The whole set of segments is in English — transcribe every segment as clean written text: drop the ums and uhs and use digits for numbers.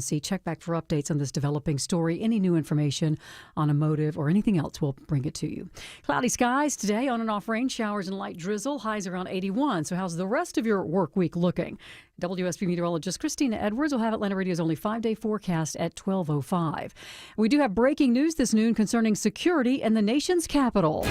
Check back for updates on this developing story. Any new information on a motive or anything else, we'll bring it to you. Cloudy skies today, on and off rain showers and light drizzle. Highs around 81. So how's the rest of your work week looking? WSB meteorologist Christina Edwards will have Atlanta Radio's only 5-day forecast at 12:05. We do have breaking news this noon concerning security in the nation's capital.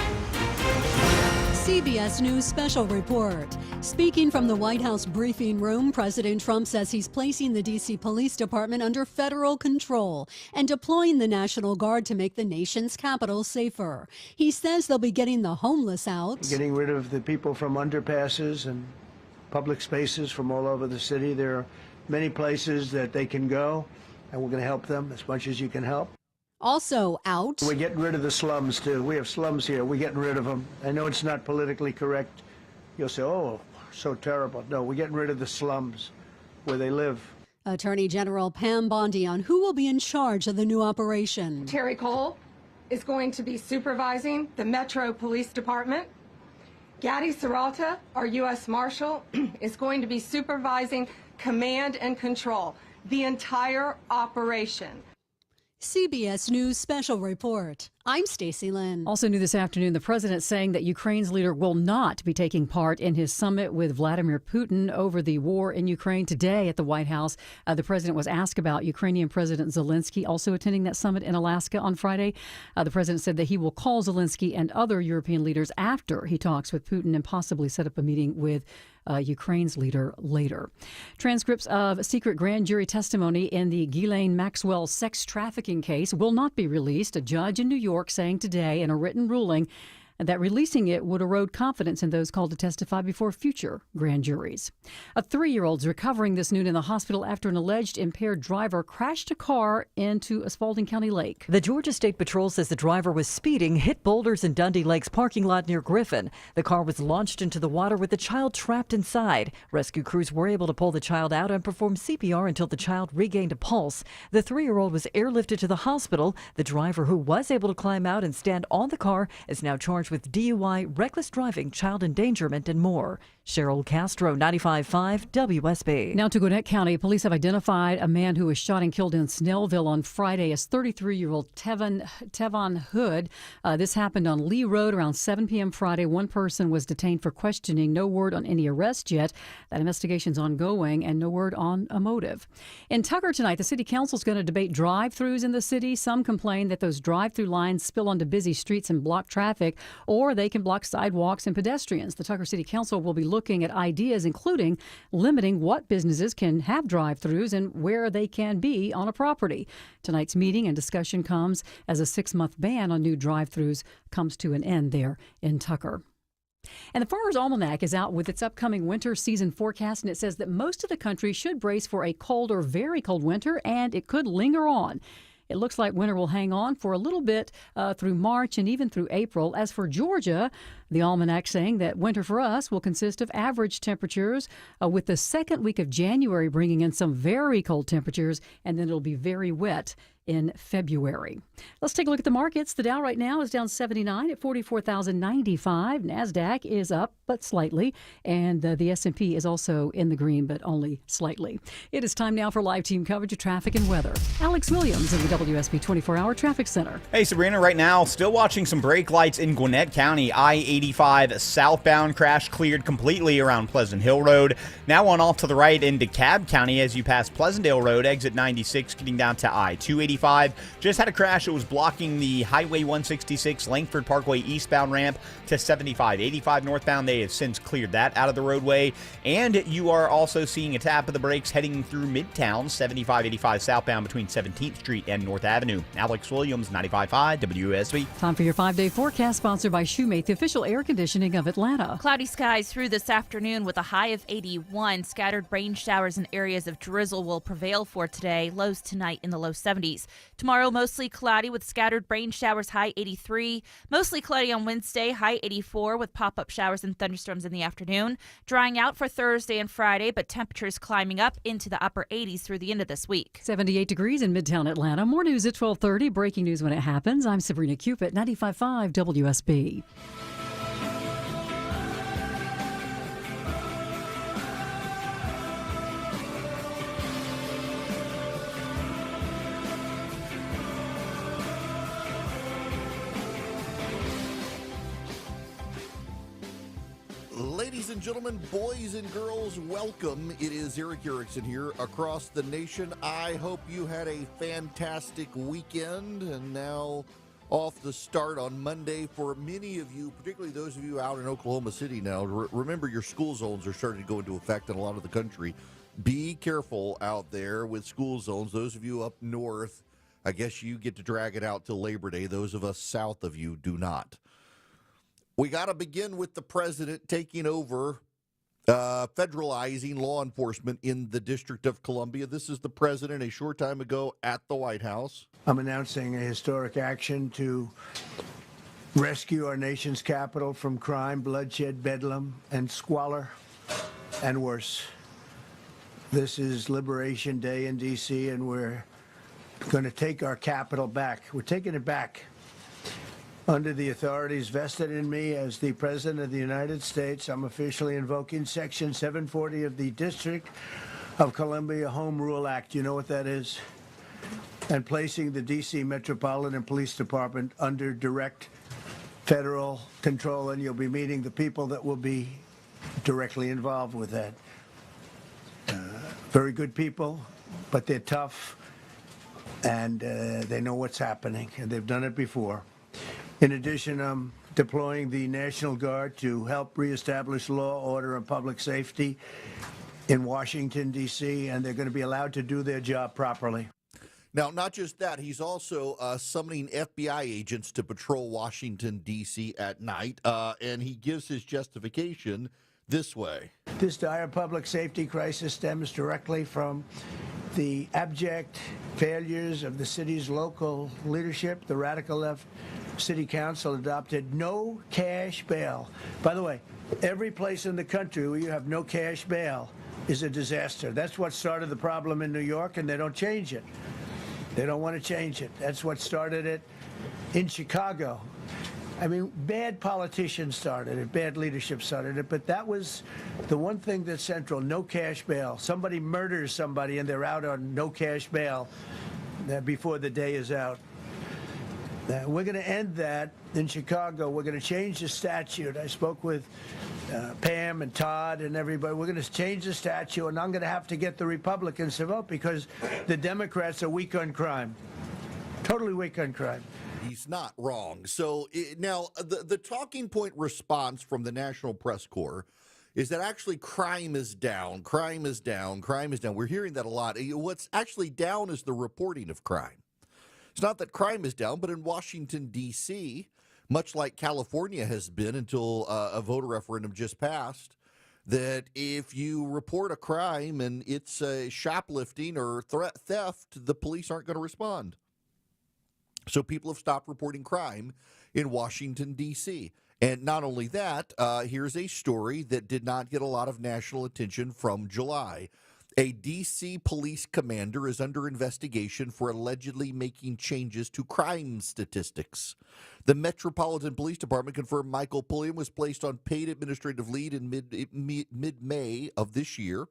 CBS News special report. Speaking from the White House briefing room, President Trump says he's placing the D.C. Police Department under federal control and deploying the National Guard to make the nation's capital safer. He says they'll be getting the homeless out. Getting rid of the people from underpasses and public spaces from all over the city. There are many places that they can go, and we're going to help them as much as you can help. Also out. We're getting rid of the slums, too. We have slums here. We're getting rid of them. I know it's not politically correct. You'll say, oh, so terrible. No, we're getting rid of the slums where they live. Attorney General Pam Bondi on who will be in charge of the new operation. Terry Cole is going to be supervising the Metro Police Department. Gaddy Serralta, our U.S. Marshal, is going to be supervising command and control, the entire operation. CBS News special report. I'm Stacey Lynn. Also new this afternoon, the president saying that Ukraine's leader will not be taking part in his summit with Vladimir Putin over the war in Ukraine. Today at the White House, the president was asked about Ukrainian President Zelensky also attending that summit in Alaska on Friday. The president said that he will call Zelensky and other European leaders after he talks with Putin and possibly set up a meeting with Ukraine's leader later. Transcripts of secret grand jury testimony in the Ghislaine Maxwell sex trafficking case will not be released. A judge in New York saying today in a written ruling that releasing it would erode confidence in those called to testify before future grand juries. A 3-year-old's recovering this noon in the hospital after an alleged impaired driver crashed a car into a Spalding County lake. The Georgia State Patrol says the driver was speeding, hit boulders in Dundee Lake's parking lot near Griffin. The car was launched into the water with the child trapped inside. Rescue crews were able to pull the child out and perform CPR until the child regained a pulse. The 3-year-old was airlifted to the hospital. The driver, who was able to climb out and stand on the car, is now charged with DUI, reckless driving, child endangerment, and more. Cheryl Castro, 95.5 WSB. Now to Gwinnett County, police have identified a man who was shot and killed in Snellville on Friday as 33-year-old Tevon Hood. This happened on Lee Road around 7 p.m. Friday. One person was detained for questioning. No word on any arrest yet. That investigation's ongoing, and no word on a motive. In Tucker tonight, the city council is going to debate drive-thrus in the city. Some complain that those drive-through lines spill onto busy streets and block traffic, or they can block sidewalks and pedestrians. The Tucker City Council will be looking at ideas including limiting what businesses can have drive-thrus and where they can be on a property. Tonight's meeting and discussion comes as a 6-month ban on new drive-thrus comes to an end there in Tucker. And the Farmer's Almanac is out with its upcoming winter season forecast, and it says that most of the country should brace for a cold or very cold winter, and it could linger on. It looks like winter will hang on for a little bit through March and even through April. As for Georgia, the almanac saying that winter for us will consist of average temperatures, with the second week of January bringing in some very cold temperatures, and then it'll be very wet in February. Let's take a look at the markets. The Dow right now is down 79 at 44,095. NASDAQ is up, but slightly. And the S&P is also in the green, but only slightly. It is time now for live team coverage of traffic and weather. Alex Williams in the WSB 24-hour Traffic Center. Hey, Sabrina, right now, still watching some brake lights in Gwinnett County. I-85 southbound crash cleared completely around Pleasant Hill Road. Now on off to the right into DeKalb County as you pass Pleasantdale Road, exit 96, getting down to I-285. Just had a crash. It was blocking the Highway 166 Langford Parkway eastbound ramp to 75. 85 northbound, they have since cleared that out of the roadway. And you are also seeing a tap of the brakes heading through Midtown, 75, 85 southbound between 17th Street and North Avenue. Alex Williams, 95.5 WSB. Time for your 5-day forecast, sponsored by Shoemate, the official air conditioning of Atlanta. Cloudy skies through this afternoon with a high of 81. Scattered rain showers and areas of drizzle will prevail for today. Lows tonight in the low 70s. Tomorrow, mostly cloudy with scattered rain showers, high 83. Mostly cloudy on Wednesday, high 84 with pop-up showers and thunderstorms in the afternoon. Drying out for Thursday and Friday, but temperatures climbing up into the upper 80s through the end of this week. 78 degrees in Midtown Atlanta. More news at 12:30. Breaking news when it happens. I'm Sabrina Cupid, 95.5 WSB. and gentlemen, boys and girls, welcome. It is Eric Erickson here across the nation. I hope you had a fantastic weekend and now off the start on Monday for many of you, particularly those of you out in Oklahoma City now. Remember, your school zones are starting to go into effect in a lot of the country. Be careful out there with school zones. Those of you up north, I guess you get to drag it out till Labor Day. Those of us south of you do not. We got to begin with the president taking over federalizing law enforcement in the District of Columbia. This is the president a short time ago at the White House. I'm announcing a historic action to rescue our nation's capital from crime, bloodshed, bedlam, and squalor, and worse. This is Liberation Day in D.C., and we're going to take our capital back. We're taking it back. Under the authorities vested in me as the President of the United States, I'm officially invoking Section 740 of the District of Columbia Home Rule Act. You know what that is? And placing the D.C. Metropolitan Police Department under direct federal control, and you'll be meeting the people that will be directly involved with that. Very good people, but they're tough, and they know what's happening, and they've done it before. In addition, I'm deploying the National Guard to help reestablish law, order, and public safety in Washington, D.C., and they're going to be allowed to do their job properly. Now, not just that, he's also summoning FBI agents to patrol Washington, D.C. at night, and he gives his justification this way. This dire public safety crisis stems directly from the abject failures of the city's local leadership. The radical left city council adopted no cash bail. By the way, every place in the country where you have no cash bail is a disaster. That's what started the problem in New York, and they don't change it. They don't want to change it. That's what started it in Chicago. I mean, bad politicians started it, bad leadership started it, but that was the one thing that's central, no cash bail. Somebody murders somebody and they're out on no cash bail before the day is out. We're going to end that in Chicago. We're going to change the statute. I spoke with Pam and Todd and everybody. We're going to change the statute, and I'm going to have to get the Republicans to vote because the Democrats are weak on crime, totally weak on crime. He's not wrong. So now the talking point response from the National Press Corps is that actually crime is down, crime is down, crime is down. We're hearing that a lot. What's actually down is the reporting of crime. It's not that crime is down, but in Washington, D.C., much like California has been until a voter referendum just passed, that if you report a crime and it's shoplifting or theft, the police aren't going to respond. So people have stopped reporting crime in Washington, D.C. And not only that, here's a story that did not get a lot of national attention from July. A D.C. police commander is under investigation for allegedly making changes to crime statistics. The Metropolitan Police Department confirmed Michael Pulliam was placed on paid administrative leave in mid-May of this year.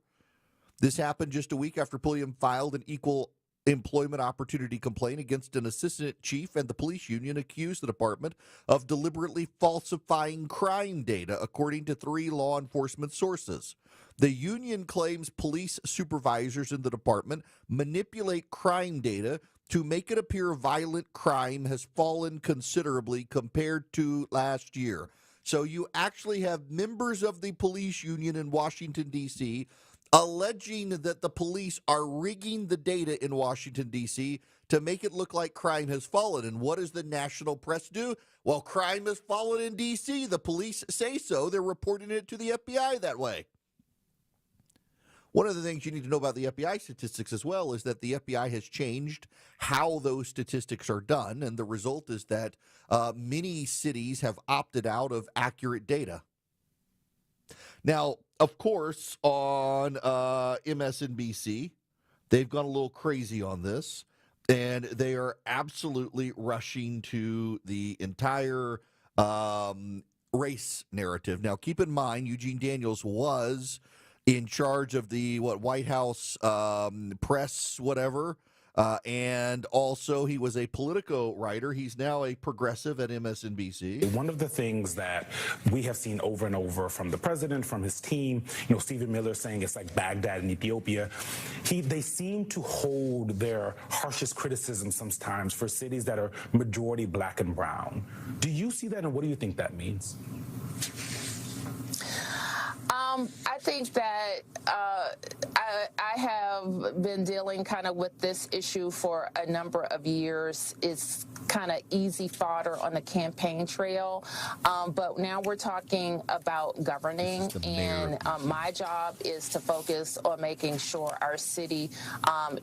This happened just a week after Pulliam filed an equal employment opportunity complaint against an assistant chief, and the police union accused the department of deliberately falsifying crime data, according to 3 law enforcement sources. The union claims police supervisors in the department manipulate crime data to make it appear violent crime has fallen considerably compared to last year. So you actually have members of the police union in Washington, D.C., alleging that the police are rigging the data in Washington, D.C. to make it look like crime has fallen. And what does the national press do? Well, crime has fallen in D.C. The police say so. They're reporting it to the FBI that way. One of the things you need to know about the FBI statistics as well is that the FBI has changed how those statistics are done, and the result is that many cities have opted out of accurate data. Now, of course, on MSNBC, they've gone a little crazy on this, and they are absolutely rushing to the entire race narrative. Now, keep in mind, Eugene Daniels was in charge of the White House press, whatever, And also, he was a Politico writer. He's now a progressive at MSNBC. One of the things that we have seen over and over from the president, from his team, Stephen Miller saying it's like Baghdad in Ethiopia. They seem to hold their harshest criticism sometimes for cities that are majority black and brown. Do you see that, and what do you think that means? I think that I have been dealing kind of with this issue for a number of years. It's kind of easy fodder on the campaign trail, but now we're talking about governing, and my job is to focus on making sure our city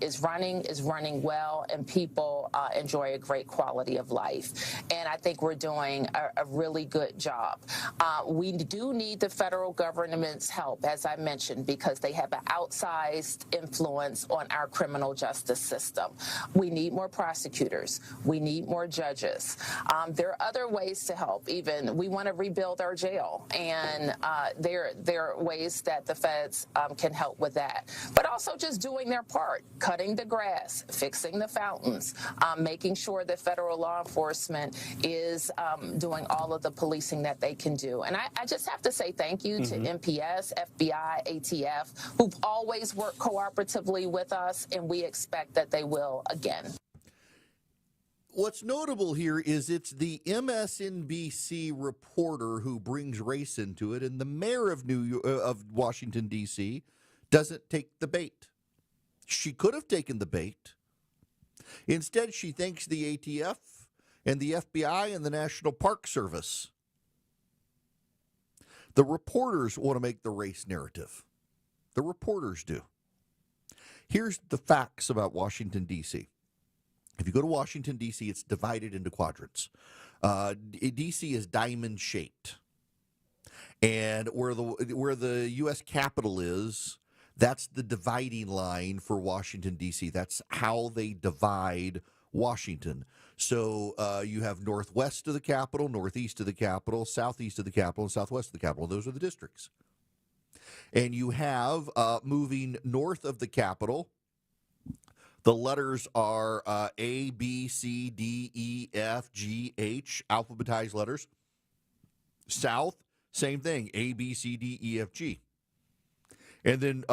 is running well, and people enjoy a great quality of life. And I think we're doing a really good job. We do need the federal government's help, as I mentioned, because they have an outsized influence on our criminal justice system. We need more prosecutors. We need more judges. There are other ways to help. Even we want to rebuild our jail, and there are ways that the feds can help with that. But also just doing their part, cutting the grass, fixing the fountains, making sure that federal law enforcement is doing all of the policing that they can do. And I just have to say thank you to MPS, FBI, ATF, who've always worked cooperatively with us, and we expect that they will again. What's notable here is it's the MSNBC reporter who brings race into it, and the mayor of Washington, D.C. doesn't take the bait. She could have taken the bait. Instead, she thanks the ATF and the FBI and the National Park Service. The reporters want to make the race narrative. The reporters do. Here's the facts about Washington, D.C. If you go to Washington, D.C., it's divided into quadrants. D.C. is diamond-shaped. And where the U.S. Capitol is, that's the dividing line for Washington, D.C. That's how they divide Washington. So you have northwest of the Capitol, northeast of the Capitol, southeast of the Capitol, and southwest of the Capitol. Those are the districts. And you have, moving north of the Capitol, the letters are A, B, C, D, E, F, G, H, alphabetized letters. South, same thing, A, B, C, D, E, F, G. And then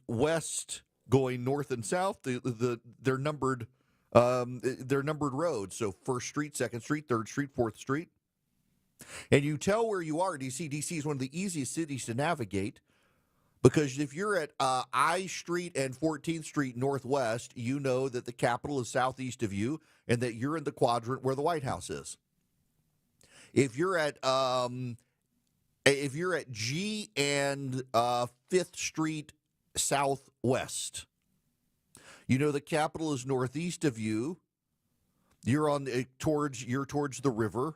west, going north and south, they're numbered. They're numbered roads. So 1st Street, 2nd Street, 3rd Street, 4th Street. And you tell where you are, D.C. D.C. is one of the easiest cities to navigate because if you're at I Street and 14th Street Northwest, you know that the Capitol is southeast of you and that you're in the quadrant where the White House is. If you're at G and 5th Street Southwest, you know the Capitol is northeast of you. You're towards the river,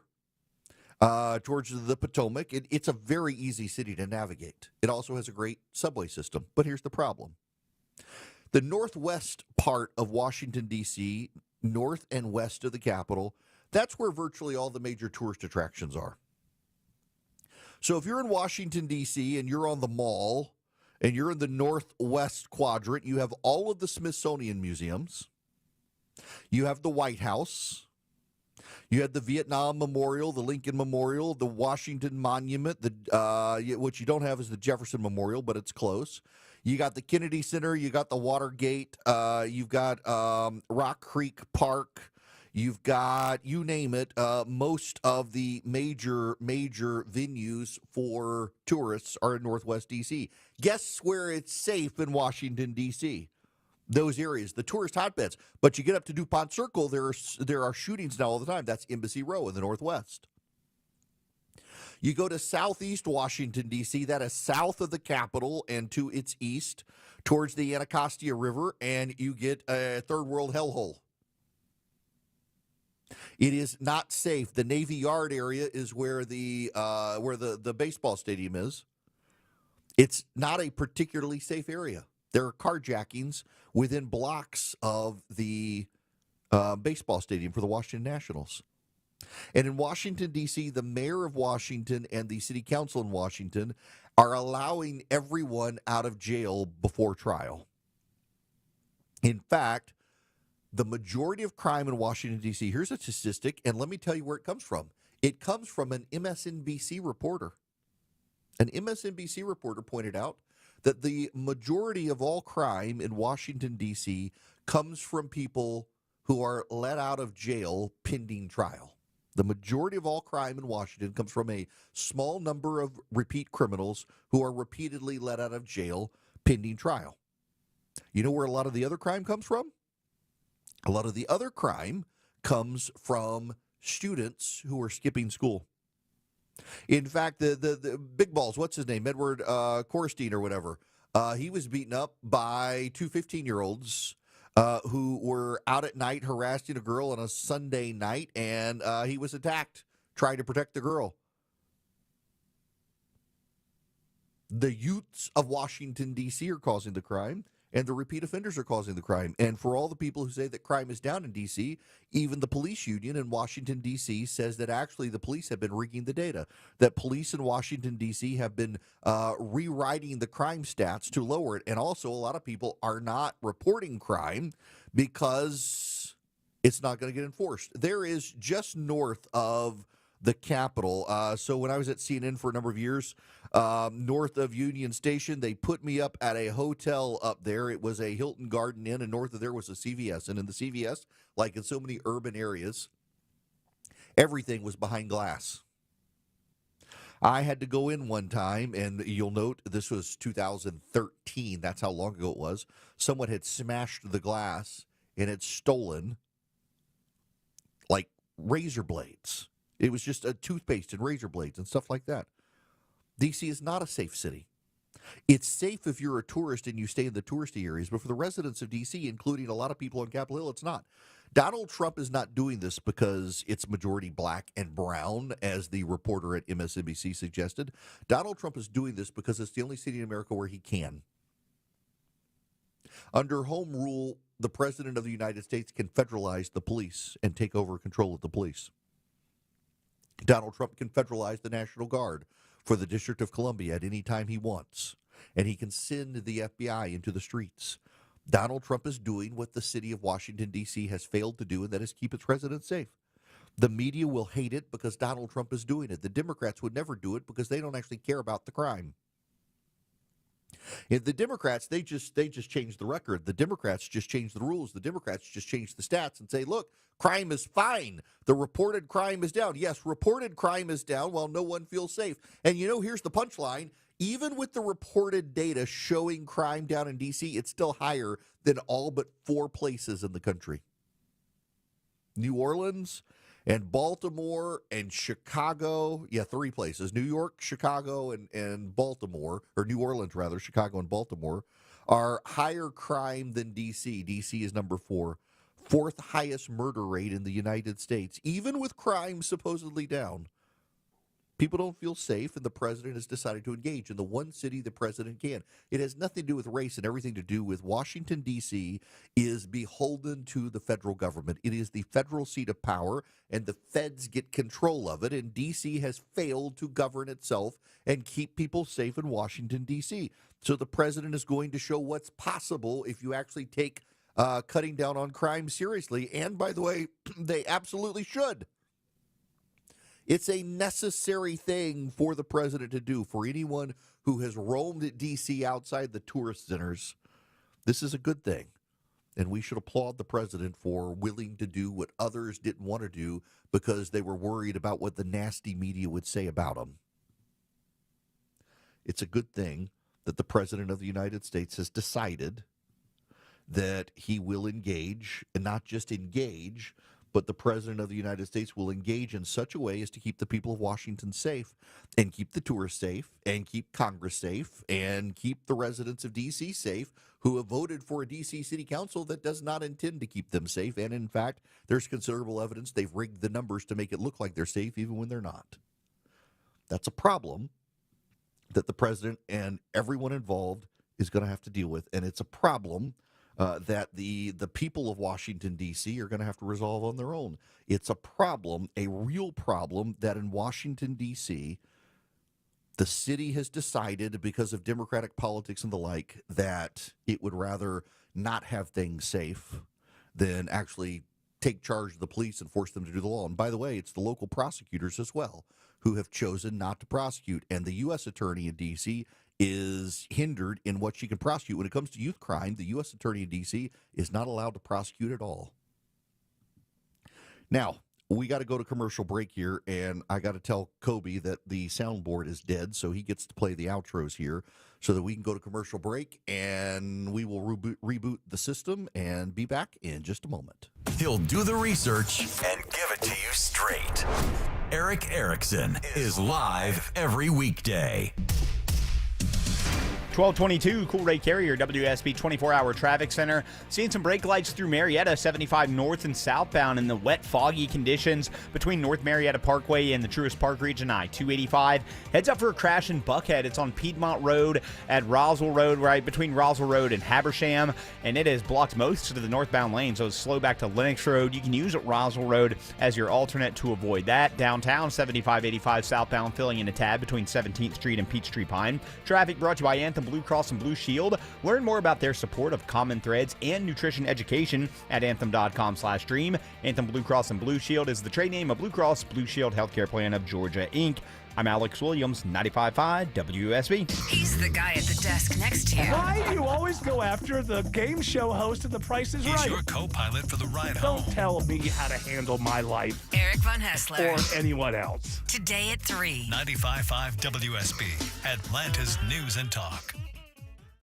towards the Potomac. It's a very easy city to navigate. It also has a great subway system. But here's the problem. The northwest part of Washington, D.C., north and west of the Capitol, that's where virtually all the major tourist attractions are. So if you're in Washington, D.C., and you're on the Mall, and you're in the northwest quadrant, you have all of the Smithsonian museums. You have the White House. You had the Vietnam Memorial, the Lincoln Memorial, the Washington Monument. What you don't have is the Jefferson Memorial, but it's close. You got the Kennedy Center. You got the Watergate. You've got Rock Creek Park. You've got, you name it, most of the major venues for tourists are in Northwest D.C. Guess where it's safe in Washington, D.C.? Those areas, the tourist hotbeds. But you get up to DuPont Circle, there are shootings now all the time. That's Embassy Row in the Northwest. You go to southeast Washington, D.C., that is south of the Capitol and to its east towards the Anacostia River, and you get a third world hellhole. It is not safe. The Navy Yard area is where the baseball stadium is. It's not a particularly safe area. There are carjackings within blocks of the baseball stadium for the Washington Nationals. And in Washington, D.C., the mayor of Washington and the city council in Washington are allowing everyone out of jail before trial. In fact, The majority of crime in Washington, D.C., here's a statistic, and let me tell you where it comes from. It comes from an MSNBC reporter. An MSNBC reporter pointed out that the majority of all crime in Washington, D.C. comes from people who are let out of jail pending trial. The majority of all crime in Washington comes from a small number of repeat criminals who are repeatedly let out of jail pending trial. You know where a lot of the other crime comes from? A lot of the other crime comes from students who are skipping school. In fact, the big balls, what's his name? Edward Korstein or whatever. He was beaten up by two 15-year-olds who were out at night harassing a girl on a Sunday night, and he was attacked trying to protect the girl. The youths of Washington, D.C. are causing the crime, and the repeat offenders are causing the crime. And for all the people who say that crime is down in D.C., even the police union in Washington, D.C. says that actually the police have been rigging the data, that police in Washington, D.C. have been rewriting the crime stats to lower it. And also a lot of people are not reporting crime because it's not going to get enforced. There is just north of the Capitol. So when I was at CNN for a number of years, north of Union Station, they put me up at a hotel up there. It was a Hilton Garden Inn, and north of there was a CVS. And in the CVS, like in so many urban areas, everything was behind glass. I had to go in one time, and you'll note this was 2013. That's how long ago it was. Someone had smashed the glass and had stolen, like, razor blades. It was just a toothpaste and razor blades and stuff like that. D.C. is not a safe city. It's safe if you're a tourist and you stay in the touristy areas, but for the residents of D.C., including a lot of people on Capitol Hill, it's not. Donald Trump is not doing this because it's majority black and brown, as the reporter at MSNBC suggested. Donald Trump is doing this because it's the only city in America where he can. Under home rule, the President of the United States can federalize the police and take over control of the police. Donald Trump can federalize the National Guard for the District of Columbia at any time he wants, and he can send the FBI into the streets. Donald Trump is doing what the city of Washington, D.C. has failed to do, and that is keep its residents safe. The media will hate it because Donald Trump is doing it. The Democrats would never do it because they don't actually care about the crime. The Democrats, they just changed the record. The Democrats just changed the rules. The Democrats just changed the stats and say, look, crime is fine. The reported crime is down. Yes, reported crime is down while no one feels safe. And you know, here's the punchline. Even with the reported data showing crime down in D.C., it's still higher than all but 4 places in the country. New Orleans and Baltimore and Chicago. Yeah, 3 places. New York, Chicago, and Baltimore, or New Orleans rather, Chicago and Baltimore, are higher crime than D.C. D.C. is number 4. 4th highest murder rate in the United States, even with crime supposedly down. People don't feel safe, and the president has decided to engage in the one city the president can. It has nothing to do with race and everything to do with Washington, D.C. is beholden to the federal government. It is the federal seat of power, and the feds get control of it, and D.C. has failed to govern itself and keep people safe in Washington, D.C. So the president is going to show what's possible if you actually take cutting down on crime seriously. And by the way, they absolutely should. It's a necessary thing for the president to do. For anyone who has roamed at D.C. outside the tourist centers, this is a good thing. And we should applaud the president for willing to do what others didn't want to do because they were worried about what the nasty media would say about them. It's a good thing that the president of the United States has decided that he will engage, and not just engage, but the president of the United States will engage in such a way as to keep the people of Washington safe and keep the tourists safe and keep Congress safe and keep the residents of D.C. safe who have voted for a D.C. City Council that does not intend to keep them safe. And in fact, there's considerable evidence they've rigged the numbers to make it look like they're safe even when they're not. That's a problem that the president and everyone involved is going to have to deal with. And it's a problem that the people of Washington, D.C. are going to have to resolve on their own. It's a problem, a real problem, that in Washington, D.C., the city has decided, because of Democratic politics and the like, that it would rather not have things safe than actually take charge of the police and force them to do the law. And by the way, it's the local prosecutors as well who have chosen not to prosecute. And the U.S. attorney in D.C. is hindered in what she can prosecute. When it comes to youth crime, the U.S. attorney in D.C. is not allowed to prosecute at all. Now, we got to go to commercial break here, and I got to tell Kobe that the soundboard is dead, so he gets to play the outros here so that we can go to commercial break, and we will reboot the system and be back in just a moment. He'll do the research and give it to you straight. Erick Erickson is live every weekday. 1222, Cool Ray Carrier, WSB 24-hour traffic center. Seeing some brake lights through Marietta, 75 north and southbound in the wet, foggy conditions between North Marietta Parkway and the Truist Park region I-285. Heads up for a crash in Buckhead. It's on Piedmont Road at Roswell Road, right between Roswell Road and Habersham, and it has blocked most of the northbound lane, so it's slow back to Lennox Road. You can use Roswell Road as your alternate to avoid that. Downtown, 7585 southbound, filling in a tad between 17th Street and Peachtree Pine. Traffic brought to you by Anthem Blue Cross and Blue Shield. Learn more about their support of Common Threads and nutrition education at anthem.com/dream. Anthem Blue Cross and Blue Shield is the trade name of Blue Cross Blue Shield Healthcare Plan of Georgia, Inc. I'm Alex Williams, 95.5 WSB. He's the guy at the desk next to you. Why do you always go after the game show host of The Price is Right? He's your co-pilot for the ride Don't home. tell me how to handle my life. Eric Von Hessler. Or anyone else. Today at 3. 95.5 WSB, Atlanta's News and Talk.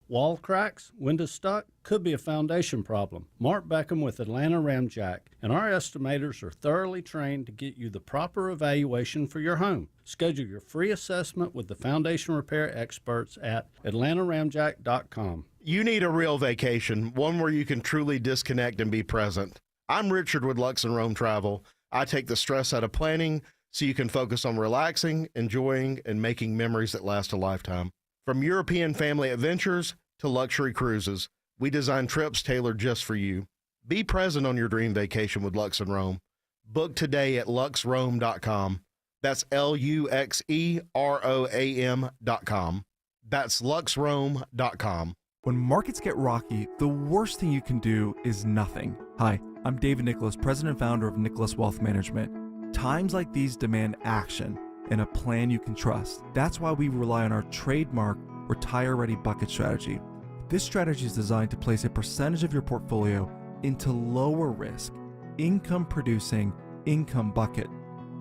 Wall cracks, window stuck, could be a foundation problem. Mark Beckham with Atlanta Ramjack, and our estimators are thoroughly trained to get you the proper evaluation for your home. Schedule your free assessment with the foundation repair experts at atlantaramjack.com. You need a real vacation, one where you can truly disconnect and be present. I'm Richard with Lux and Rome Travel. I take the stress out of planning so you can focus on relaxing, enjoying, and making memories that last a lifetime. From European family adventures to luxury cruises, we design trips tailored just for you. Be present on your dream vacation with Lux and Rome. Book today at luxrome.com. That's LUXEROAM.com. That's luxrome.com. When markets get rocky, the worst thing you can do is nothing. Hi, I'm David Nicholas, president and founder of Nicholas Wealth Management. Times like these demand action and a plan you can trust. That's why we rely on our trademark Retire Ready Bucket strategy. This strategy is designed to place a percentage of your portfolio into lower risk, income producing income bucket,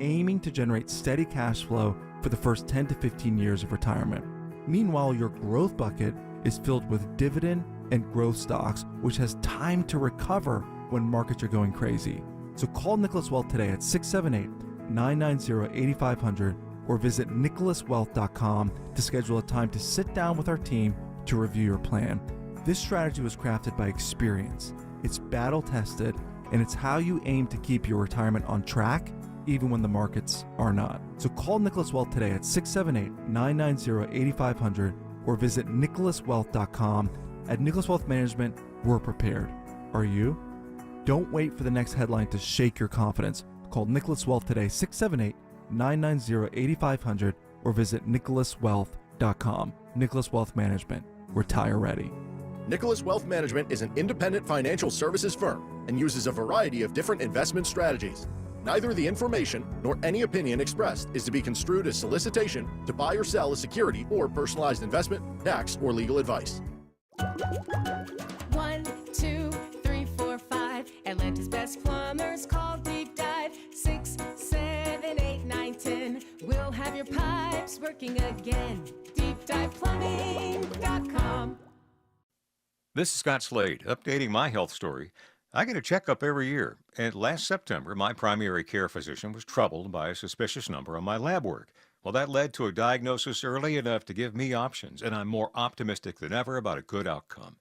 aiming to generate steady cash flow for the first 10 to 15 years of retirement. Meanwhile, your growth bucket is filled with dividend and growth stocks, which has time to recover when markets are going crazy. So call Nicholas Wealth today at 678-990-8500 or visit nicholaswealth.com to schedule a time to sit down with our team to review your plan. This strategy was crafted by experience. It's battle tested, and it's how you aim to keep your retirement on track even when the markets are not. So call Nicholas Wealth today at 678-990-8500 or visit nicholaswealth.com. At Nicholas Wealth Management, we're prepared. Are you? Don't wait for the next headline to shake your confidence. Call Nicholas Wealth today, 678-990-8500 or visit nicholaswealth.com. Nicholas Wealth Management. Retire ready. Nicholas Wealth Management is an independent financial services firm and uses a variety of different investment strategies. Neither the information nor any opinion expressed is to be construed as solicitation to buy or sell a security or personalized investment, tax, or legal advice. 1, 2, 3, 4, 5. Atlanta's best plumbers call Deep Dive. 6, 7, 8, 9, 10. We'll have your pipes working again. DeepDivePlumbing.com. This is Scott Slade, updating my health story. I get a checkup every year, and last September, my primary care physician was troubled by a suspicious number on my lab work. Well, that led to a diagnosis early enough to give me options, and I'm more optimistic than ever about a good outcome.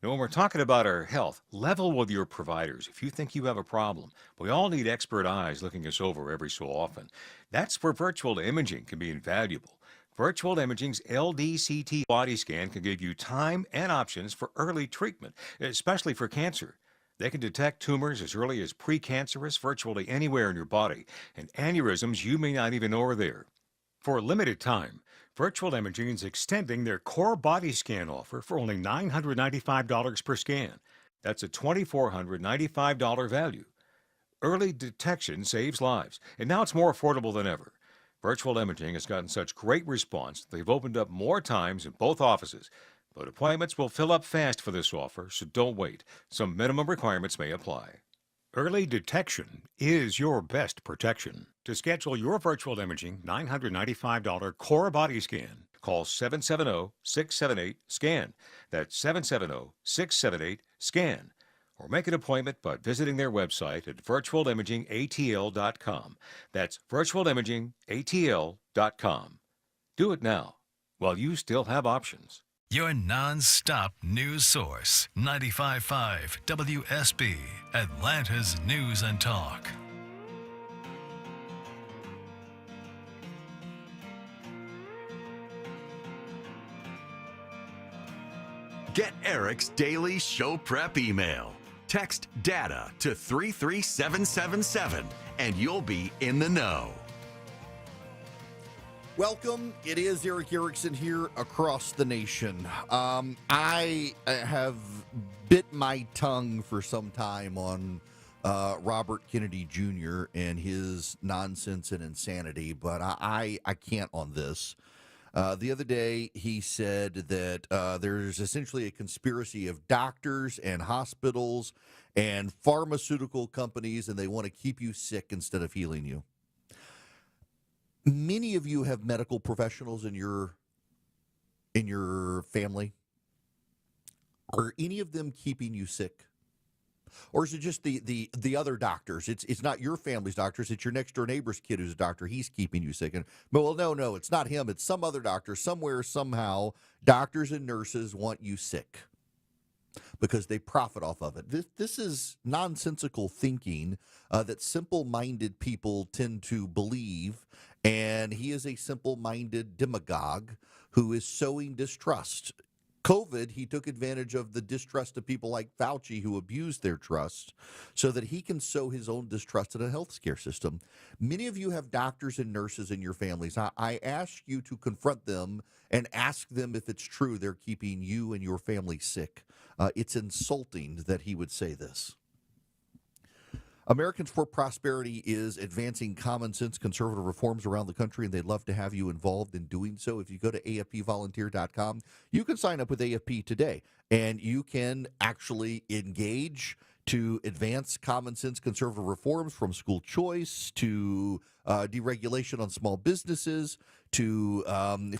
Now, when we're talking about our health, level with your providers if you think you have a problem. We all need expert eyes looking us over every so often. That's where virtual imaging can be invaluable. Virtual Imaging's LDCT body scan can give you time and options for early treatment, especially for cancer. They can detect tumors as early as precancerous virtually anywhere in your body, and aneurysms you may not even know are there. For a limited time, Virtual Imaging is extending their core body scan offer for only $995 per scan. That's a $2,495 value. Early detection saves lives, and now it's more affordable than ever. Virtual imaging has gotten such great response, they've opened up more times in both offices. But appointments will fill up fast for this offer, so don't wait. Some minimum requirements may apply. Early detection is your best protection. To schedule your virtual imaging $995 core body scan, call 770-678-SCAN. That's 770-678-SCAN. Or make an appointment by visiting their website at virtualimagingatl.com. That's virtualimagingatl.com. Do it now, while you still have options. Your non-stop news source, 95.5 WSB, Atlanta's News and Talk. Get Eric's daily show prep email. Text DATA to 33777 and you'll be in the know. Welcome. It is Eric Erickson here across the nation. I have bit my tongue for some time on Robert Kennedy Jr. and his nonsense and insanity, but I can't on this. The other day, he said that there's essentially a conspiracy of doctors and hospitals and pharmaceutical companies, and they want to keep you sick instead of healing you. Many of you have medical professionals in your family. Are any of them keeping you sick? Or is it just the other doctors? It's not your family's doctors. It's your next door neighbor's kid who's a doctor. He's keeping you sick. And well, no, it's not him. It's some other doctor. Somewhere, somehow, doctors and nurses want you sick because they profit off of it. This is nonsensical thinking that simple-minded people tend to believe, and he is a simple-minded demagogue who is sowing distrust. COVID, he took advantage of the distrust of people like Fauci who abused their trust so that he can sow his own distrust in a healthcare system. Many of you have doctors and nurses in your families. I ask you to confront them and ask them if it's true they're keeping you and your family sick. It's insulting that he would say this. Americans for Prosperity is advancing common sense conservative reforms around the country, and they'd love to have you involved in doing so. If you go to afpvolunteer.com, you can sign up with AFP today, and you can actually engage to advance common sense conservative reforms from school choice to deregulation on small businesses to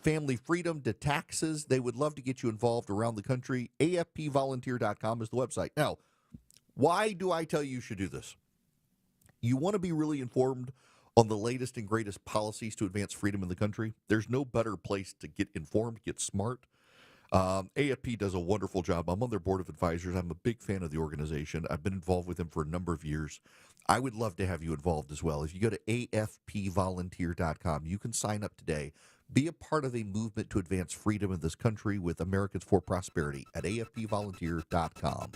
family freedom to taxes. They would love to get you involved around the country. afpvolunteer.com is the website. Now, why do I tell you should do this? You want to be really informed on the latest and greatest policies to advance freedom in the country? There's no better place to get informed, get smart. AFP does a wonderful job. I'm on their board of advisors. I'm a big fan of the organization. I've been involved with them for a number of years. I would love to have you involved as well. If you go to afpvolunteer.com, you can sign up today. Be a part of a movement to advance freedom in this country with Americans for Prosperity at afpvolunteer.com.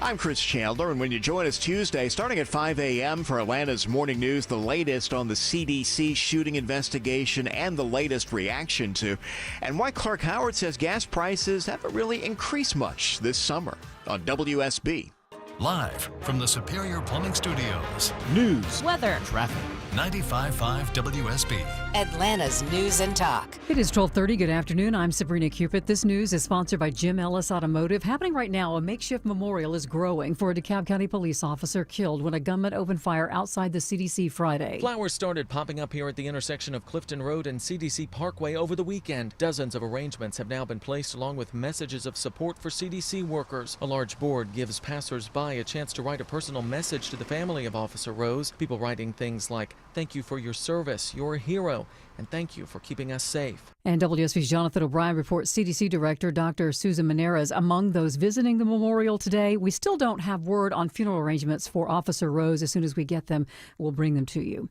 I'm Chris Chandler, and when you join us Tuesday, starting at 5 a.m. for Atlanta's Morning News, the latest on the CDC shooting investigation and the latest reaction to, and why Clark Howard says gas prices haven't really increased much this summer on WSB. Live from the Superior Plumbing Studios. News, weather, traffic. 95.5 WSB. Atlanta's News and Talk. It is 12:30. Good afternoon. I'm Sabrina Cupid. This news is sponsored by Jim Ellis Automotive. Happening right now, a makeshift memorial is growing for a DeKalb County police officer killed when a gunman opened fire outside the CDC Friday. Flowers started popping up here at the intersection of Clifton Road and CDC Parkway over the weekend. Dozens of arrangements have now been placed along with messages of support for CDC workers. A large board gives passers-by a chance to write a personal message to the family of Officer Rose. People writing things like, "Thank you for your service, you're a hero, and thank you for keeping us safe." And WSB's Jonathan O'Brien reports CDC Director Dr. Susan Maneras among those visiting the memorial today. We still don't have word on funeral arrangements for Officer Rose. As soon as we get them, we'll bring them to you.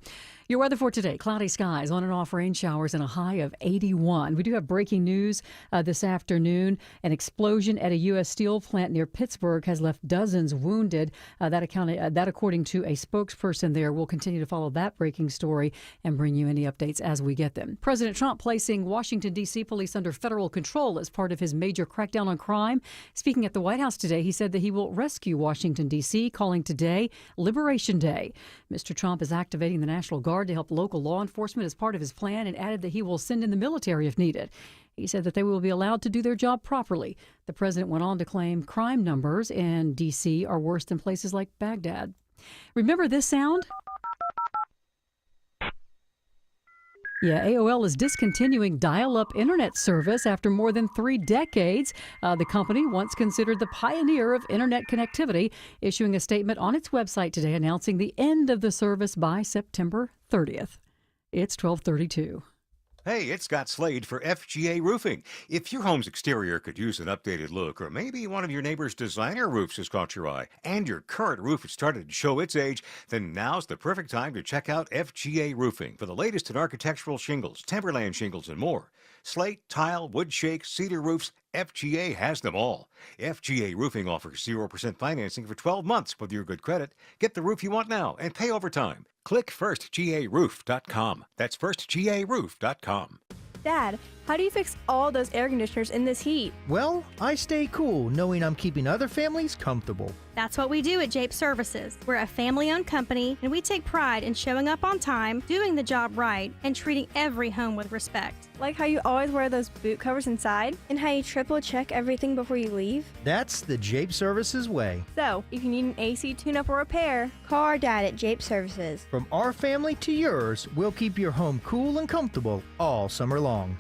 Your weather for today, cloudy skies, on and off rain showers, and a high of 81. We do have breaking news this afternoon. An explosion at a U.S. steel plant near Pittsburgh has left dozens wounded. That according to a spokesperson there. We'll continue to follow that breaking story and bring you any updates as we get them. President Trump placing Washington, D.C. police under federal control as part of his major crackdown on crime. Speaking at the White House today, he said that he will rescue Washington, D.C., calling today Liberation Day. Mr. Trump is activating the National Guard to help local law enforcement as part of his plan and added that he will send in the military if needed. He said that they will be allowed to do their job properly. The president went on to claim crime numbers in D.C. are worse than places like Baghdad. Remember this sound? Yeah, AOL is discontinuing dial-up internet service after more than 3 decades. The company, once considered the pioneer of internet connectivity, issuing a statement on its website today announcing the end of the service by September 30th. It's 12:32. Hey, it's Scott Slade for FGA Roofing. If your home's exterior could use an updated look, or maybe one of your neighbor's designer roofs has caught your eye, and your current roof has started to show its age, then now's the perfect time to check out FGA Roofing for the latest in architectural shingles, timberland shingles, and more. Slate, tile, wood shake, cedar roofs, FGA has them all. FGA Roofing offers 0% financing for 12 months with your good credit. Get the roof you want now and pay over time. Click firstgaroof.com. That's firstgaroof.com. Dad, how do you fix all those air conditioners in this heat? Well, I stay cool knowing I'm keeping other families comfortable. That's what we do at Jape Services. We're a family-owned company, and we take pride in showing up on time, doing the job right, and treating every home with respect. Like how you always wear those boot covers inside, and how you triple check everything before you leave. That's the Jape Services way. So, if you need an AC tune-up or repair, call our dad at Jape Services. From our family to yours, we'll keep your home cool and comfortable all summer long.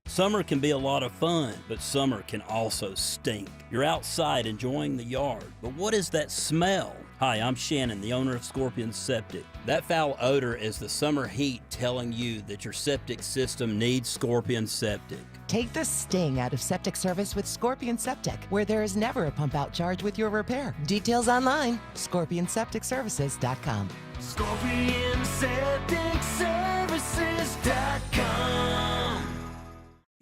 Summer can be a lot of fun, but summer can also stink. You're outside enjoying the yard, but what is that smell? Hi, I'm Shannon, the owner of Scorpion Septic. That foul odor is the summer heat telling you that your septic system needs Scorpion Septic. Take the sting out of septic service with Scorpion Septic, where there is never a pump out charge with your repair. Details online, scorpionsepticservices.com. ScorpionSepticServices.com.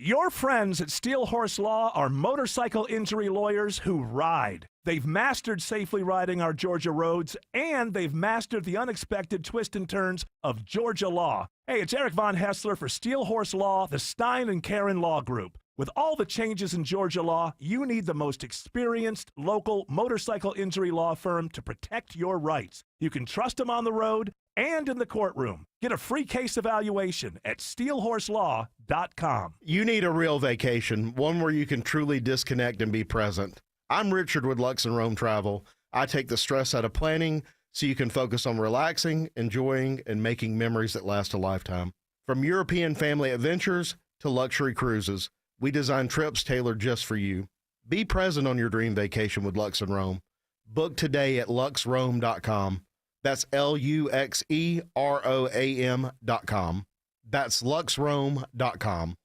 Your friends at Steel Horse Law are motorcycle injury lawyers who ride. They've mastered safely riding our Georgia roads, and they've mastered the unexpected twists and turns of Georgia law. Hey, it's Eric Von Hessler for Steel Horse Law, the Stein and Karen Law Group. With all the changes in Georgia law, you need the most experienced local motorcycle injury law firm to protect your rights. You can trust them on the road and in the courtroom. Get a free case evaluation at steelhorselaw.com. You need a real vacation, one where you can truly disconnect and be present. I'm Richard with Lux and Rome Travel. I take the stress out of planning so you can focus on relaxing, enjoying, and making memories that last a lifetime. From European family adventures to luxury cruises, we design trips tailored just for you. Be present on your dream vacation with Lux and Rome. Book today at luxrome.com. That's LUXEROAM.com. That's luxrome.com.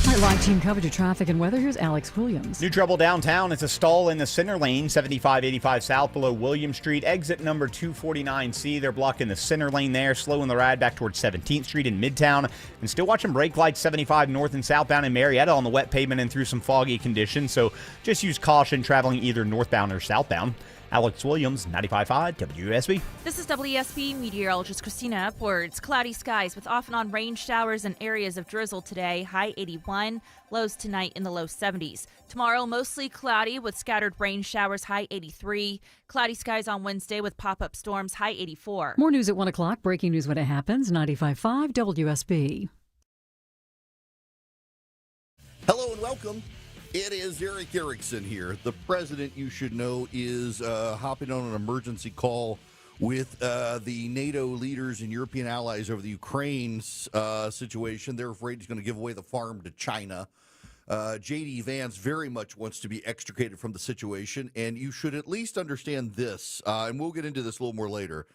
All right, live team coverage of traffic and weather. Here's Alex Williams. New trouble downtown. It's a stall in the center lane, 7585 south below William Street. Exit number 249C. They're blocking the center lane there, slowing the ride back towards 17th Street in Midtown. And still watching brake lights 75 north and southbound in Marietta on the wet pavement and through some foggy conditions. So just use caution traveling either northbound or southbound. Alex Williams, 95.5 WSB. This is WSB meteorologist Christina Upwards. Cloudy skies with off and on rain showers and areas of drizzle today. High 81, lows tonight in the low 70s. Tomorrow, mostly cloudy with scattered rain showers. High 83. Cloudy skies on Wednesday with pop-up storms. High 84. More news at 1 o'clock. Breaking news when it happens. 95.5 WSB. Hello and welcome. It is Eric Erickson here. The president, you should know, is hopping on an emergency call with the NATO leaders and European allies over the Ukraine situation. They're afraid he's going to give away the farm to China. J.D. Vance very much wants to be extricated from the situation, and you should at least understand this, and we'll get into this a little more later.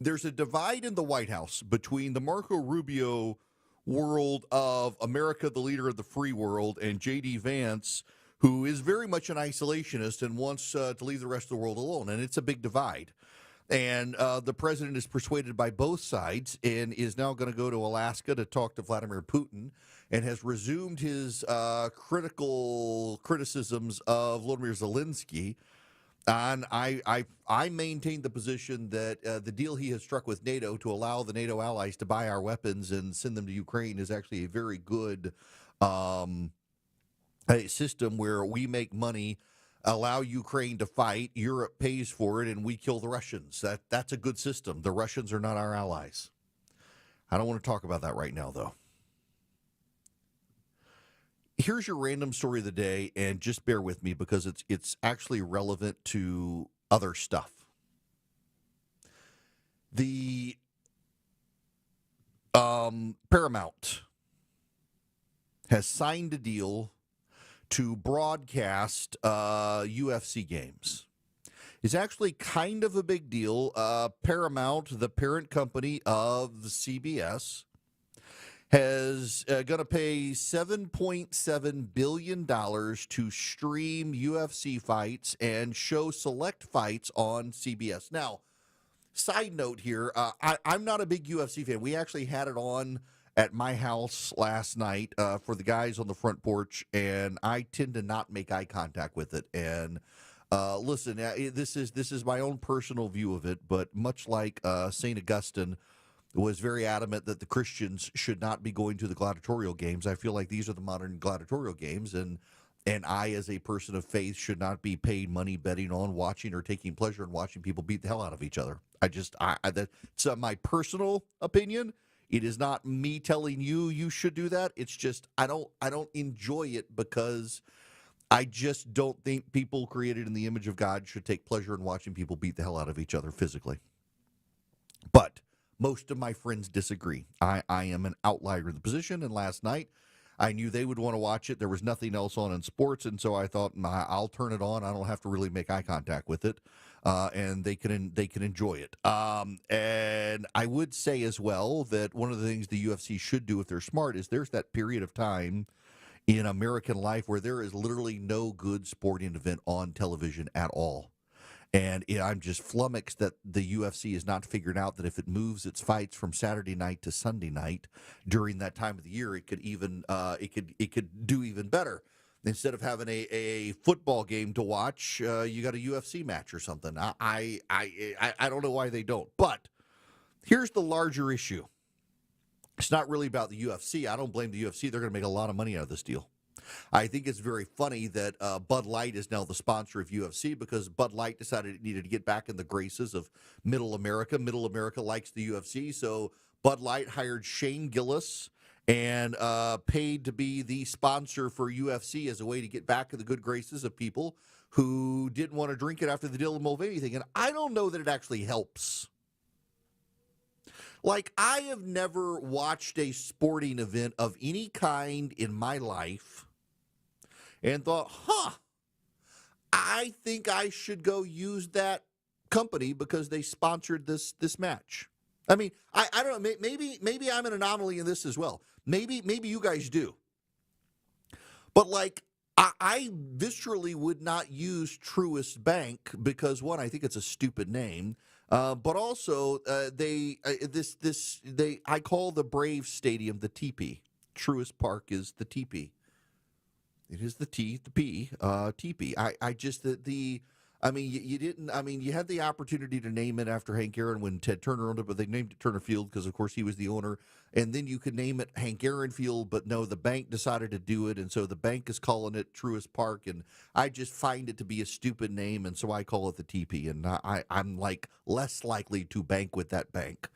There's a divide in the White House between the Marco Rubio world of America, the leader of the free world, and J.D. Vance, who is very much an isolationist and wants to leave the rest of the world alone. And it's a big divide. And the president is persuaded by both sides and is now going to go to Alaska to talk to Vladimir Putin and has resumed his criticisms of Volodymyr Zelensky. And I maintain the position that the deal he has struck with NATO to allow the NATO allies to buy our weapons and send them to Ukraine is actually a very good a system where we make money, allow Ukraine to fight, Europe pays for it, and we kill the Russians. That's a good system. The Russians are not our allies. I don't want to talk about that right now, though. Here's your random story of the day, and just bear with me because it's actually relevant to other stuff. The Paramount has signed a deal to broadcast UFC games. It's actually kind of a big deal. Paramount, the parent company of the CBS, has going to pay $7.7 billion to stream UFC fights and show select fights on CBS. Now, side note here, I'm not a big UFC fan. We actually had it on at my house last night for the guys on the front porch, and I tend to not make eye contact with it. And listen, this is my own personal view of it, but much like St. Augustine was very adamant that the Christians should not be going to the gladiatorial games, I feel like these are the modern gladiatorial games, and I, as a person of faith, should not be paid money betting on, watching, or taking pleasure in watching people beat the hell out of each other. That's my personal opinion. It is not me telling you should do that. It's just I don't enjoy it because I just don't think people created in the image of God should take pleasure in watching people beat the hell out of each other physically. But most of my friends disagree. I am an outlier in the position, and last night I knew they would want to watch it. There was nothing else on in sports, and so I thought, I'll turn it on. I don't have to really make eye contact with it, and they can enjoy it. And I would say as well that one of the things the UFC should do if they're smart is there's that period of time in American life where there is literally no good sporting event on television at all. And I'm just flummoxed that the UFC has not figured out that if it moves its fights from Saturday night to Sunday night during that time of the year, it could even it could do even better. Instead of having a football game to watch, you got a UFC match or something. I don't know why they don't. But here's the larger issue. It's not really about the UFC. I don't blame the UFC. They're going to make a lot of money out of this deal. I think it's very funny that Bud Light is now the sponsor of UFC because Bud Light decided it needed to get back in the graces of Middle America. Middle America likes the UFC, so Bud Light hired Shane Gillis and paid to be the sponsor for UFC as a way to get back in the good graces of people who didn't want to drink it after the Dylan Mulvaney thing. And I don't know that it actually helps. Like, I have never watched a sporting event of any kind in my life and thought, I think I should go use that company because they sponsored this match. I mean, I don't know. Maybe I'm an anomaly in this as well. Maybe you guys do. But like, I viscerally would not use Truist Bank because, one, I think it's a stupid name. But also, I call the Braves Stadium the Teepee. Truist Park is the Teepee. It is the Teepee. You had the opportunity to name it after Hank Aaron when Ted Turner owned it, but they named it Turner Field because, of course, he was the owner. And then you could name it Hank Aaron Field, but no, the bank decided to do it, and so the bank is calling it Truist Park, and I just find it to be a stupid name, and so I call it the Teepee, and I'm like less likely to bank with that bank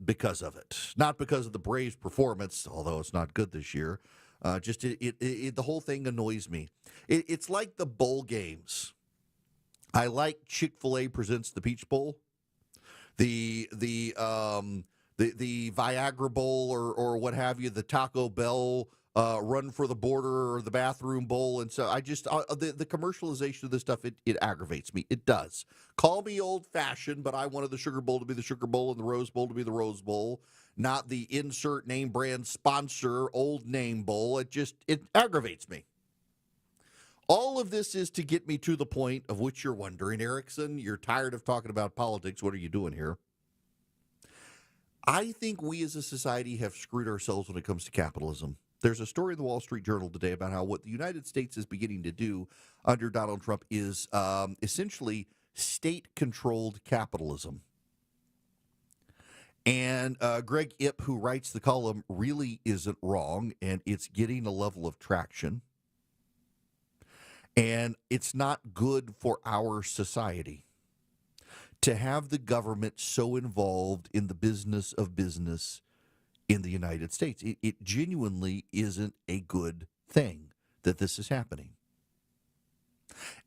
because of it. Not because of the Braves' performance, although it's not good this year. The whole thing annoys me. It's like the bowl games. I like Chick-fil-A presents the Peach Bowl, the Viagra Bowl or what have you, the Taco Bell Run for the Border or the Bathroom Bowl, and so the commercialization of this stuff it aggravates me. It does. Call me old-fashioned, but I wanted the Sugar Bowl to be the Sugar Bowl and the Rose Bowl to be the Rose Bowl, not the insert name brand sponsor old name bowl. It aggravates me. All of this is to get me to the point of which you're wondering, Erickson, you're tired of talking about politics. What are you doing here? I think we as a society have screwed ourselves when it comes to capitalism. There's a story in the Wall Street Journal today about how what the United States is beginning to do under Donald Trump is essentially state-controlled capitalism. And Greg Ip, who writes the column, really isn't wrong, and it's getting a level of traction. And it's not good for our society to have the government so involved in the business of business in the United States. It genuinely isn't a good thing that this is happening.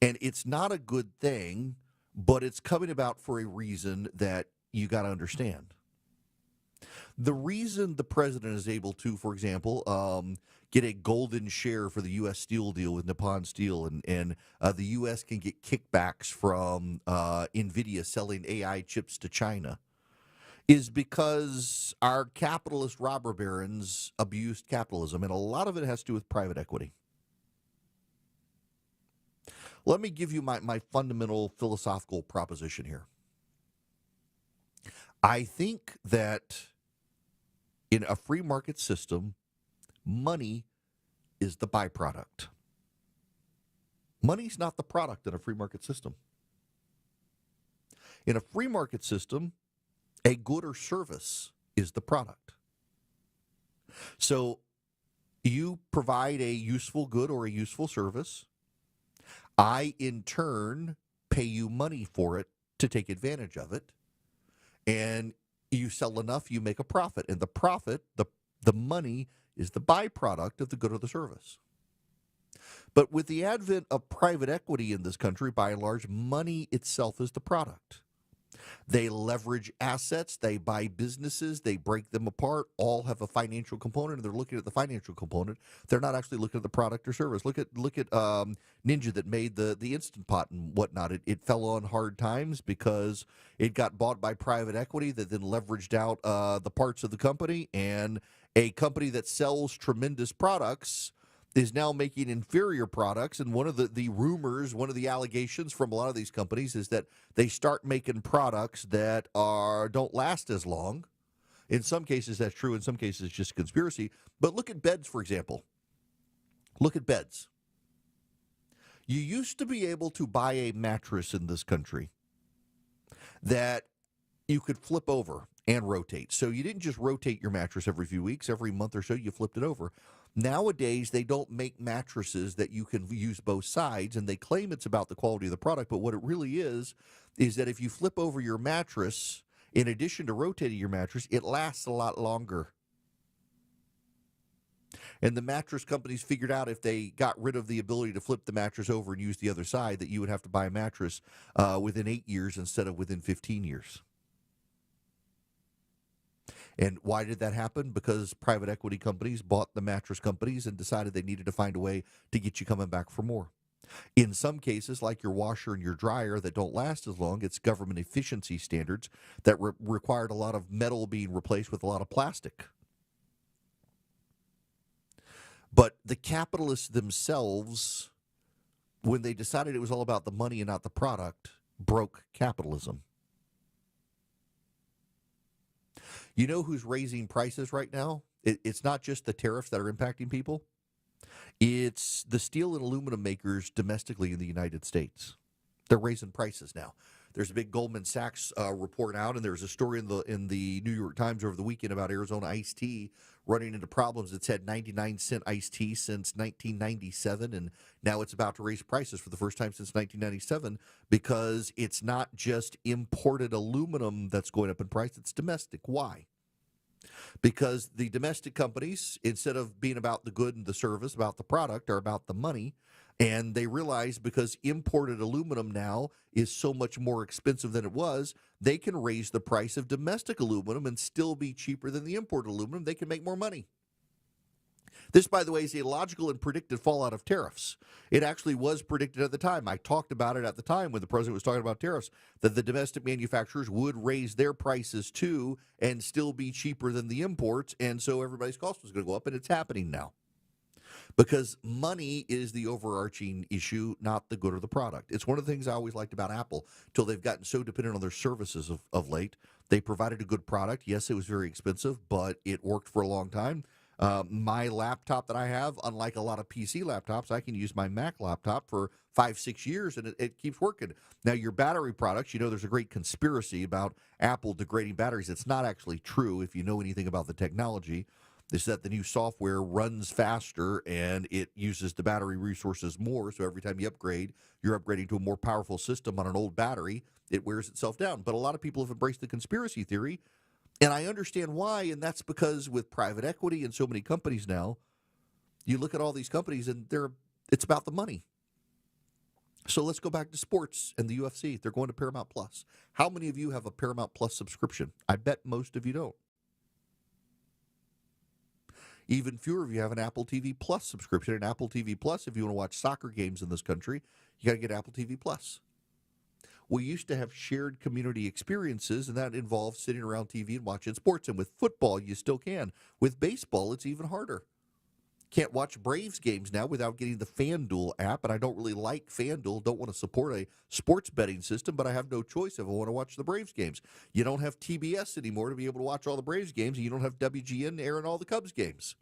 And it's not a good thing, but it's coming about for a reason that you got to understand. The reason the president is able to, for example, get a golden share for the U.S. Steel deal with Nippon Steel, and the U.S. can get kickbacks from NVIDIA selling AI chips to China, is because our capitalist robber barons abused capitalism, and a lot of it has to do with private equity. Let me give you my fundamental philosophical proposition here. I think that in a free market system, money is the byproduct. Money's not the product in a free market system. In a free market system, a good or service is the product. So you provide a useful good or a useful service. I, in turn, pay you money for it to take advantage of it. And you sell enough, you make a profit. And the profit, the money, is the byproduct of the good or the service. But with the advent of private equity in this country, by and large, money itself is the product. They leverage assets, they buy businesses, they break them apart, all have a financial component, and they're looking at the financial component. They're not actually looking at the product or service. Look at Ninja that made the Instant Pot and whatnot. It fell on hard times because it got bought by private equity that then leveraged out the parts of the company, and a company that sells tremendous products is now making inferior products. And one of the rumors, one of the allegations from a lot of these companies is that they start making products that don't last as long. In some cases, that's true. In some cases, it's just conspiracy. But look at beds, for example. Look at beds. You used to be able to buy a mattress in this country that you could flip over and rotate. So you didn't just rotate your mattress every few weeks. Every month or so, you flipped it over. Nowadays, they don't make mattresses that you can use both sides, and they claim it's about the quality of the product, but what it really is that if you flip over your mattress, in addition to rotating your mattress, it lasts a lot longer. And the mattress companies figured out if they got rid of the ability to flip the mattress over and use the other side, that you would have to buy a mattress within 8 years instead of within 15 years. And why did that happen? Because private equity companies bought the mattress companies and decided they needed to find a way to get you coming back for more. In some cases, like your washer and your dryer that don't last as long, it's government efficiency standards that required a lot of metal being replaced with a lot of plastic. But the capitalists themselves, when they decided it was all about the money and not the product, broke capitalism. You know who's raising prices right now? It's not just the tariffs that are impacting people. It's the steel and aluminum makers domestically in the United States. They're raising prices now. There's a big Goldman Sachs report out, and there's a story in the New York Times over the weekend about Arizona iced tea running into problems. It's had 99-cent iced tea since 1997, and now it's about to raise prices for the first time since 1997 because it's not just imported aluminum that's going up in price, it's domestic. Why? Because the domestic companies, instead of being about the good and the service, about the product, are about the money. And they realize because imported aluminum now is so much more expensive than it was, they can raise the price of domestic aluminum and still be cheaper than the imported aluminum. They can make more money. This, by the way, is a logical and predicted fallout of tariffs. It actually was predicted at the time. I talked about it at the time when the president was talking about tariffs, that the domestic manufacturers would raise their prices too and still be cheaper than the imports. And so everybody's cost was going to go up, and it's happening now. Because money is the overarching issue, not the good or the product. It's one of the things I always liked about Apple, till they've gotten so dependent on their services of late. They provided a good product. Yes, it was very expensive, but it worked for a long time. My laptop that I have, unlike a lot of PC laptops, I can use my Mac laptop for 5-6 years and it keeps working. Now, your battery products, there's a great conspiracy about Apple degrading batteries. It's not actually true if you know anything about the technology. Is that the new software runs faster and it uses the battery resources more. So every time you upgrade, you're upgrading to a more powerful system on an old battery. It wears itself down. But a lot of people have embraced the conspiracy theory. And I understand why, and that's because with private equity and so many companies now, you look at all these companies and it's about the money. So let's go back to sports and the UFC. They're going to Paramount Plus. How many of you have a Paramount Plus subscription? I bet most of you don't. Even fewer of you have an Apple TV Plus subscription. And Apple TV Plus, if you want to watch soccer games in this country, you got to get Apple TV Plus. We used to have shared community experiences, and that involved sitting around TV and watching sports. And with football, you still can. With baseball, it's even harder. Can't watch Braves games now without getting the FanDuel app, and I don't really like FanDuel, don't want to support a sports betting system, but I have no choice if I want to watch the Braves games. You don't have TBS anymore to be able to watch all the Braves games, and you don't have WGN airing all the Cubs games.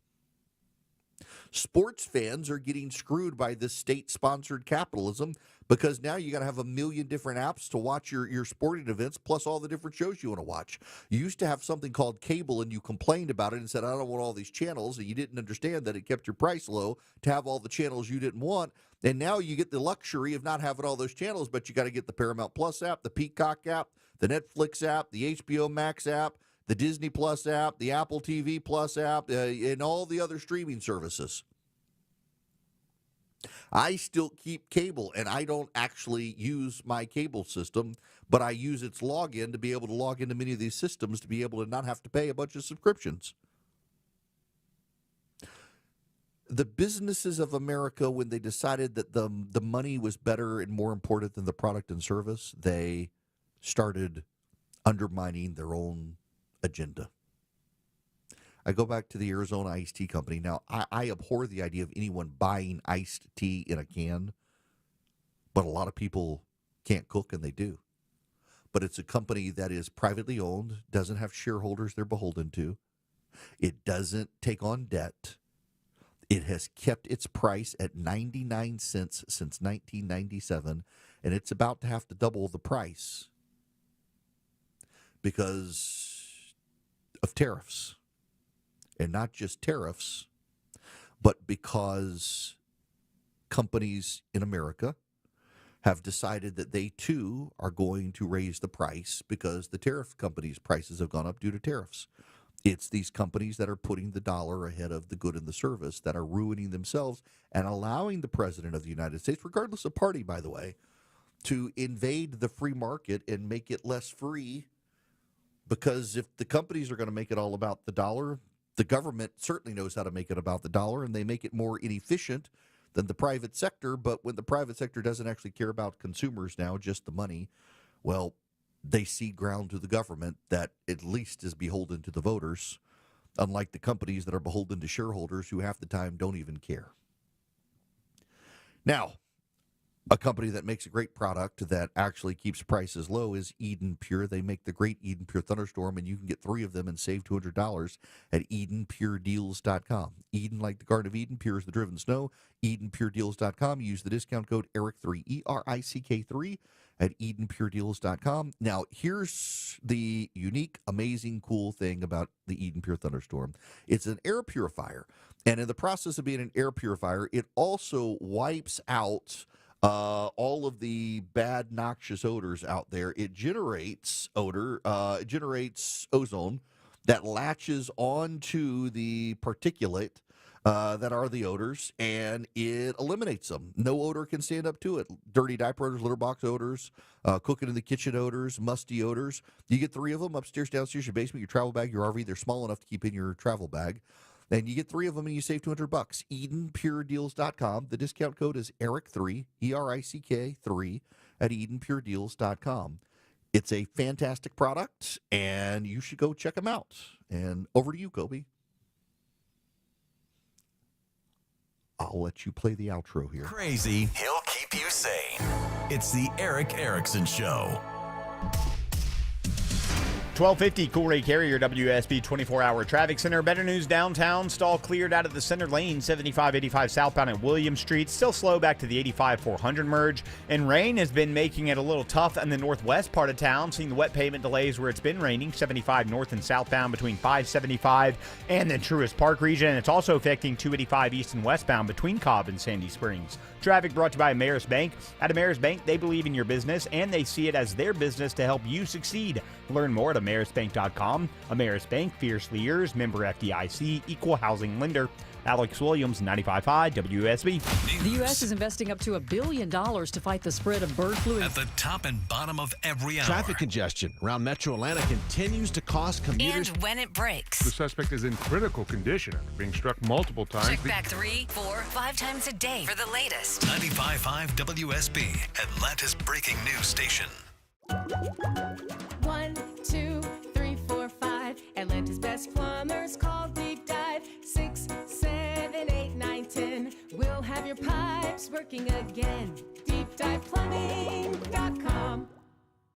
Sports fans are getting screwed by this state-sponsored capitalism because now you got to have a million different apps to watch your sporting events plus all the different shows you want to watch. You used to have something called cable and you complained about it and said, I don't want all these channels, and you didn't understand that it kept your price low to have all the channels you didn't want. And now you get the luxury of not having all those channels, but you got to get the Paramount Plus app, the Peacock app, the Netflix app, the HBO Max app, the Disney Plus app, the Apple TV Plus app, and all the other streaming services. I still keep cable, and I don't actually use my cable system, but I use its login to be able to log into many of these systems to be able to not have to pay a bunch of subscriptions. The businesses of America, when they decided that the money was better and more important than the product and service, they started undermining their own agenda. I go back to the Arizona Iced Tea Company. Now, I abhor the idea of anyone buying iced tea in a can, but a lot of people can't cook, and they do. But it's a company that is privately owned, doesn't have shareholders they're beholden to. It doesn't take on debt. It has kept its price at 99 cents since 1997, and it's about to have to double the price because of tariffs. And not just tariffs, but because companies in America have decided that they too are going to raise the price because the tariff companies' prices have gone up due to tariffs. It's these companies that are putting the dollar ahead of the good and the service that are ruining themselves and allowing the President of the United States, regardless of party, by the way, to invade the free market and make it less free. Because if the companies are going to make it all about the dollar, the government certainly knows how to make it about the dollar, and they make it more inefficient than the private sector. But when the private sector doesn't actually care about consumers now, just the money, well, they cede ground to the government that at least is beholden to the voters, unlike the companies that are beholden to shareholders who half the time don't even care. Now, a company that makes a great product that actually keeps prices low is Eden Pure. They make the great Eden Pure Thunderstorm, and you can get 3 of them and save $200 at EdenPureDeals.com. Eden, like the Garden of Eden, Pure is the driven snow. EdenPureDeals.com. Use the discount code ERIC3, ERICK3, at EdenPureDeals.com. Now, here's the unique, amazing, cool thing about the Eden Pure Thunderstorm. It's an air purifier, and in the process of being an air purifier, it also wipes out all of the bad, noxious odors out there. It generates odor, it generates ozone that latches onto the particulate that are the odors, and it eliminates them. No odor can stand up to it. Dirty diaper odors, litter box odors, cooking in the kitchen odors, musty odors. You get 3 of them upstairs, downstairs, your basement, your travel bag, your RV. They're small enough to keep in your travel bag. And you get 3 of them and you save $200. EdenPureDeals.com. The discount code is ERIC3, ERICK3, at EdenPureDeals.com. It's a fantastic product, and you should go check them out. And over to you, Kobe. I'll let you play the outro here. Crazy, he'll keep you sane. It's the Eric Erickson Show. 1250 Coolray Carrier WSB 24-hour traffic center. Better news downtown. Stall cleared out of the center lane. 75-85 southbound at William Street. Still slow back to the 85-400 merge. And rain has been making it a little tough in the northwest part of town. Seeing the wet pavement delays where it's been raining. 75 north and southbound between 575 and the Truist Park region. And it's also affecting 285 east and westbound between Cobb and Sandy Springs. Traffic brought to you by Ameris Bank. At Ameris Bank, they believe in your business and they see it as their business to help you succeed. Learn more at amerisbank.com. Ameris Bank, fiercely yours, member FDIC, equal housing lender. Alex Williams, 95.5 WSB. The U.S. is investing up to $1 billion to fight the spread of bird flu. At the top and bottom of every hour. Traffic congestion around Metro Atlanta continues to cost commuters. And when it breaks. The suspect is in critical condition after being struck multiple times. Check back 3, 4, 5 times a day for the latest. 95.5 WSB, Atlanta's breaking news station. 1, 2, 3, 4, 5. Atlanta's best plumbers call Deep Dive. 6, 7, 8, 9, 10. We'll have your pipes working again. DeepDivePlumbing.com.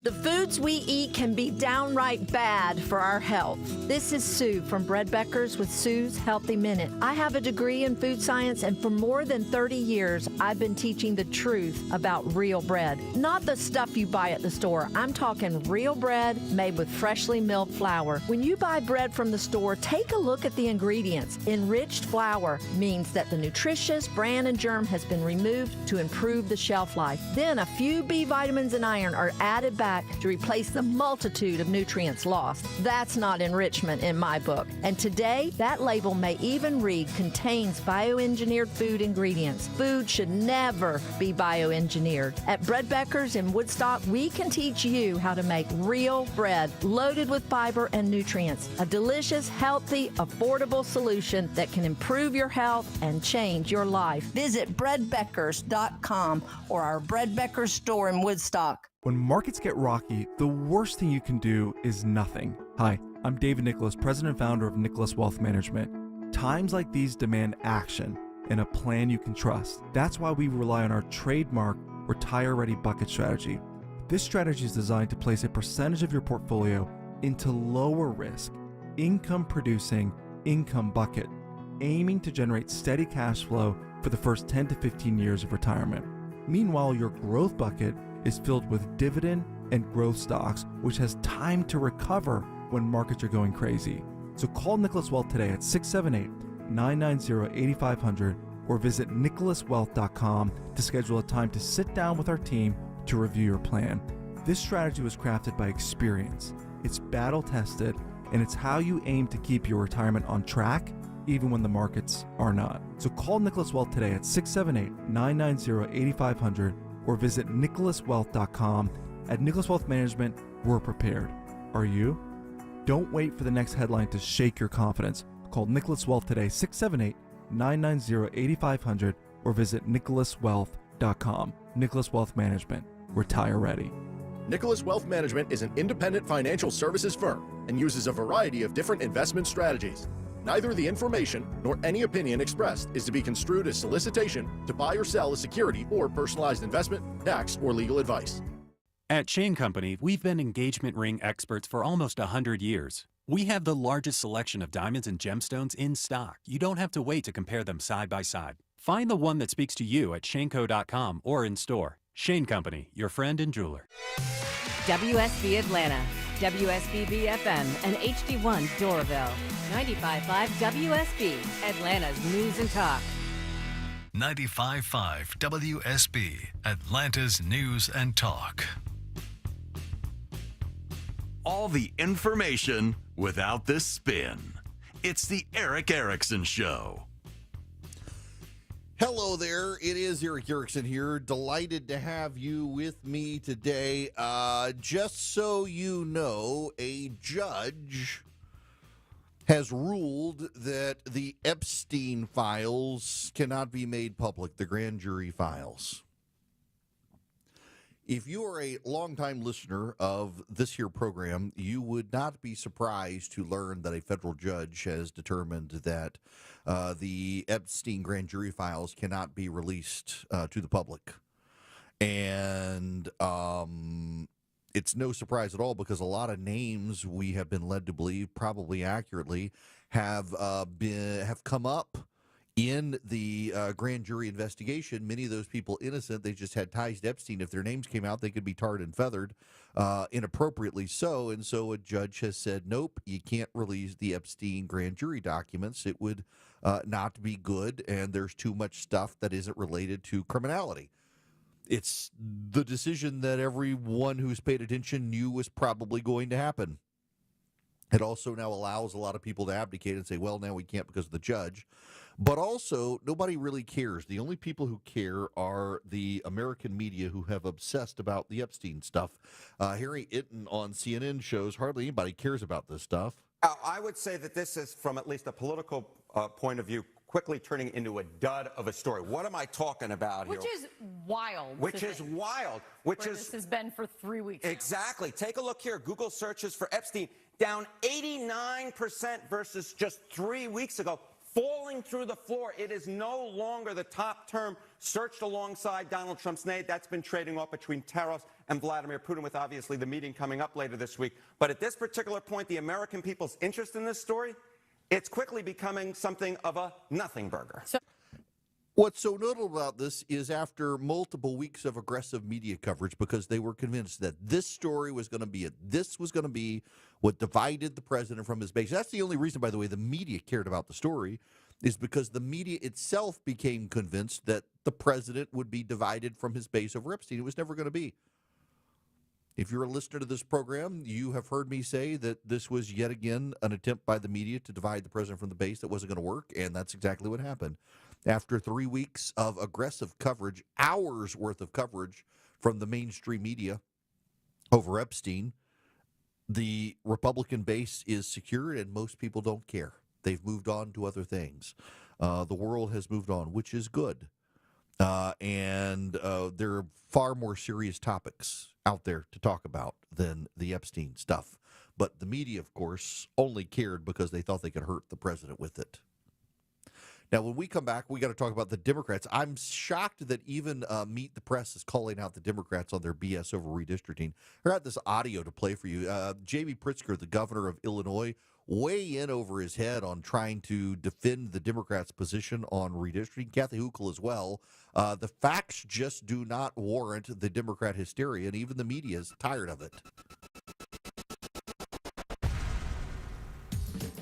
The foods we eat can be downright bad for our health. This is Sue from Bread Beckers with Sue's Healthy Minute. I have a degree in food science, and for more than 30 years, I've been teaching the truth about real bread. Not the stuff you buy at the store. I'm talking real bread made with freshly milled flour. When you buy bread from the store, take a look at the ingredients. Enriched flour means that the nutritious bran and germ has been removed to improve the shelf life. Then a few B vitamins and iron are added back to replace the multitude of nutrients lost. That's not enrichment in my book. And today, that label may even read contains bioengineered food ingredients. Food should never be bioengineered. At Bread Beckers in Woodstock, we can teach you how to make real bread loaded with fiber and nutrients. A delicious, healthy, affordable solution that can improve your health and change your life. Visit breadbeckers.com or our Bread Beckers store in Woodstock. When markets get rocky, the worst thing you can do is nothing. Hi, I'm David Nicholas, president and founder of Nicholas Wealth Management. Times like these demand action and a plan you can trust. That's why we rely on our trademark Retire Ready Bucket strategy. This strategy is designed to place a percentage of your portfolio into lower risk, income producing income bucket, aiming to generate steady cash flow for the first 10 to 15 years of retirement. Meanwhile, your growth bucket is filled with dividend and growth stocks, which has time to recover when markets are going crazy. So call Nicholas Wealth today at 678-990-8500 or visit nicholaswealth.com to schedule a time to sit down with our team to review your plan. This strategy was crafted by experience. It's battle tested, and it's how you aim to keep your retirement on track even when the markets are not. So call Nicholas Wealth today at 678-990-8500 or visit nicholaswealth.com. At Nicholas Wealth Management, we're prepared. Are you? Don't wait for the next headline to shake your confidence. Call Nicholas Wealth today, 678-990-8500 or visit nicholaswealth.com. Nicholas Wealth Management. Retire ready. Nicholas Wealth Management is an independent financial services firm and uses a variety of different investment strategies. Neither the information nor any opinion expressed is to be construed as solicitation to buy or sell a security or personalized investment, tax, or legal advice. At Shane Company, we've been engagement ring experts for almost 100 years. We have the largest selection of diamonds and gemstones in stock. You don't have to wait to compare them side by side. Find the one that speaks to you at shaneco.com or in store. Shane Company, your friend and jeweler. WSB Atlanta, WSB BFM, and HD1 Doraville. 95.5 WSB, Atlanta's News and Talk. 95.5 WSB, Atlanta's News and Talk. All the information without the spin. It's the Eric Erickson Show. Hello there. It is Eric Erickson here. Delighted to have you with me today. Just so you know, a judge has ruled that the Epstein files cannot be made public, the grand jury files. If you are a longtime listener of this here program, you would not be surprised to learn that a federal judge has determined that the Epstein grand jury files cannot be released to the public. And it's no surprise at all because a lot of names we have been led to believe, probably accurately, have come up in the grand jury investigation. Many of those people innocent. They just had ties to Epstein. If their names came out, they could be tarred and feathered, inappropriately so. And so a judge has said, nope, you can't release the Epstein grand jury documents. It would not be good, and there's too much stuff that isn't related to criminality. It's the decision that everyone who's paid attention knew was probably going to happen. It also now allows a lot of people to abdicate and say, well, now we can't because of the judge. But also, nobody really cares. The only people who care are the American media who have obsessed about the Epstein stuff. Harry Itten on CNN shows hardly anybody cares about this stuff. I would say that this is, from at least a political point of view, quickly turning into a dud of a story. What am I talking about here? Which is wild. This has been for 3 weeks. Exactly. Take a look here. Google searches for Epstein down 89% versus just 3 weeks ago, falling through the floor. It is no longer the top term searched alongside Donald Trump's name. That's been trading off between Taros and Vladimir Putin, with obviously the meeting coming up later this week. But at this particular point, the American people's interest in this story, it's quickly becoming something of a nothing burger. What's so notable about this is after multiple weeks of aggressive media coverage, because they were convinced that this story was going to be it. This was going to be what divided the president from his base. That's the only reason, by the way, the media cared about the story, is because the media itself became convinced that the president would be divided from his base over Epstein. It was never going to be. If you're a listener to this program, you have heard me say that this was yet again an attempt by the media to divide the president from the base that wasn't going to work, and that's exactly what happened. After 3 weeks of aggressive coverage, hours worth of coverage from the mainstream media over Epstein, the Republican base is secured and most people don't care. They've moved on to other things. The world has moved on, which is good. And there are far more serious topics out there to talk about than the Epstein stuff. But the media, of course, only cared because they thought they could hurt the president with it. Now, when we come back, we got to talk about the Democrats. I'm shocked that even Meet the Press is calling out the Democrats on their BS over redistricting. I got this audio to play for you. J.B. Pritzker, the governor of Illinois, way in over his head on trying to defend the Democrats' position on redistricting. Kathy Hochul as well. The facts just do not warrant the Democrat hysteria, and even the media is tired of it.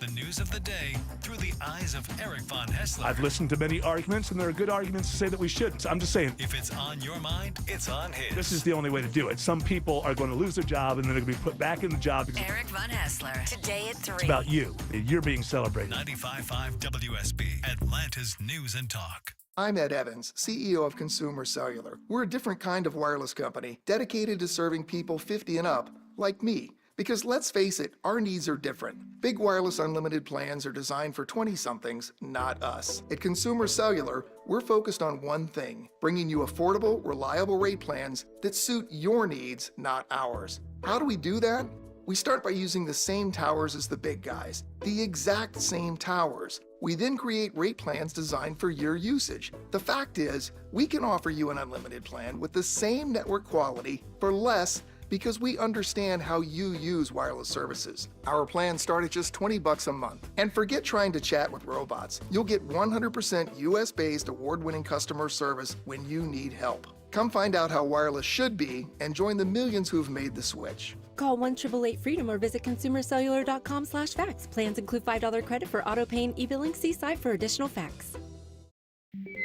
The news of the day through the eyes of Eric Von Hessler. I've listened to many arguments, and there are good arguments to say that we shouldn't. I'm just saying. If it's on your mind, it's on his. This is the only way to do it. Some people are going to lose their job, and then they're going to be put back in the job. Eric Von Hessler, today at 3. It's about you. You're being celebrated. 95.5 WSB, Atlanta's News and Talk. I'm Ed Evans, CEO of Consumer Cellular. We're a different kind of wireless company, dedicated to serving people 50 and up, like me. Because let's face it, our needs are different. Big wireless unlimited plans are designed for 20-somethings, not us. At Consumer Cellular, we're focused on one thing, bringing you affordable, reliable rate plans that suit your needs, not ours. How do we do that? We start by using the same towers as the big guys, the exact same towers. We then create rate plans designed for your usage. The fact is, we can offer you an unlimited plan with the same network quality for less because we understand how you use wireless services. Our plans start at just $20 a month. And forget trying to chat with robots. You'll get 100% US-based award-winning customer service when you need help. Come find out how wireless should be and join the millions who've made the switch. Call 1-888-FREEDOM or visit consumercellular.com/facts. Plans include $5 credit for auto pay and e-billing. See site for additional facts.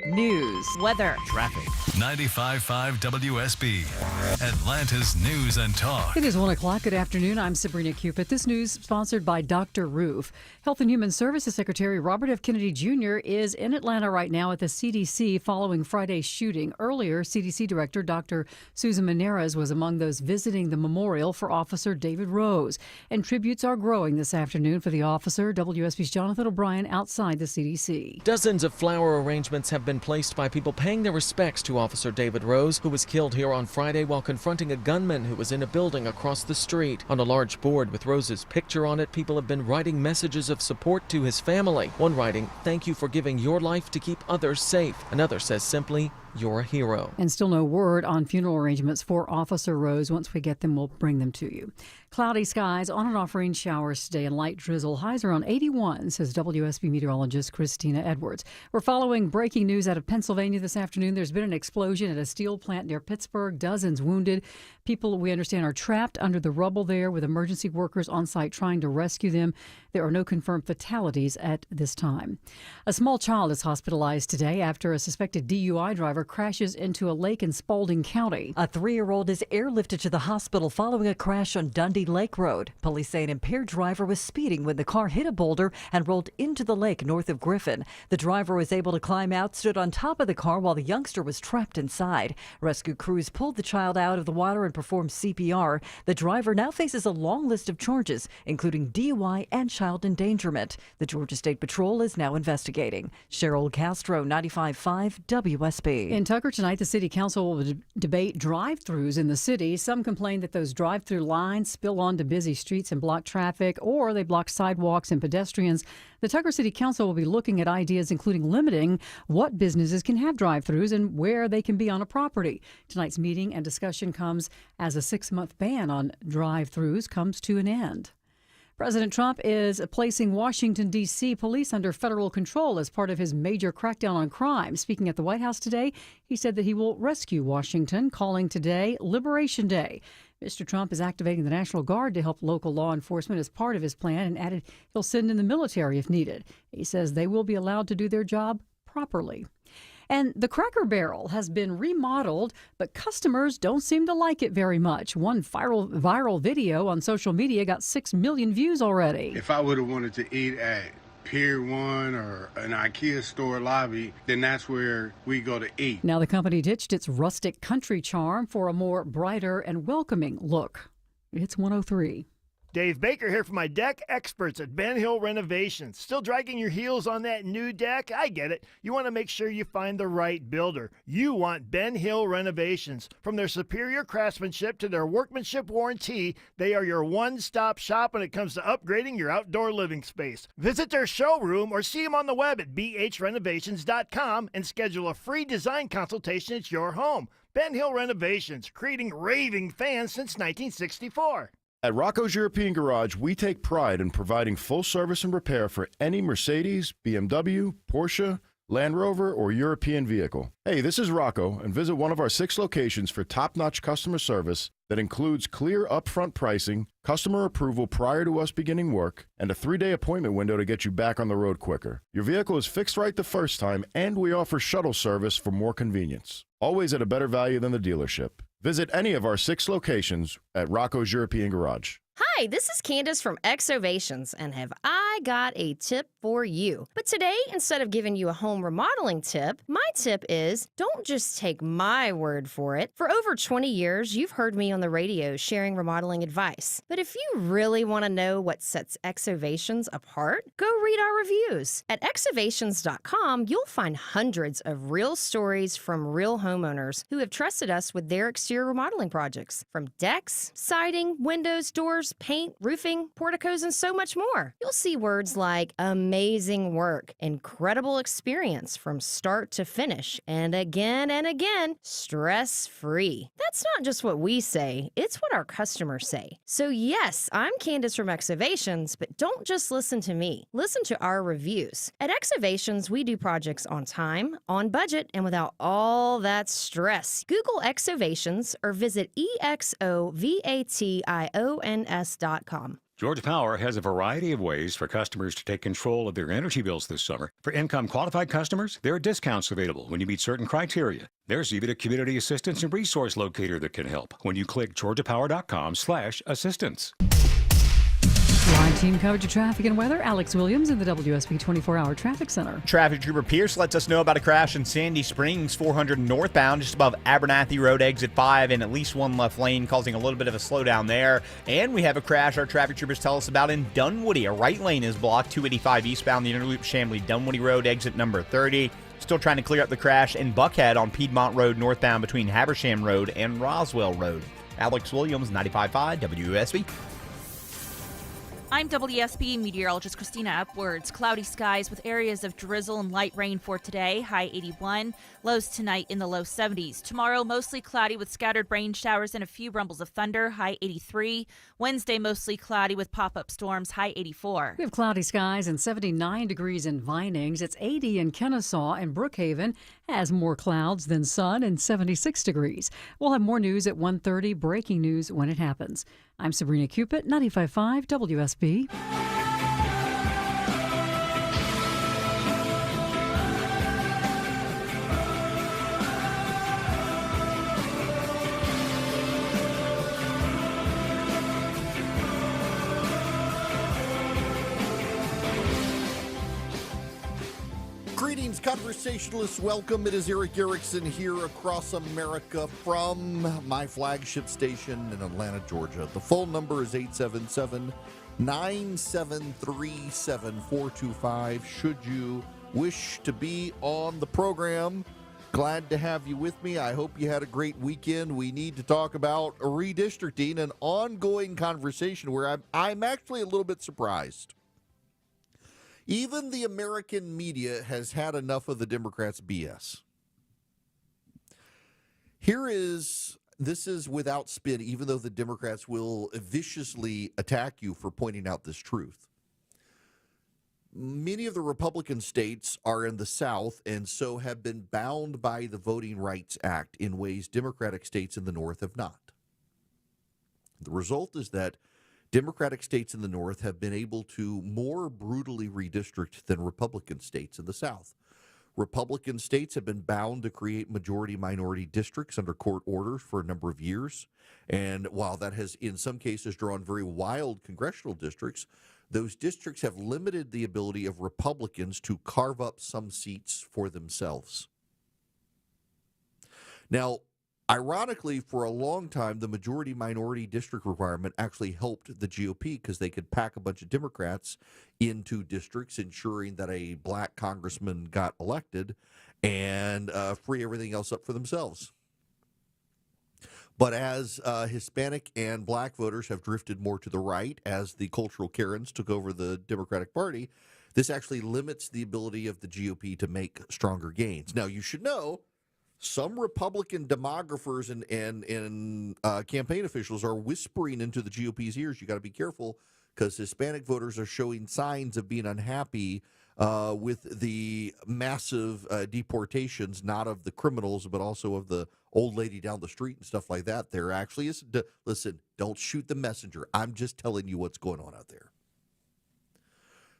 News, weather, traffic. 95.5 WSB, Atlanta's News and Talk. It is 1 o'clock. Good afternoon. I'm Sabrina Cupid. This news sponsored by Dr. Roof. Health and Human Services Secretary Robert F. Kennedy Jr. is in Atlanta right now at the CDC following Friday's shooting. Earlier, CDC Director Dr. Susan Menares was among those visiting the memorial for Officer David Rose. And tributes are growing this afternoon for the officer. WSB's Jonathan O'Brien outside the CDC. Dozens of flower arrangements have been placed by people paying their respects to Officer David Rose, who was killed here on Friday while confronting a gunman who was in a building across the street. On a large board with Rose's picture on it, people have been writing messages of support to his family. One writing, "Thank you for giving your life to keep others safe." Another says simply, you're a hero. And still no word on funeral arrangements for Officer Rose. Once we get them, we'll bring them to you. Cloudy skies, on and off rain showers today and light drizzle. Highs around 81, says WSB meteorologist Christina Edwards. We're following breaking news out of Pennsylvania this afternoon. There's been an explosion at a steel plant near Pittsburgh. Dozens wounded. People, we understand, are trapped under the rubble there with emergency workers on site trying to rescue them. There are no confirmed fatalities at this time. A small child is hospitalized today after a suspected DUI driver crashes into a lake in Spalding County. A 3-year-old is airlifted to the hospital following a crash on Dundee Lake Road. Police say an impaired driver was speeding when the car hit a boulder and rolled into the lake north of Griffin. The driver was able to climb out, stood on top of the car while the youngster was trapped inside. Rescue crews pulled the child out of the water and performed CPR. The driver now faces a long list of charges, including DUI and child endangerment. The Georgia State Patrol is now investigating. Cheryl Castro, 95.5 WSB. In Tucker tonight, the city council will debate drive-thrus in the city. Some complain that those drive-thru lines spill onto busy streets and block traffic, or they block sidewalks and pedestrians. The Tucker City Council will be looking at ideas including limiting what businesses can have drive-thrus and where they can be on a property. Tonight's meeting and discussion comes as a 6-month ban on drive-thrus comes to an end. President Trump is placing Washington, D.C. police under federal control as part of his major crackdown on crime. Speaking at the White House today, he said that he will rescue Washington, calling today Liberation Day. Mr. Trump is activating the National Guard to help local law enforcement as part of his plan and added he'll send in the military if needed. He says they will be allowed to do their job properly. And the Cracker Barrel has been remodeled, but customers don't seem to like it very much. One viral video on social media got 6 million views already. If I would have wanted to eat at Pier 1 or an IKEA store lobby, then that's where we go to eat. Now the company ditched its rustic country charm for a more brighter and welcoming look. It's 103. Dave Baker here for my deck experts at Ben Hill Renovations. Still dragging your heels on that new deck? I get it. You want to make sure you find the right builder. You want Ben Hill Renovations. From their superior craftsmanship to their workmanship warranty, they are your one-stop shop when it comes to upgrading your outdoor living space. Visit their showroom or see them on the web at bhrenovations.com and schedule a free design consultation at your home. Ben Hill Renovations, creating raving fans since 1964. At Rocco's European Garage, we take pride in providing full service and repair for any Mercedes, BMW, Porsche, Land Rover, or European vehicle. Hey, this is Rocco, and visit one of our 6 locations for top-notch customer service that includes clear upfront pricing, customer approval prior to us beginning work, and a 3-day appointment window to get you back on the road quicker. Your vehicle is fixed right the first time, and we offer shuttle service for more convenience. Always at a better value than the dealership. Visit any of our 6 locations at Rocco's European Garage. Hi, this is Candace from Exovations, and have I got a tip for you. But today, instead of giving you a home remodeling tip, my tip is don't just take my word for it. For over 20 years, you've heard me on the radio sharing remodeling advice. But if you really want to know what sets Exovations apart, go read our reviews. At exovations.com, you'll find hundreds of real stories from real homeowners who have trusted us with their exterior remodeling projects. From decks, siding, windows, doors, paint, roofing, porticos, and so much more. You'll see words like amazing work, incredible experience from start to finish, and again, stress-free. That's not just what we say, it's what our customers say. So yes, I'm Candace from Exovations, but don't just listen to me. Listen to our reviews. At Exovations, we do projects on time, on budget, and without all that stress. Google Exovations or visit EXOVATIONS.com. Georgia Power has a variety of ways for customers to take control of their energy bills this summer. For income-qualified customers, there are discounts available when you meet certain criteria. There's even a community assistance and resource locator that can help when you click georgiapower.com/assistance. Live team coverage of traffic and weather. Alex Williams in the WSB 24-hour traffic center. Traffic Trooper Pierce lets us know about a crash in Sandy Springs, 400 northbound, just above Abernathy Road, exit 5, and at least one left lane, causing a little bit of a slowdown there. And we have a crash our traffic troopers tell us about in Dunwoody. A right lane is blocked, 285 eastbound, the Interloop Chamblee Dunwoody Road, exit number 30. Still trying to clear up the crash in Buckhead on Piedmont Road northbound between Habersham Road and Roswell Road. Alex Williams, 95.5 WSB. I'm WSB meteorologist Christina Upwards. Cloudy skies with areas of drizzle and light rain for today, high 81. Lows tonight in the low 70s. Tomorrow, mostly cloudy with scattered rain showers and a few rumbles of thunder, high 83. Wednesday, mostly cloudy with pop-up storms, high 84. We have cloudy skies and 79 degrees in Vinings. It's 80 in Kennesaw, and Brookhaven has more clouds than sun and 76 degrees. We'll have more news at 1:30, breaking news when it happens. I'm Sabrina Cupid, 95.5 WSB. Greetings, conversationalists. Welcome. It is Eric Erickson here across America from my flagship station in Atlanta, Georgia. The phone number is 877-973-7425. Should you wish to be on the program, glad to have you with me. I hope you had a great weekend. We need to talk about redistricting, an ongoing conversation where I'm actually a little bit surprised. Even the American media has had enough of the Democrats' BS. This is without spin, even though the Democrats will viciously attack you for pointing out this truth. Many of the Republican states are in the South and so have been bound by the Voting Rights Act in ways Democratic states in the North have not. The result is that Democratic states in the North have been able to more brutally redistrict than Republican states in the South. Republican states have been bound to create majority-minority districts under court orders for a number of years. And while that has, in some cases, drawn very wild congressional districts, those districts have limited the ability of Republicans to carve up some seats for themselves. Now, ironically, for a long time, the majority-minority district requirement actually helped the GOP because they could pack a bunch of Democrats into districts, ensuring that a black congressman got elected and free everything else up for themselves. But as Hispanic and black voters have drifted more to the right, as the cultural Karens took over the Democratic Party, this actually limits the ability of the GOP to make stronger gains. Now, you should know, some Republican demographers and campaign officials are whispering into the GOP's ears, you got to be careful because Hispanic voters are showing signs of being unhappy with the massive deportations, not of the criminals, but also of the old lady down the street and stuff like that. There actually is, listen, don't shoot the messenger. I'm just telling you what's going on out there.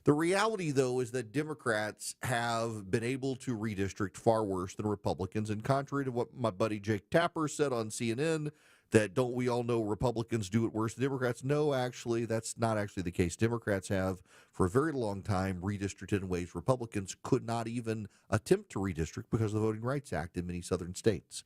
The reality, though, is that Democrats have been able to redistrict far worse than Republicans. And contrary to what my buddy Jake Tapper said on CNN, that don't we all know Republicans do it worse than Democrats? No, actually, that's not actually the case. Democrats have, for a very long time, redistricted in ways Republicans could not even attempt to redistrict because of the Voting Rights Act in many southern states.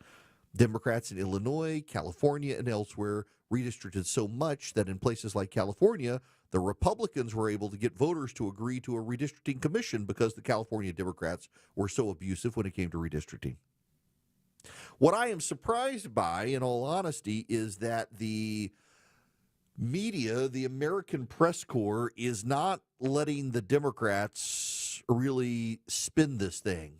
Democrats in Illinois, California, and elsewhere redistricted so much that in places like California, the Republicans were able to get voters to agree to a redistricting commission because the California Democrats were so abusive when it came to redistricting. What I am surprised by, in all honesty, is that the media, the American press corps, is not letting the Democrats really spin this thing.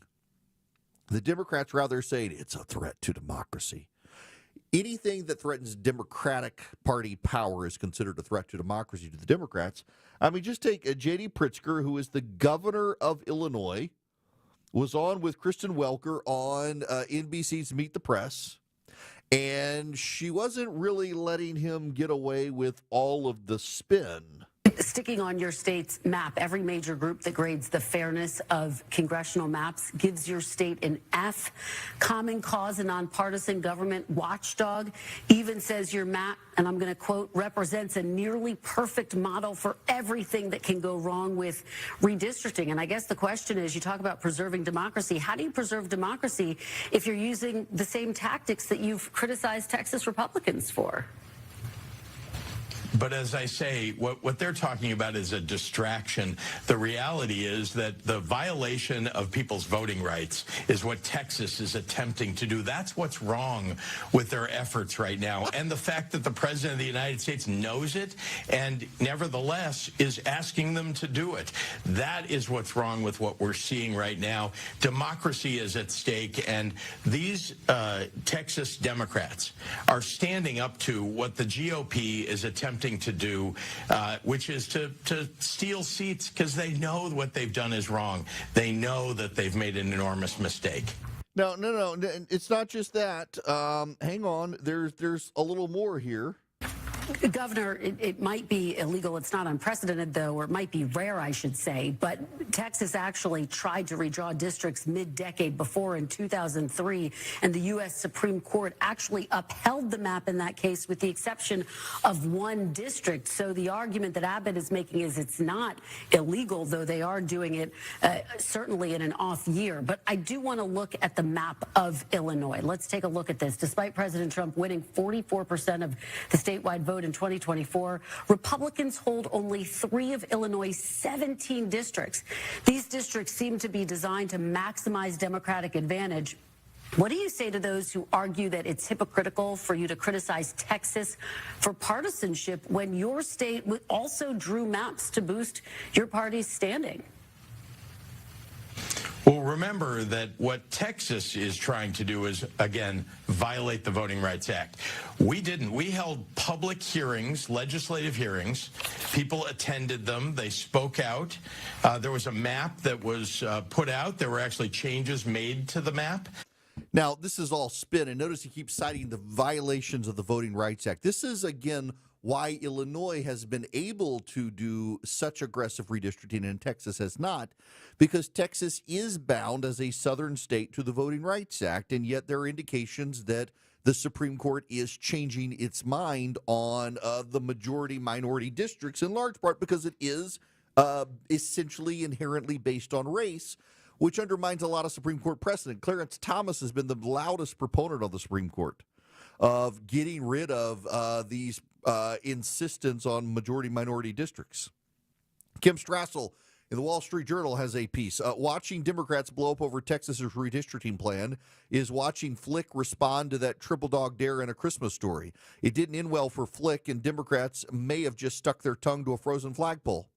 The Democrats rather saying it's a threat to democracy. Anything that threatens Democratic Party power is considered a threat to democracy to the Democrats. I mean, just take J.D. Pritzker, who is the governor of Illinois, was on with Kristen Welker on NBC's Meet the Press, and she wasn't really letting him get away with all of the spin. Sticking on your state's map, every major group that grades the fairness of congressional maps gives your state an F. Common Cause, a nonpartisan government watchdog, even says your map, and I'm going to quote, represents a nearly perfect model for everything that can go wrong with redistricting. And I guess the question is, you talk about preserving democracy. How do you preserve democracy if you're using the same tactics that you've criticized Texas Republicans for? But as I say, what they're talking about is a distraction. The reality is that the violation of people's voting rights is what Texas is attempting to do. That's what's wrong with their efforts right now. And the fact that the President of the United States knows it and nevertheless is asking them to do it. That is what's wrong with what we're seeing right now. Democracy is at stake, and these Texas Democrats are standing up to what the GOP is attempting to do, which is to steal seats because they know what they've done is wrong. They know that they've made an enormous mistake. No. It's not just that. Hang on. There's a little more here. Governor, it might be illegal. It's not unprecedented, though, or it might be rare, I should say. But Texas actually tried to redraw districts mid-decade before in 2003, and the U.S. Supreme Court actually upheld the map in that case with the exception of one district. So the argument that Abbott is making is it's not illegal, though they are doing it certainly in an off year. But I do want to look at the map of Illinois. Let's take a look at this. Despite President Trump winning 44% of the statewide vote in 2024, Republicans hold only 3 of Illinois' 17 districts. These districts seem to be designed to maximize Democratic advantage. What do you say to those who argue that it's hypocritical for you to criticize Texas for partisanship when your state also drew maps to boost your party's standing? Well, remember that what Texas is trying to do is, again, violate the Voting Rights Act. We didn't. We held public hearings, legislative hearings. People attended them. They spoke out. There was a map that was put out. There were actually changes made to the map. Now, this is all spin, and notice he keeps citing the violations of the Voting Rights Act. This is, again, why Illinois has been able to do such aggressive redistricting and Texas has not, because Texas is bound as a southern state to the Voting Rights Act, and yet there are indications that the Supreme Court is changing its mind on the majority-minority districts, in large part because it is essentially inherently based on race, which undermines a lot of Supreme Court precedent. Clarence Thomas has been the loudest proponent of the Supreme Court of getting rid of these insistence on majority-minority districts. Kim Strassel in the Wall Street Journal has a piece. Watching Democrats blow up over Texas's redistricting plan is watching Flick respond to that triple dog dare in A Christmas Story. It didn't end well for Flick, and Democrats may have just stuck their tongue to a frozen flagpole.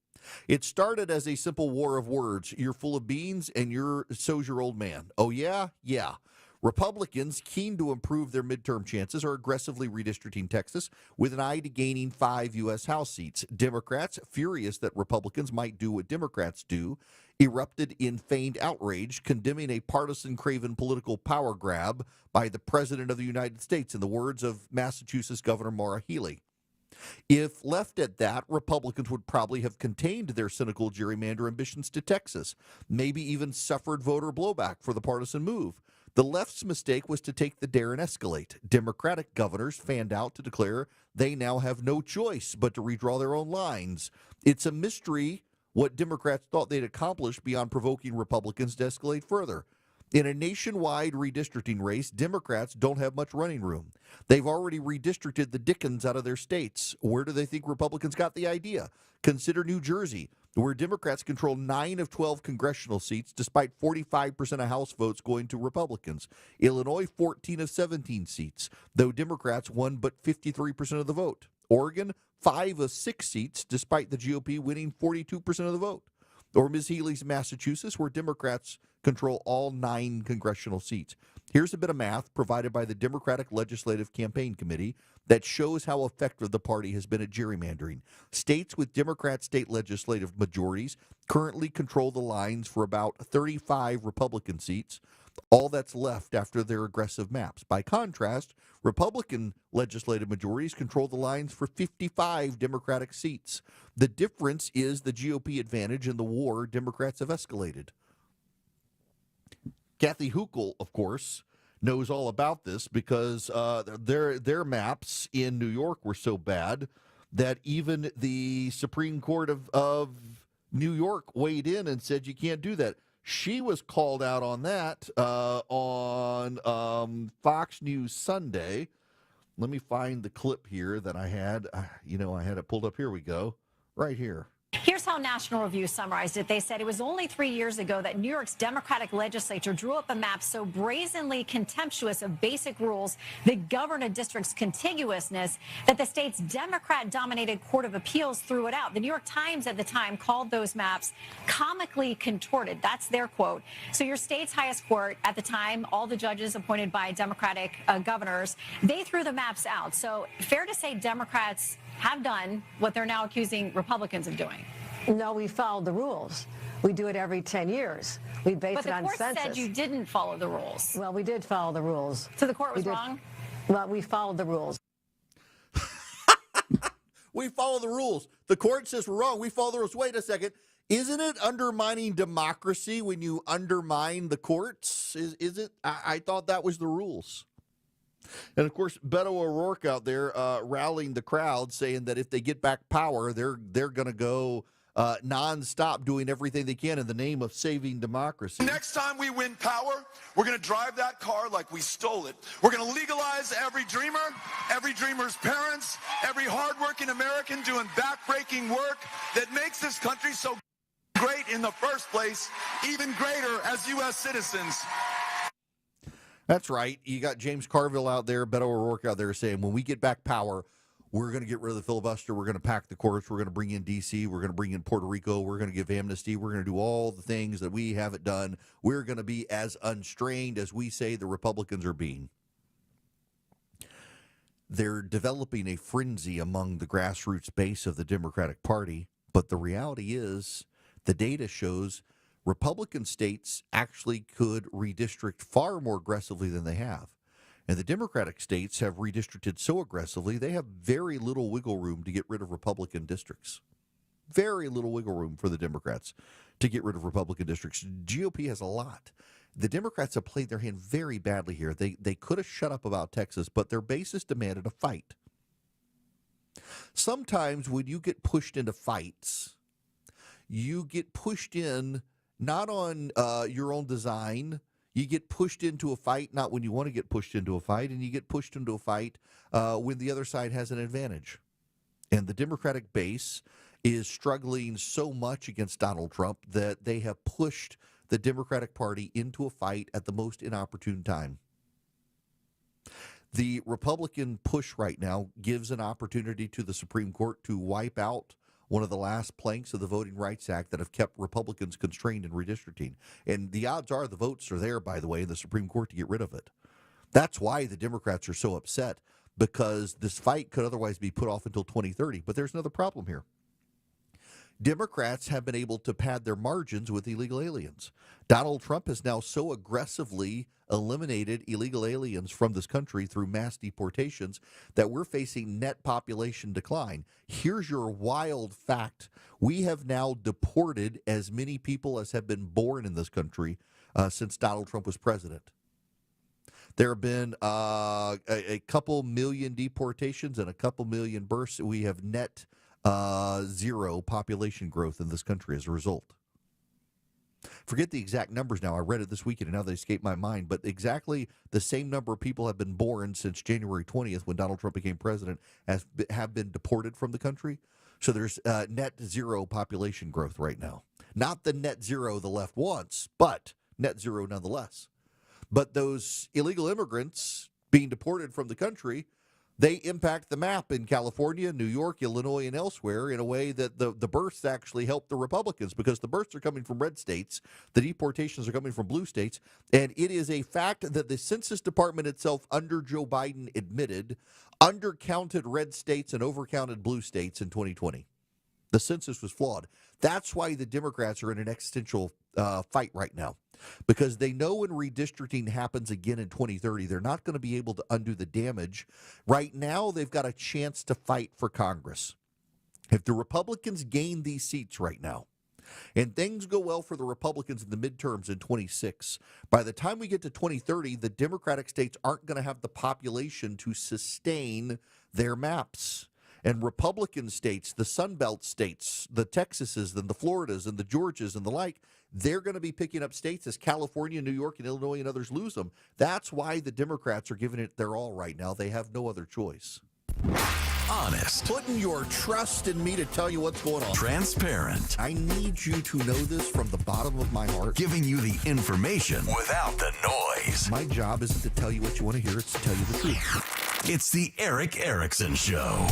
It started as a simple war of words. You're full of beans, and so's your old man. Oh, yeah? Yeah. Republicans, keen to improve their midterm chances, are aggressively redistricting Texas with an eye to gaining 5 U.S. House seats. Democrats, furious that Republicans might do what Democrats do, erupted in feigned outrage, condemning a partisan, craven political power grab by the President of the United States, in the words of Massachusetts Governor Maura Healey. If left at that, Republicans would probably have contained their cynical gerrymander ambitions to Texas, maybe even suffered voter blowback for the partisan move. The left's mistake was to take the dare and escalate. Democratic governors fanned out to declare they now have no choice but to redraw their own lines. It's a mystery what Democrats thought they'd accomplish beyond provoking Republicans to escalate further. In a nationwide redistricting race, Democrats don't have much running room. They've already redistricted the Dickens out of their states. Where do they think Republicans got the idea? Consider New Jersey, where Democrats control 9 of 12 congressional seats, despite 45% of House votes going to Republicans. Illinois, 14 of 17 seats, though Democrats won but 53% of the vote. Oregon, 5 of 6 seats, despite the GOP winning 42% of the vote. Or Ms. Healey's Massachusetts, where Democrats control all 9 congressional seats. Here's a bit of math provided by the Democratic Legislative Campaign Committee that shows how effective the party has been at gerrymandering. States with Democrat state legislative majorities currently control the lines for about 35 Republican seats, all that's left after their aggressive maps. By contrast, Republican legislative majorities control the lines for 55 Democratic seats. The difference is the GOP advantage in the war Democrats have escalated. Kathy Hochul, of course, knows all about this because their maps in New York were so bad that even the Supreme Court of New York weighed in and said you can't do that. She was called out on that on Fox News Sunday, Let me find the clip here that I had. I had it pulled up. Here we go. Right here. Here's how National Review summarized it. They said it was only 3 years ago that New York's Democratic legislature drew up a map so brazenly contemptuous of basic rules that govern a district's contiguousness that the state's Democrat-dominated Court of Appeals threw it out. The New York Times at the time called those maps comically contorted. That's their quote. So your state's highest court at the time, all the judges appointed by Democratic governors, they threw the maps out. So fair to say Democrats have done what they're now accusing Republicans of doing. No, we followed the rules. We do it every 10 years. We base it on census. But the court said you didn't follow the rules. Well, we did follow the rules. So the court was wrong? Well, we followed the rules. We follow the rules. The court says we're wrong. We follow the rules. Wait a second. Isn't it undermining democracy when you undermine the courts? Is it? I thought that was the rules. And, of course, Beto O'Rourke out there rallying the crowd, saying that if they get back power, they're going to go nonstop doing everything they can in the name of saving democracy. Next time we win power, we're going to drive that car like we stole it. We're going to legalize every dreamer's parents, every hardworking American doing backbreaking work that makes this country so great in the first place, even greater as U.S. citizens. That's right. You got James Carville out there, Beto O'Rourke out there saying, when we get back power, we're going to get rid of the filibuster. We're going to pack the courts. We're going to bring in D.C. We're going to bring in Puerto Rico. We're going to give amnesty. We're going to do all the things that we haven't done. We're going to be as unstrained as we say the Republicans are being. They're developing a frenzy among the grassroots base of the Democratic Party. But the reality is, the data shows Republican states actually could redistrict far more aggressively than they have. And the Democratic states have redistricted so aggressively, they have very little wiggle room to get rid of Republican districts. Very little wiggle room for the Democrats to get rid of Republican districts. GOP has a lot. The Democrats have played their hand very badly here. They could have shut up about Texas, but their basis demanded a fight. Sometimes when you get pushed into fights, you get pushed in not on your own design. You get pushed into a fight, not when you want to get pushed into a fight, and you get pushed into a fight when the other side has an advantage. And the Democratic base is struggling so much against Donald Trump that they have pushed the Democratic Party into a fight at the most inopportune time. The Republican push right now gives an opportunity to the Supreme Court to wipe out one of the last planks of the Voting Rights Act that have kept Republicans constrained in redistricting. And the odds are the votes are there, by the way, in the Supreme Court to get rid of it. That's why the Democrats are so upset, because this fight could otherwise be put off until 2030. But there's another problem here. Democrats have been able to pad their margins with illegal aliens. Donald Trump has now so aggressively eliminated illegal aliens from this country through mass deportations that we're facing net population decline. Here's your wild fact. We have now deported as many people as have been born in this country since Donald Trump was president. There have been a couple million deportations and a couple million births. We have net zero population growth in this country as a result. Forget the exact numbers now. I read it this weekend and now they escape my mind, but exactly the same number of people have been born since January 20th when Donald Trump became president as have been deported from the country. So there's net zero population growth right now. Not the net zero the left wants, but net zero nonetheless. But those illegal immigrants being deported from the country, they impact the map in California, New York, Illinois, and elsewhere in a way that the births actually help the Republicans, because the births are coming from red states, the deportations are coming from blue states, and it is a fact that the Census Department itself under Joe Biden admitted undercounted red states and overcounted blue states in 2020. The census was flawed. That's why the Democrats are in an existential fight right now, because they know when redistricting happens again in 2030, they're not going to be able to undo the damage. Right now, they've got a chance to fight for Congress. If the Republicans gain these seats right now, and things go well for the Republicans in the midterms in 26, by the time we get to 2030, the Democratic states aren't going to have the population to sustain their maps. And Republican states, the Sun Belt states, the Texases and the Floridas and the Georgias and the like, they're going to be picking up states as California, New York, and Illinois and others lose them. That's why the Democrats are giving it their all right now. They have no other choice. Honest. Putting your trust in me to tell you what's going on. Transparent. I need you to know this from the bottom of my heart. Giving you the information without the noise. My job isn't to tell you what you want to hear, it's to tell you the truth. It's the Erick Erickson Show.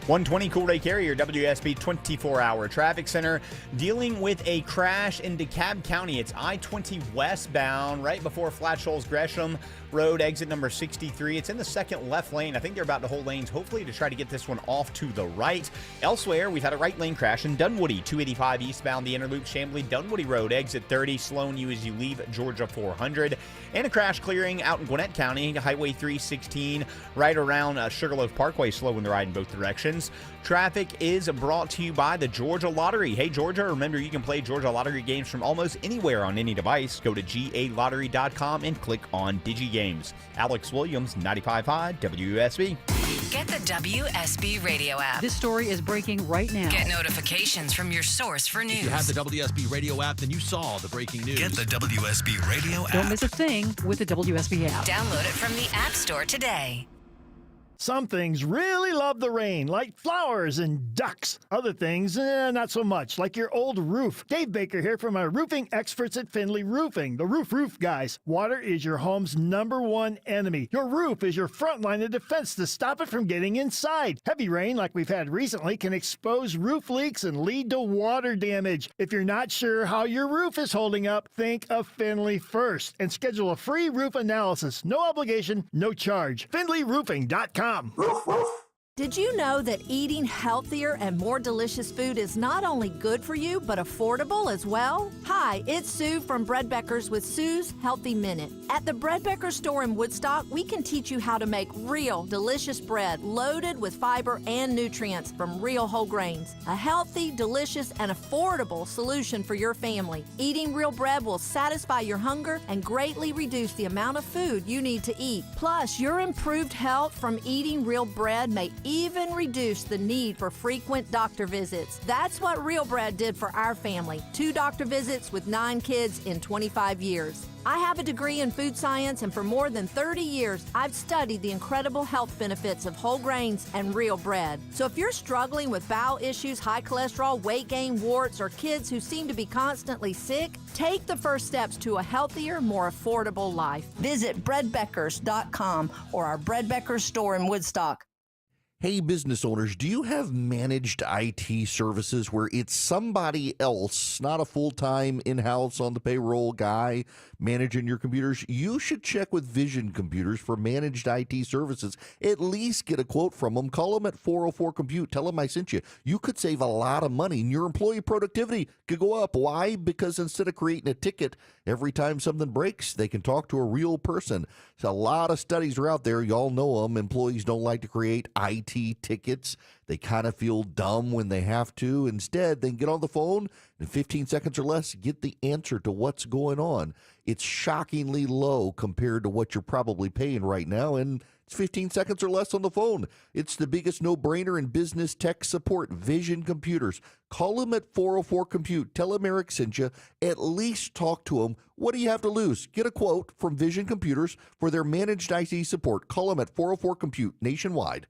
120 Coolray Carrier, WSB 24-hour traffic center, dealing with a crash in DeKalb County. It's I-20 westbound, right before Flat Shoals Gresham Road, exit number 63. It's in the second left lane. I think they're about to hold lanes, hopefully to try to get this one off to the right. Elsewhere, we've had a right lane crash in Dunwoody, 285 eastbound, the Interloop Chamblee Dunwoody Road, exit 30, slowing you as you leave Georgia 400. And a crash clearing out in Gwinnett County, Highway 316, right around Sugarloaf Parkway, slowing the ride in both directions. Traffic is brought to you by the Georgia Lottery. Hey, Georgia, remember you can play Georgia Lottery games from almost anywhere on any device. Go to galottery.com and click on DigiGames. Alex Williams, 95.5 WSB. Get the WSB radio app. This story is breaking right now. Get notifications from your source for news. If you have the WSB radio app, then you saw the breaking news. Get the WSB radio app. Don't miss a thing with the WSB app. Download it from the App Store today. Some things really love the rain, like flowers and ducks. Other things, not so much, like your old roof. Dave Baker here from our roofing experts at Findlay Roofing, the roof guys. Water is your home's #1 enemy. Your roof is your front line of defense to stop it from getting inside. Heavy rain, like we've had recently, can expose roof leaks and lead to water damage. If you're not sure how your roof is holding up, think of Findlay first and schedule a free roof analysis. No obligation, no charge. FindlayRoofing.com. Did you know that eating healthier and more delicious food is not only good for you, but affordable as well? Hi, it's Sue from Bread Beckers with Sue's Healthy Minute. At the Bread Beckers store in Woodstock, we can teach you how to make real, delicious bread loaded with fiber and nutrients from real whole grains. A healthy, delicious, and affordable solution for your family. Eating real bread will satisfy your hunger and greatly reduce the amount of food you need to eat. Plus, your improved health from eating real bread may even reduce the need for frequent doctor visits. That's what Real Bread did for our family. 2 doctor visits with 9 kids in 25 years. I have a degree in food science, and for more than 30 years, I've studied the incredible health benefits of whole grains and real bread. So if you're struggling with bowel issues, high cholesterol, weight gain, warts, or kids who seem to be constantly sick, take the first steps to a healthier, more affordable life. Visit breadbeckers.com or our Bread Beckers store in Woodstock. Hey, business owners, do you have managed IT services where it's somebody else, not a full-time in-house on the payroll guy managing your computers? You should check with Vision Computers for managed IT services. At least get a quote from them. Call them at 404-COMPUTE. Tell them I sent you. You could save a lot of money, and your employee productivity could go up. Why? Because instead of creating a ticket every time something breaks, they can talk to a real person. So a lot of studies are out there. Y'all know them. Employees don't like to create IT tickets. They kind of feel dumb when they have to. Instead, they can get on the phone in 15 seconds or less, get the answer to what's going on. It's shockingly low compared to what you're probably paying right now, and it's 15 seconds or less on the phone. It's the biggest no-brainer in business tech support. Vision Computers. Call them at 404-COMPUTE. Tell them Eric sent you. At least talk to them. What do you have to lose? Get a quote from Vision Computers for their managed IT support. Call them at 404-COMPUTE nationwide.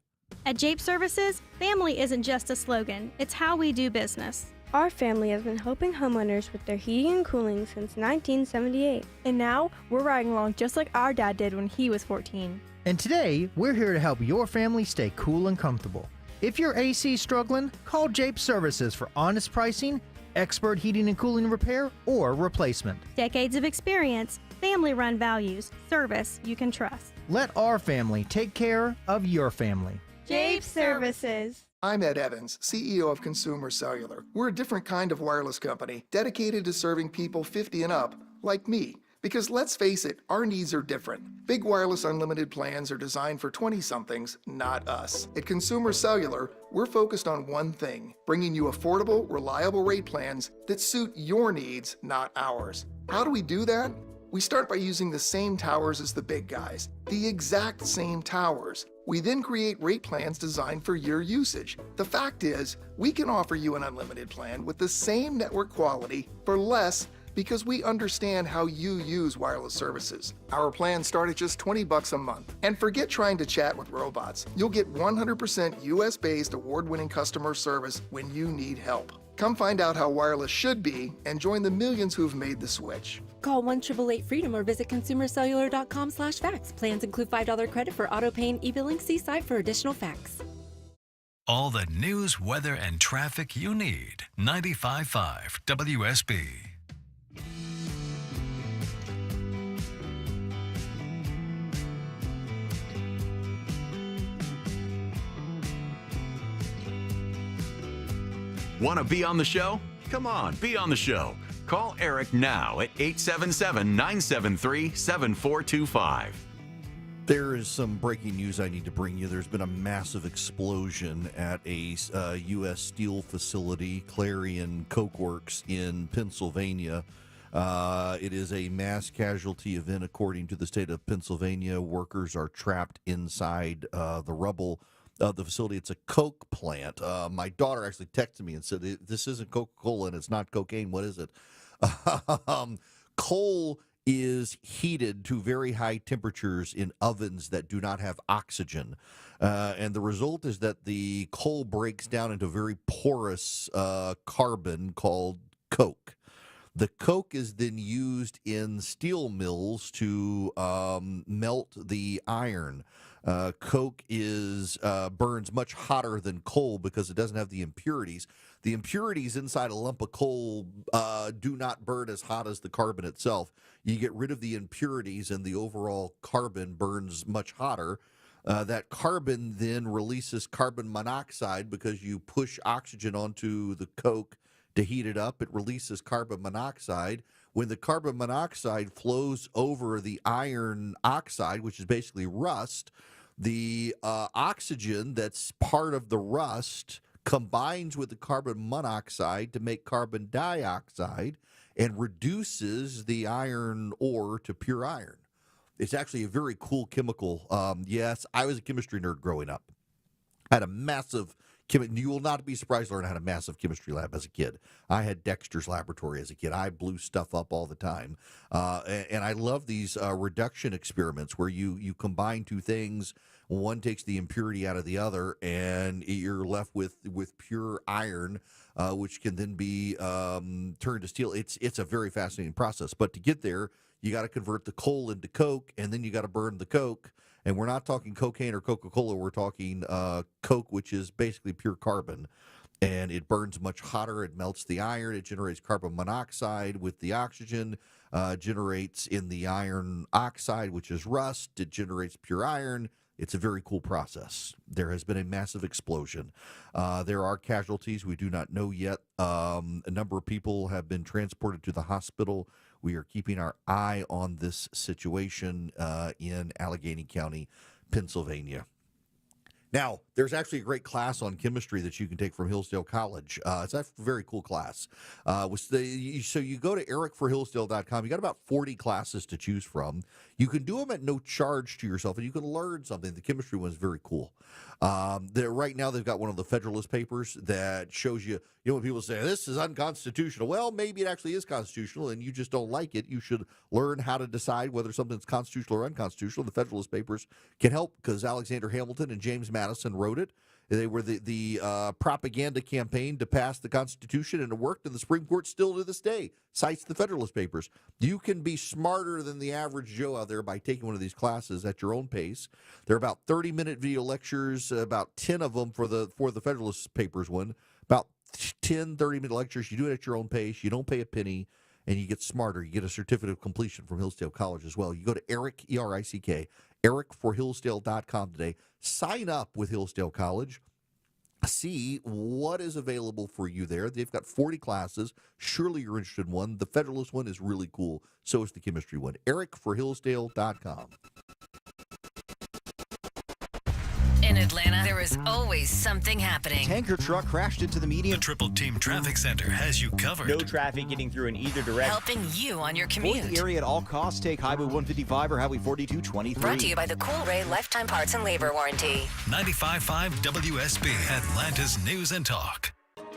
At Jape Services, family isn't just a slogan, it's how we do business. Our family has been helping homeowners with their heating and cooling since 1978. And now, we're riding along just like our dad did when he was 14. And today, we're here to help your family stay cool and comfortable. If your AC is struggling, call Jape Services for honest pricing, expert heating and cooling repair, or replacement. Decades of experience, family-run values, service you can trust. Let our family take care of your family. Jape Services. I'm Ed Evans, CEO of Consumer Cellular. We're a different kind of wireless company dedicated to serving people 50 and up, like me. Because let's face it, our needs are different. Big wireless unlimited plans are designed for 20-somethings, not us. At Consumer Cellular, we're focused on one thing, bringing you affordable, reliable rate plans that suit your needs, not ours. How do we do that? We start by using the same towers as the big guys, the exact same towers. We then create rate plans designed for your usage. The fact is, we can offer you an unlimited plan with the same network quality for less because we understand how you use wireless services. Our plans start at just $20 a month. And forget trying to chat with robots. You'll get 100% US-based award-winning customer service when you need help. Come find out how wireless should be and join the millions who've made the switch. Call 1-888-FREEDOM or visit consumercellular.com/facts. Plans include $5 credit for auto pay and e-billing. See site for additional facts. All the news, weather, and traffic you need. 95.5 WSB. Want to be on the show? Come on, be on the show. Call Eric now at 877-973-7425. There is some breaking news I need to bring you. There's been a massive explosion at a U.S. steel facility, Clarion Coke Works in Pennsylvania. It is a mass casualty event, according to the state of Pennsylvania. Workers are trapped inside the rubble of the facility. It's a Coke plant. My daughter actually texted me and said, "This isn't Coca-Cola and it's not cocaine. What is it?" Coal is heated to very high temperatures in ovens that do not have oxygen. And the result is that the coal breaks down into very porous carbon called coke. The coke is then used in steel mills to melt the iron. Coke burns much hotter than coal because it doesn't have the impurities. The impurities inside a lump of coal do not burn as hot as the carbon itself. You get rid of the impurities and the overall carbon burns much hotter. That carbon then releases carbon monoxide because you push oxygen onto the coke to heat it up. It releases carbon monoxide. When the carbon monoxide flows over the iron oxide, which is basically rust, the oxygen that's part of the rust combines with the carbon monoxide to make carbon dioxide and reduces the iron ore to pure iron. It's actually a very cool chemical. Yes, I was a chemistry nerd growing up. I had a massive you will not be surprised to learn I had a massive chemistry lab as a kid. I had Dexter's laboratory as a kid. I blew stuff up all the time. And I love these reduction experiments where you combine two things. One takes the impurity out of the other, and you're left with pure iron, which can then be turned to steel. It's a very fascinating process. But to get there, you got to convert the coal into coke, and then you got to burn the coke. And we're not talking cocaine or Coca-Cola. We're talking coke, which is basically pure carbon. And it burns much hotter. It melts the iron. It generates carbon monoxide with the oxygen, generates in the iron oxide, which is rust. It generates pure iron. It's a very cool process. There has been a massive explosion. There are casualties. We do not know yet. A number of people have been transported to the hospital. We are keeping our eye on this situation in Allegheny County, Pennsylvania. Now, there's actually a great class on chemistry that you can take from Hillsdale College. It's a very cool class. So you go to ericforhillsdale.com. You got about 40 classes to choose from. You can do them at no charge to yourself, and you can learn something. The chemistry one is very cool. Right now, they've got one of the Federalist Papers that shows you, when people say, this is unconstitutional. Well, maybe it actually is constitutional, and you just don't like it. You should learn how to decide whether something's constitutional or unconstitutional. The Federalist Papers can help because Alexander Hamilton and James Madison wrote it. They were the propaganda campaign to pass the Constitution, and it worked, and the Supreme Court still to this day cites the Federalist Papers. You can be smarter than the average Joe out there by taking one of these classes at your own pace. They're about 30-minute video lectures, about 10 of them for the Federalist Papers one, about 10 30-minute lectures. You do it at your own pace. You don't pay a penny, and you get smarter. You get a certificate of completion from Hillsdale College as well. You go to Eric, E-R-I-C-K, ericforhillsdale.com today. Sign up with Hillsdale College. See what is available for you there. They've got 40 classes. Surely you're interested in one. The Federalist one is really cool. So is the chemistry one. ericforhillsdale.com. In Atlanta, there is always something happening. Tanker truck crashed into the median. The Triple Team Traffic Center has you covered. No traffic getting through in either direction. Helping you on your commute. Avoid the area at all costs. Take Highway 155 or Highway 4223. Brought to you by the Cool Ray Lifetime Parts and Labor Warranty. 95.5 WSB, Atlanta's News and Talk.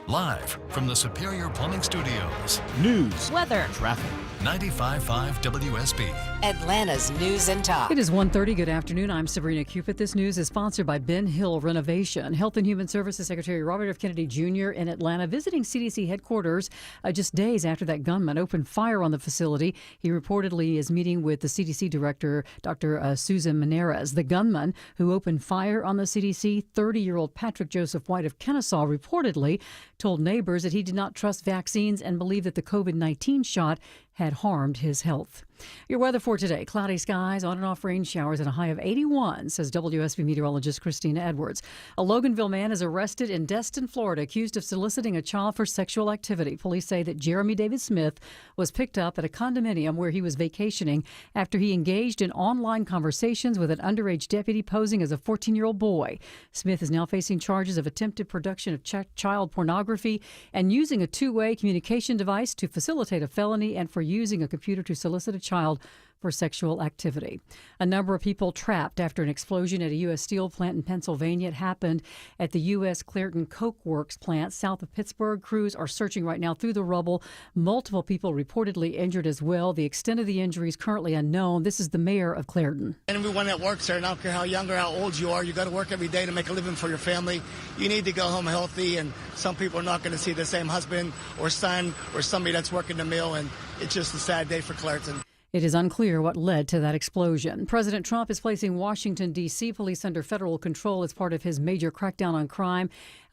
Live from the Superior Plumbing Studios. News, weather, traffic. 95.5 WSB. Atlanta's News and Talk. It is 1:30. Good afternoon. I'm Sabrina Cupid. This news is sponsored by Ben Hill Renovation. Health and Human Services Secretary Robert F. Kennedy Jr. in Atlanta visiting CDC headquarters just days after that gunman opened fire on the facility. He reportedly is meeting with the CDC director, Dr. Susan Menares. The gunman who opened fire on the CDC, 30-year-old Patrick Joseph White of Kennesaw, reportedly told neighbors that he did not trust vaccines and believed that the COVID-19 shot had harmed his health. Your weather for today: cloudy skies, on and off rain showers, and a high of 81, says WSB meteorologist Christina Edwards. A Loganville man is arrested in Destin, Florida, accused of soliciting a child for sexual activity. Police say that Jeremy David Smith was picked up at a condominium where he was vacationing after he engaged in online conversations with an underage deputy posing as a 14-year-old boy. Smith is now facing charges of attempted production of child pornography and using a two-way communication device to facilitate a felony, and for using a computer to solicit a child for sexual activity. A number of people trapped after an explosion at a U.S. steel plant in Pennsylvania. It happened at the U.S. Clairton Coke Works plant south of Pittsburgh. Crews are searching right now through the rubble. Multiple people reportedly injured as well. The extent of the injuries currently unknown. This is the mayor of Clairton. And everyone that works there, and I don't care how young or how old you are, you got to work every day to make a living for your family. You need to go home healthy, and some people are not going to see the same husband or son or somebody that's working the mill, and it's just a sad day for Clairton. It is unclear what led to that explosion. President Trump is placing Washington, D.C. police under federal control as part of his major crackdown on crime.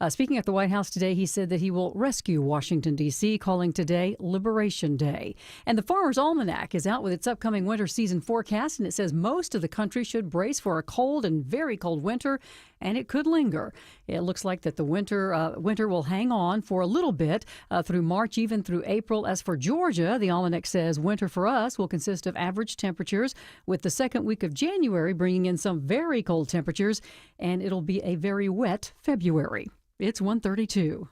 Speaking at the White House today, he said that he will rescue Washington, D.C., calling today Liberation Day. And the Farmer's Almanac is out with its upcoming winter season forecast, and it says most of the country should brace for a cold and very cold winter, and it could linger. It looks like that the winter will hang on for a little bit through March, even through April. As for Georgia, the Almanac says winter for us will consist of average temperatures, with the second week of January bringing in some very cold temperatures, and it'll be a very wet February. It's 1:32.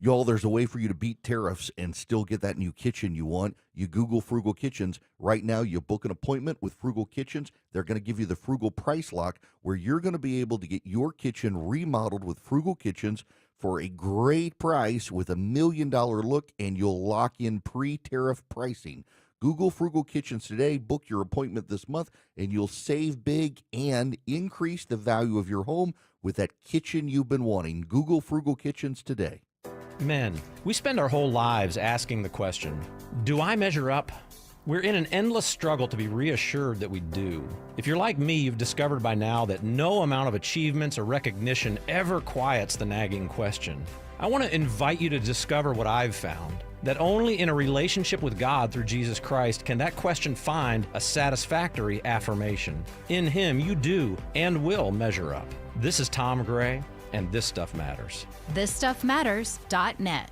Y'all, there's a way for you to beat tariffs and still get that new kitchen you want. You Google Frugal Kitchens. Right now, you book an appointment with Frugal Kitchens. They're going to give you the Frugal Price Lock, where you're going to be able to get your kitchen remodeled with Frugal Kitchens for a great price with $1 million look, and you'll lock in pre-tariff pricing. Google Frugal Kitchens today, book your appointment this month, and you'll save big and increase the value of your home with that kitchen you've been wanting. Google Frugal Kitchens today. Men, we spend our whole lives asking the question, do I measure up? We're in an endless struggle to be reassured that we do. If you're like me, you've discovered by now that no amount of achievements or recognition ever quiets the nagging question. I want to invite you to discover what I've found, that only in a relationship with God through Jesus Christ can that question find a satisfactory affirmation. In Him, you do and will measure up. This is Tom Gray, and This Stuff Matters. ThisStuffMatters.net.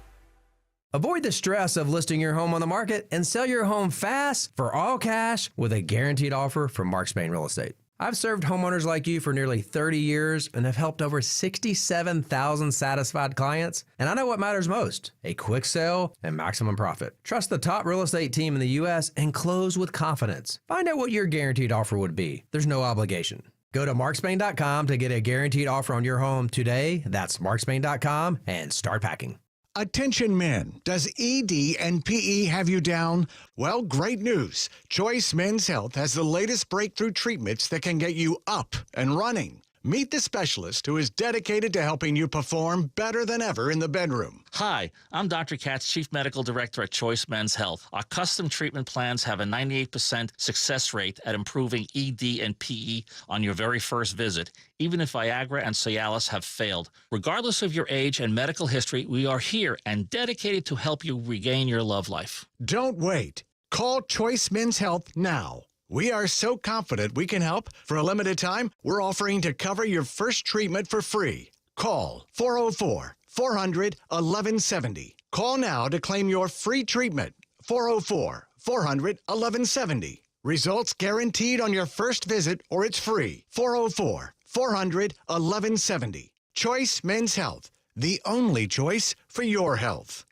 Avoid the stress of listing your home on the market and sell your home fast for all cash with a guaranteed offer from Mark Spain Real Estate. I've served homeowners like you for nearly 30 years and have helped over 67,000 satisfied clients. And I know what matters most: a quick sale and maximum profit. Trust the top real estate team in the U.S. and close with confidence. Find out what your guaranteed offer would be. There's no obligation. Go to markspain.com to get a guaranteed offer on your home today. That's markspain.com, and start packing. Attention men, does ED and PE have you down? Well, great news. Choice Men's Health has the latest breakthrough treatments that can get you up and running. Meet the specialist who is dedicated to helping you perform better than ever in the bedroom. Hi, I'm Dr. Katz, Chief Medical Director at Choice Men's Health. Our custom treatment plans have a 98% success rate at improving ED and PE on your very first visit, even if Viagra and Cialis have failed. Regardless of your age and medical history, we are here and dedicated to help you regain your love life. Don't wait. Call Choice Men's Health now. We are so confident we can help. For a limited time, we're offering to cover your first treatment for free. Call 404-400-1170. Call now to claim your free treatment. 404-400-1170. Results guaranteed on your first visit, or it's free. 404-400-1170. 400-1170. Choice Men's Health, the only choice for your health.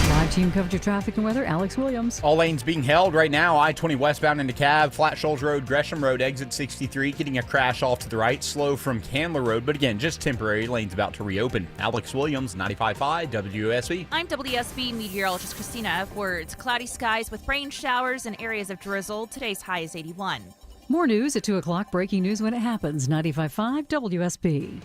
Live team coverage of traffic and weather, Alex Williams. All lanes being held right now. I-20 westbound into Cab, Flat Shoals Road, Gresham Road, exit 63. Getting a crash off to the right. Slow from Candler Road, but again, just temporary. Lanes about to reopen. Alex Williams, 95.5 WSB. I'm WSB meteorologist Christina Edwards. Cloudy skies with rain showers and areas of drizzle. Today's high is 81. More news at 2 o'clock. Breaking news when it happens. 95.5 WSB.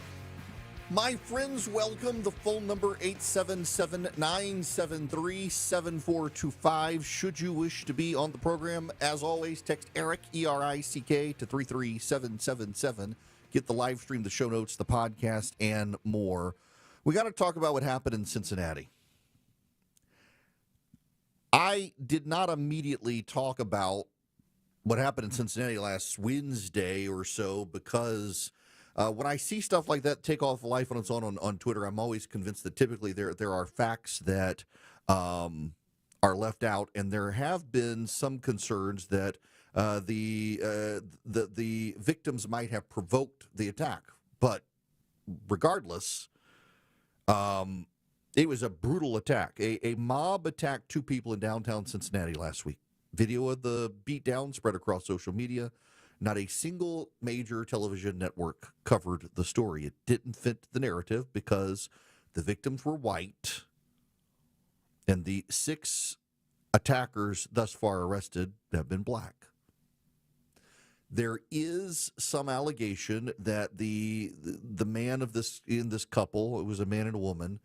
My friends, welcome. The phone number 877-973-7425. Should you wish to be on the program, as always, text Eric, E-R-I-C-K, to 33777. Get the live stream, the show notes, the podcast, and more. We got to talk about what happened in Cincinnati. I did not immediately talk about what happened in Cincinnati last Wednesday or so because when I see stuff like that take off life on its own on Twitter, I'm always convinced that typically there are facts that are left out, and there have been some concerns that the victims might have provoked the attack. But regardless, it was a brutal attack. A mob attacked two people in downtown Cincinnati last week. Video of the beatdown spread across social media. Not a single major television network covered the story. It didn't fit the narrative because the victims were white, and the 6 attackers thus far arrested have been black. There is some allegation that the man of this in this couple, it was a man and a woman,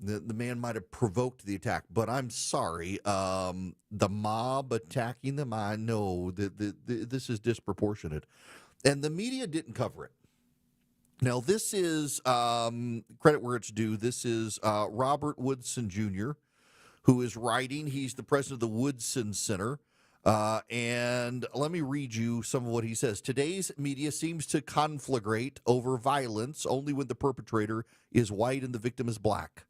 the man might have provoked the attack, but I'm sorry. The mob attacking them, I know that this is disproportionate. And the media didn't cover it. Now, this is, credit where it's due, this is Robert Woodson Jr., who is writing. He's the president of the Woodson Center. And let me read you some of what he says. Today's media seems to conflagrate over violence only when the perpetrator is white and the victim is black.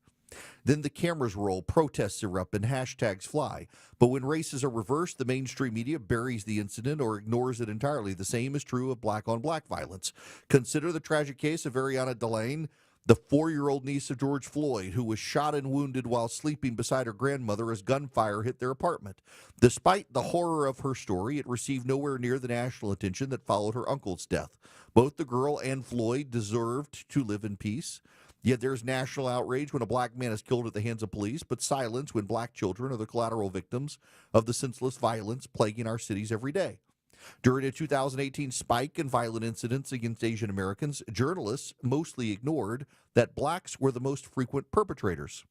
Then the cameras roll, protests erupt, and hashtags fly. But when races are reversed, the mainstream media buries the incident or ignores it entirely. The same is true of black-on-black violence. Consider the tragic case of Ariana Delane, the 4-year-old niece of George Floyd, who was shot and wounded while sleeping beside her grandmother as gunfire hit their apartment. Despite the horror of her story, it received nowhere near the national attention that followed her uncle's death. Both the girl and Floyd deserved to live in peace. Yet there's national outrage when a black man is killed at the hands of police, but silence when black children are the collateral victims of the senseless violence plaguing our cities every day. During a 2018 spike in violent incidents against Asian Americans, journalists mostly ignored that blacks were the most frequent perpetrators.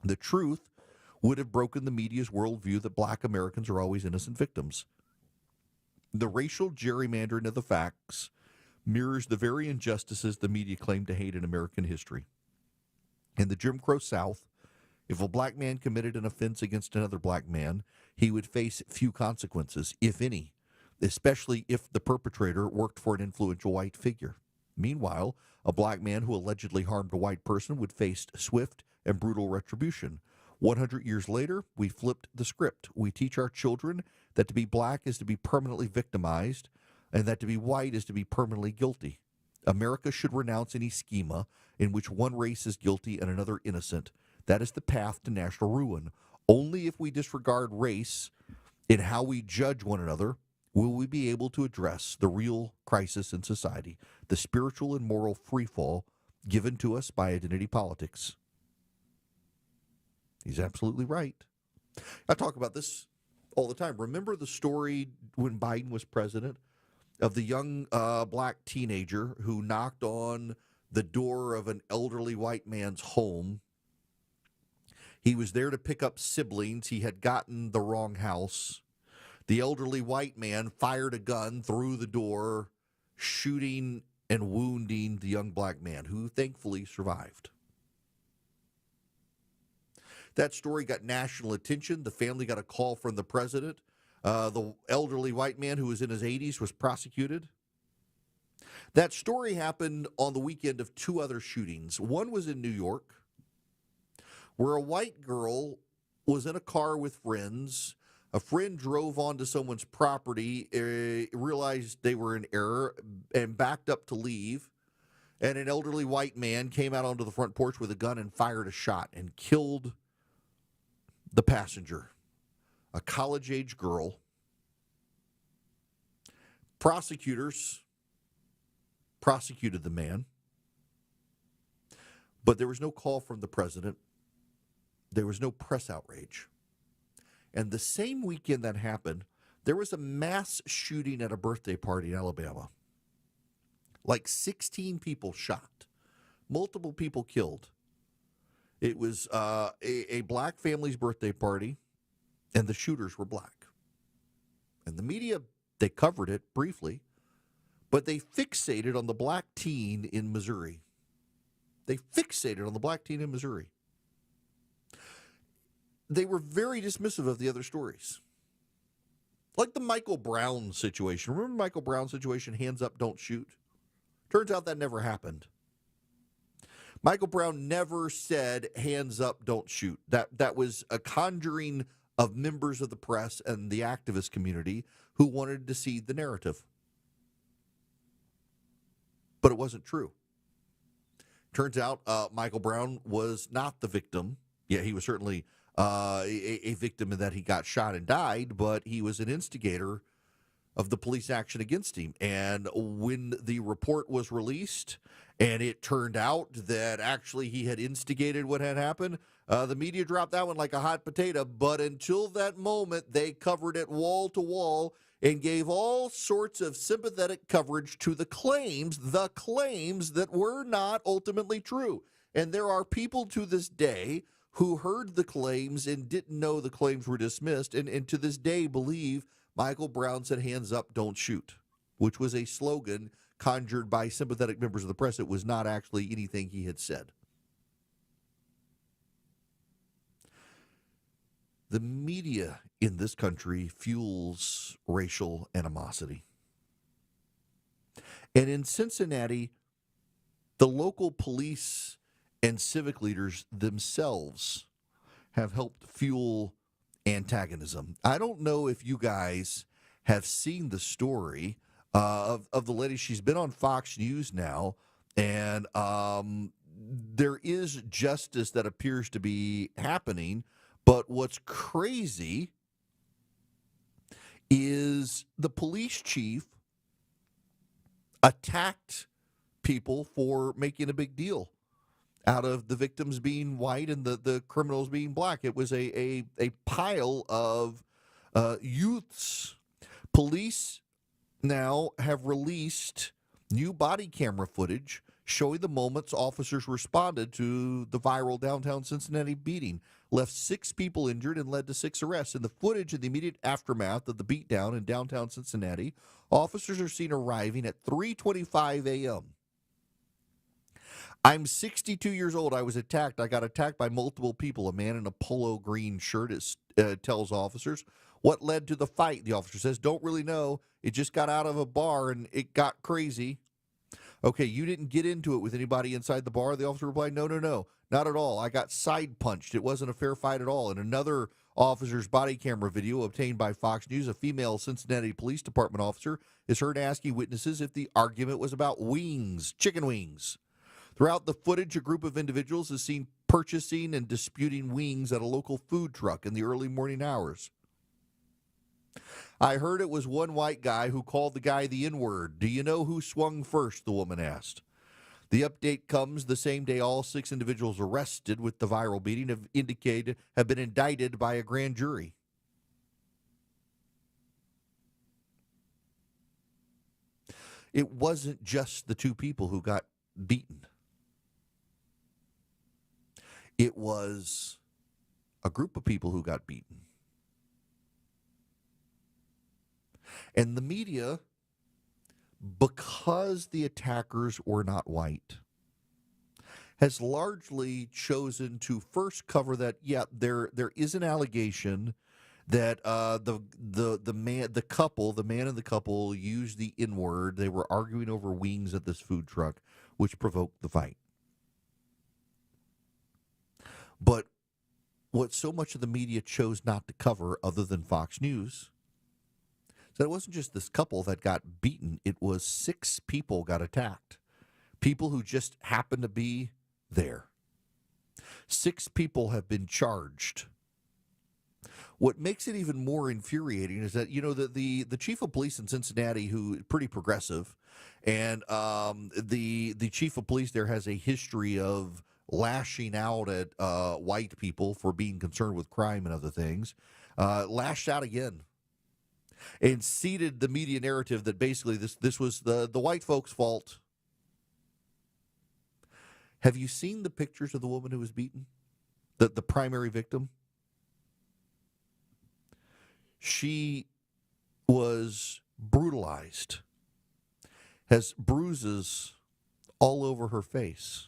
The truth would have broken the media's worldview that black Americans are always innocent victims. The racial gerrymandering of the facts mirrors the very injustices the media claim to hate in American history. In the Jim Crow South, if a black man committed an offense against another black man, he would face few consequences, if any, especially if the perpetrator worked for an influential white figure. Meanwhile, a black man who allegedly harmed a white person would face swift and brutal retribution. 100 years later, we flipped the script. We teach our children that to be black is to be permanently victimized, and that to be white is to be permanently guilty. America should renounce any schema in which one race is guilty and another innocent. That is the path to national ruin. Only if we disregard race in how we judge one another will we be able to address the real crisis in society, the spiritual and moral freefall given to us by identity politics. He's absolutely right. I talk about this all the time. Remember the story when Biden was president of the young black teenager who knocked on the door of an elderly white man's home. He was there to pick up siblings. He had gotten the wrong house. The elderly white man fired a gun through the door, shooting and wounding the young black man, who thankfully survived. That story got national attention. The family got a call from the president. The elderly white man who was in his 80s was prosecuted. That story happened on the weekend of 2 other shootings. One was in New York, where a white girl was in a car with friends. A friend drove onto someone's property, realized they were in error, and backed up to leave. And an elderly white man came out onto the front porch with a gun and fired a shot and killed the passenger, a college-age girl. Prosecutors prosecuted the man, but there was no call from the president. There was no press outrage. And the same weekend that happened, there was a mass shooting at a birthday party in Alabama. Like 16 people shot, multiple people killed. It was a black family's birthday party, and the shooters were black. And the media, they covered it briefly, but they fixated on the black teen in Missouri. They fixated on the black teen in Missouri. They were very dismissive of the other stories. Like the Michael Brown situation. Remember Michael Brown situation, hands up, don't shoot? Turns out that never happened. Michael Brown never said, hands up, don't shoot. That was a conjuring of members of the press and the activist community who wanted to see the narrative. But it wasn't true. Turns out Michael Brown was not the victim. Yeah, he was certainly a victim in that he got shot and died, but he was an instigator of the police action against him. And when the report was released and it turned out that actually he had instigated what had happened, the media dropped that one like a hot potato. But until that moment, they covered it wall to wall and gave all sorts of sympathetic coverage to the claims that were not ultimately true. And there are people to this day who heard the claims and didn't know the claims were dismissed, and to this day believe Michael Brown said, hands up, don't shoot, which was a slogan conjured by sympathetic members of the press. It was not actually anything he had said. The media in this country fuels racial animosity. And in Cincinnati, the local police and civic leaders themselves have helped fuel antagonism. I don't know if you guys have seen the story of the lady. She's been on Fox News now, and there is justice that appears to be happening. But what's crazy is the police chief attacked people for making a big deal out of the victims being white and the criminals being black. It was a pile of youths. Police now have released new body camera footage showing the moments officers responded to the viral downtown Cincinnati beating. Left 6 people injured and led to 6 arrests. In the footage in the immediate aftermath of the beatdown in downtown Cincinnati, officers are seen arriving at 3:25 a.m. I'm 62 years old. I was attacked. I got attacked by multiple people. A man in a polo green shirt tells officers. What led to the fight? The officer says, don't really know. It just got out of a bar and it got crazy. Okay, you didn't get into it with anybody inside the bar? The officer replied, no, not at all. I got side punched. It wasn't a fair fight at all. In another officer's body camera video obtained by Fox News, a female Cincinnati Police Department officer is heard asking witnesses if the argument was about wings, chicken wings. Throughout the footage, a group of individuals is seen purchasing and disputing wings at a local food truck in the early morning hours. I heard it was one white guy who called the guy the N-word. Do you know who swung first? The woman asked. The update comes the same day all 6 individuals arrested with the viral beating have been indicted by a grand jury. It wasn't just the 2 people who got beaten. It was a group of people who got beaten. And the media, because the attackers were not white, has largely chosen to first cover that, there is an allegation that the man and the couple used the N-word. They were arguing over wings at this food truck, which provoked the fight. But what so much of the media chose not to cover, other than Fox News, is that it wasn't just this couple that got beaten. It was 6 people got attacked. People who just happened to be there. 6 people have been charged. What makes it even more infuriating is that, the chief of police in Cincinnati, who is pretty progressive, and the chief of police there has a history of lashing out at white people for being concerned with crime and other things, lashed out again and seeded the media narrative that basically this was the white folks' fault. Have you seen the pictures of the woman who was beaten? The primary victim? She was brutalized, has bruises all over her face.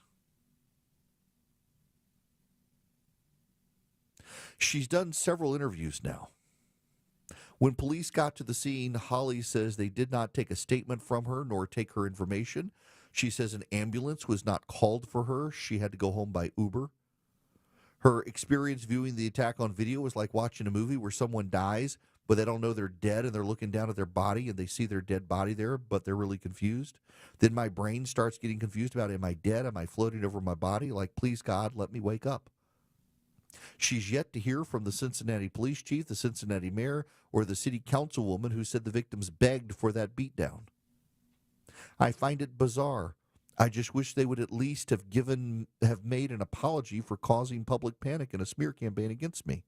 She's done several interviews now. When police got to the scene, Holly says they did not take a statement from her nor take her information. She says an ambulance was not called for her. She had to go home by Uber. Her experience viewing the attack on video was like watching a movie where someone dies, but they don't know they're dead, and they're looking down at their body, and they see their dead body there, but they're really confused. Then my brain starts getting confused about, am I dead? Am I floating over my body? Like, please, God, let me wake up. She's yet to hear from the Cincinnati police chief, the Cincinnati mayor, or the city councilwoman who said the victims begged for that beatdown. I find it bizarre. I just wish they would at least have made an apology for causing public panic and a smear campaign against me.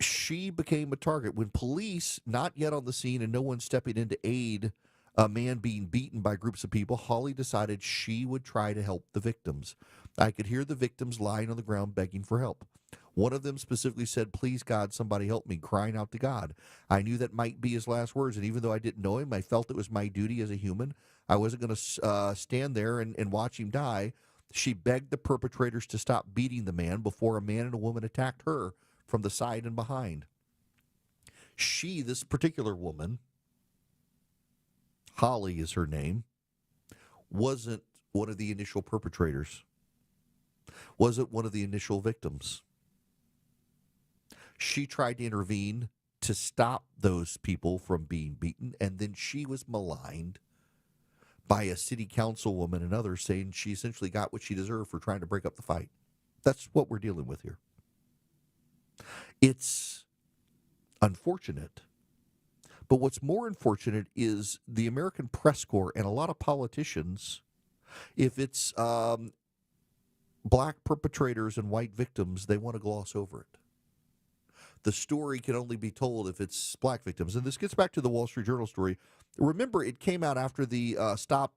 She became a target when police, not yet on the scene and no one stepping in to aid a man being beaten by groups of people, Holly decided she would try to help the victims. I could hear the victims lying on the ground begging for help. One of them specifically said, please, God, somebody help me, crying out to God. I knew that might be his last words, and even though I didn't know him, I felt it was my duty as a human. I wasn't going to stand there and watch him die. She begged the perpetrators to stop beating the man before a man and a woman attacked her from the side and behind. She, this particular woman, Holly is her name, wasn't one of the initial perpetrators, wasn't one of the initial victims. She tried to intervene to stop those people from being beaten, and then she was maligned by a city councilwoman and others saying she essentially got what she deserved for trying to break up the fight. That's what we're dealing with here. It's unfortunate. But what's more unfortunate is the American press corps and a lot of politicians, if it's black perpetrators and white victims, they want to gloss over it. The story can only be told if it's black victims. And this gets back to the Wall Street Journal story. Remember, it came out after the Stop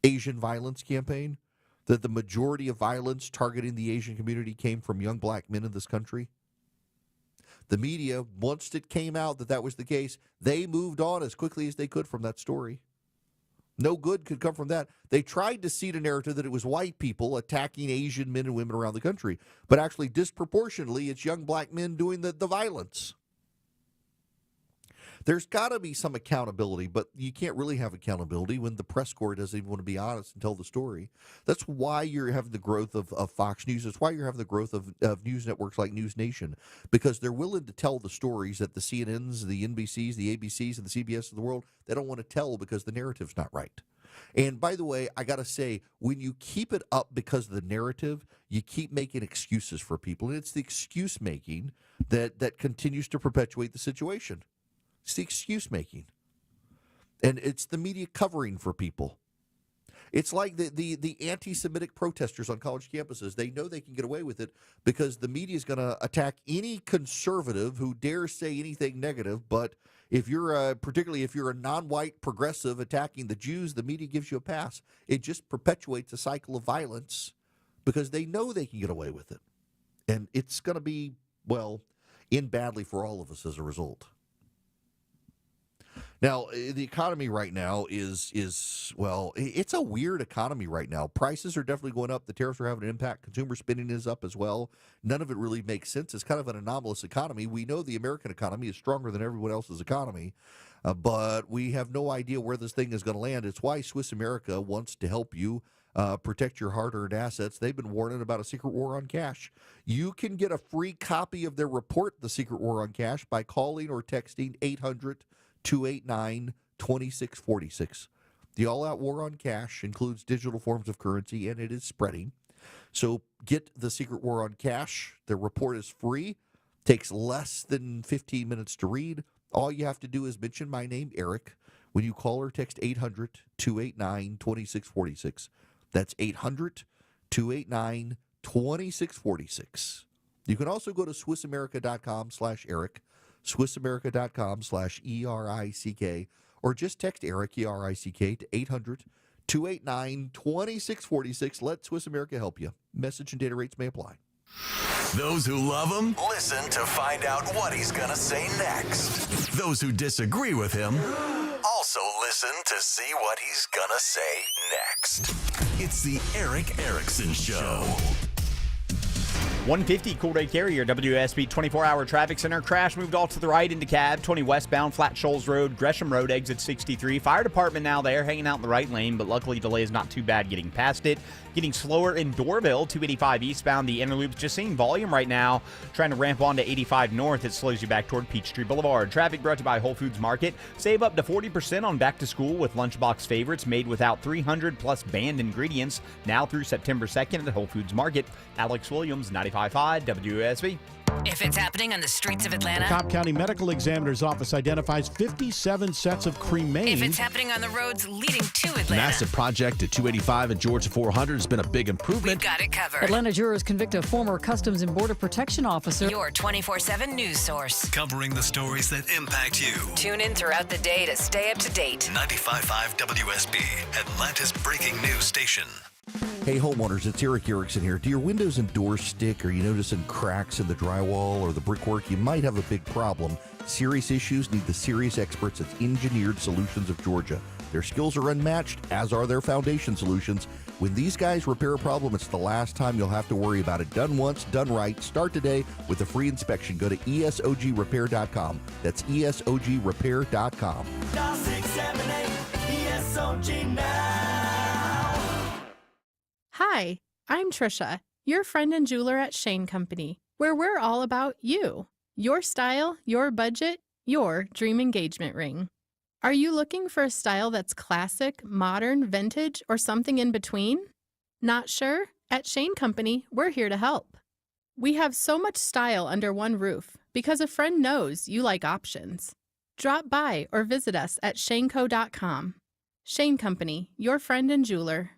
Asian Violence campaign that the majority of violence targeting the Asian community came from young black men in this country. The media, once it came out that that was the case, they moved on as quickly as they could from that story. No good could come from that. They tried to seed a narrative that it was white people attacking Asian men and women around the country, but actually disproportionately it's young black men doing the violence. There's got to be some accountability, but you can't really have accountability when the press corps doesn't even want to be honest and tell the story. That's why you're having the growth of Fox News. That's why you're having the growth of news networks like News Nation, because they're willing to tell the stories that the CNNs, the NBCs, the ABCs, and the CBS of the world, they don't want to tell because the narrative's not right. And by the way, I got to say, when you keep it up because of the narrative, you keep making excuses for people. And it's the excuse making that continues to perpetuate the situation. It's the excuse making. And it's the media covering for people. It's like the anti-Semitic protesters on college campuses. They know they can get away with it because the media is going to attack any conservative who dares say anything negative. But if you're particularly if you're a non-white progressive attacking the Jews, the media gives you a pass. It just perpetuates a cycle of violence because they know they can get away with it. And it's going to be, well, end badly for all of us as a result. Now, the economy right now is well, it's a weird economy right now. Prices are definitely going up. The tariffs are having an impact. Consumer spending is up as well. None of it really makes sense. It's kind of an anomalous economy. We know the American economy is stronger than everyone else's economy, but we have no idea where this thing is going to land. It's why Swiss America wants to help you protect your hard-earned assets. They've been warning about a secret war on cash. You can get a free copy of their report, The Secret War on Cash, by calling or texting 800-289-2646. The all-out war on cash includes digital forms of currency, and it is spreading. So get The Secret War on Cash. Their report is free. Takes less than 15 minutes to read. All you have to do is mention my name, Eric, when you call or text 800-289-2646. That's 800-289-2646. You can also go to SwissAmerica.com/Eric, SwissAmerica.com/ERICK, or just text Eric, ERICK, to 800-289-2646. Let Swiss America help you. Message and data rates may apply. Those who love him, listen to find out what he's going to say next. Those who disagree with him, also listen to see what he's going to say next. It's the Eric Erickson Show. 150 Cool Ray Carrier, WSB 24-hour traffic center. Crash moved off to the right into cab, 20 westbound, Flat Shoals Road, Gresham Road, exit 63. Fire department now there, hanging out in the right lane, but luckily delay is not too bad getting past it. Getting slower in Dorville, 285 eastbound. The inner loop's just seeing volume right now. Trying to ramp on to 85 north. It slows you back toward Peachtree Boulevard. Traffic brought to you by Whole Foods Market. Save up to 40% on back to school with Lunchbox favorites made without 300 plus banned ingredients. Now through September 2nd at Whole Foods Market. Alex Williams, 95.5 WSB. If it's happening on the streets of Atlanta. Cobb County Medical Examiner's Office identifies 57 sets of cremains. If it's happening on the roads leading to Atlanta. Massive project at 285 and Georgia 400 has been a big improvement. We've got it covered. Atlanta jurors convict a former Customs and Border Protection officer. Your 24/7 news source. Covering the stories that impact you. Tune in throughout the day to stay up to date. 95.5 WSB, Atlanta's breaking news station. Hey homeowners, it's Eric Erickson here. Do your windows and doors stick? Are you noticing cracks in the drywall or the brickwork? You might have a big problem. Serious issues need the serious experts at Engineered Solutions of Georgia. Their skills are unmatched, as are their foundation solutions. When these guys repair a problem, it's the last time you'll have to worry about it. Done once, done right. Start today with a free inspection. Go to ESOGrepair.com. That's ESOGrepair.com. Dial 678 ESOG now. Hi, I'm Trisha, your friend and jeweler at Shane Company, where we're all about you, your style, your budget, your dream engagement ring. Are you looking for a style that's classic, modern, vintage, or something in between? Not sure? At Shane Company, we're here to help. We have so much style under one roof because a friend knows you like options. Drop by or visit us at shaneco.com. Shane Company, your friend and jeweler.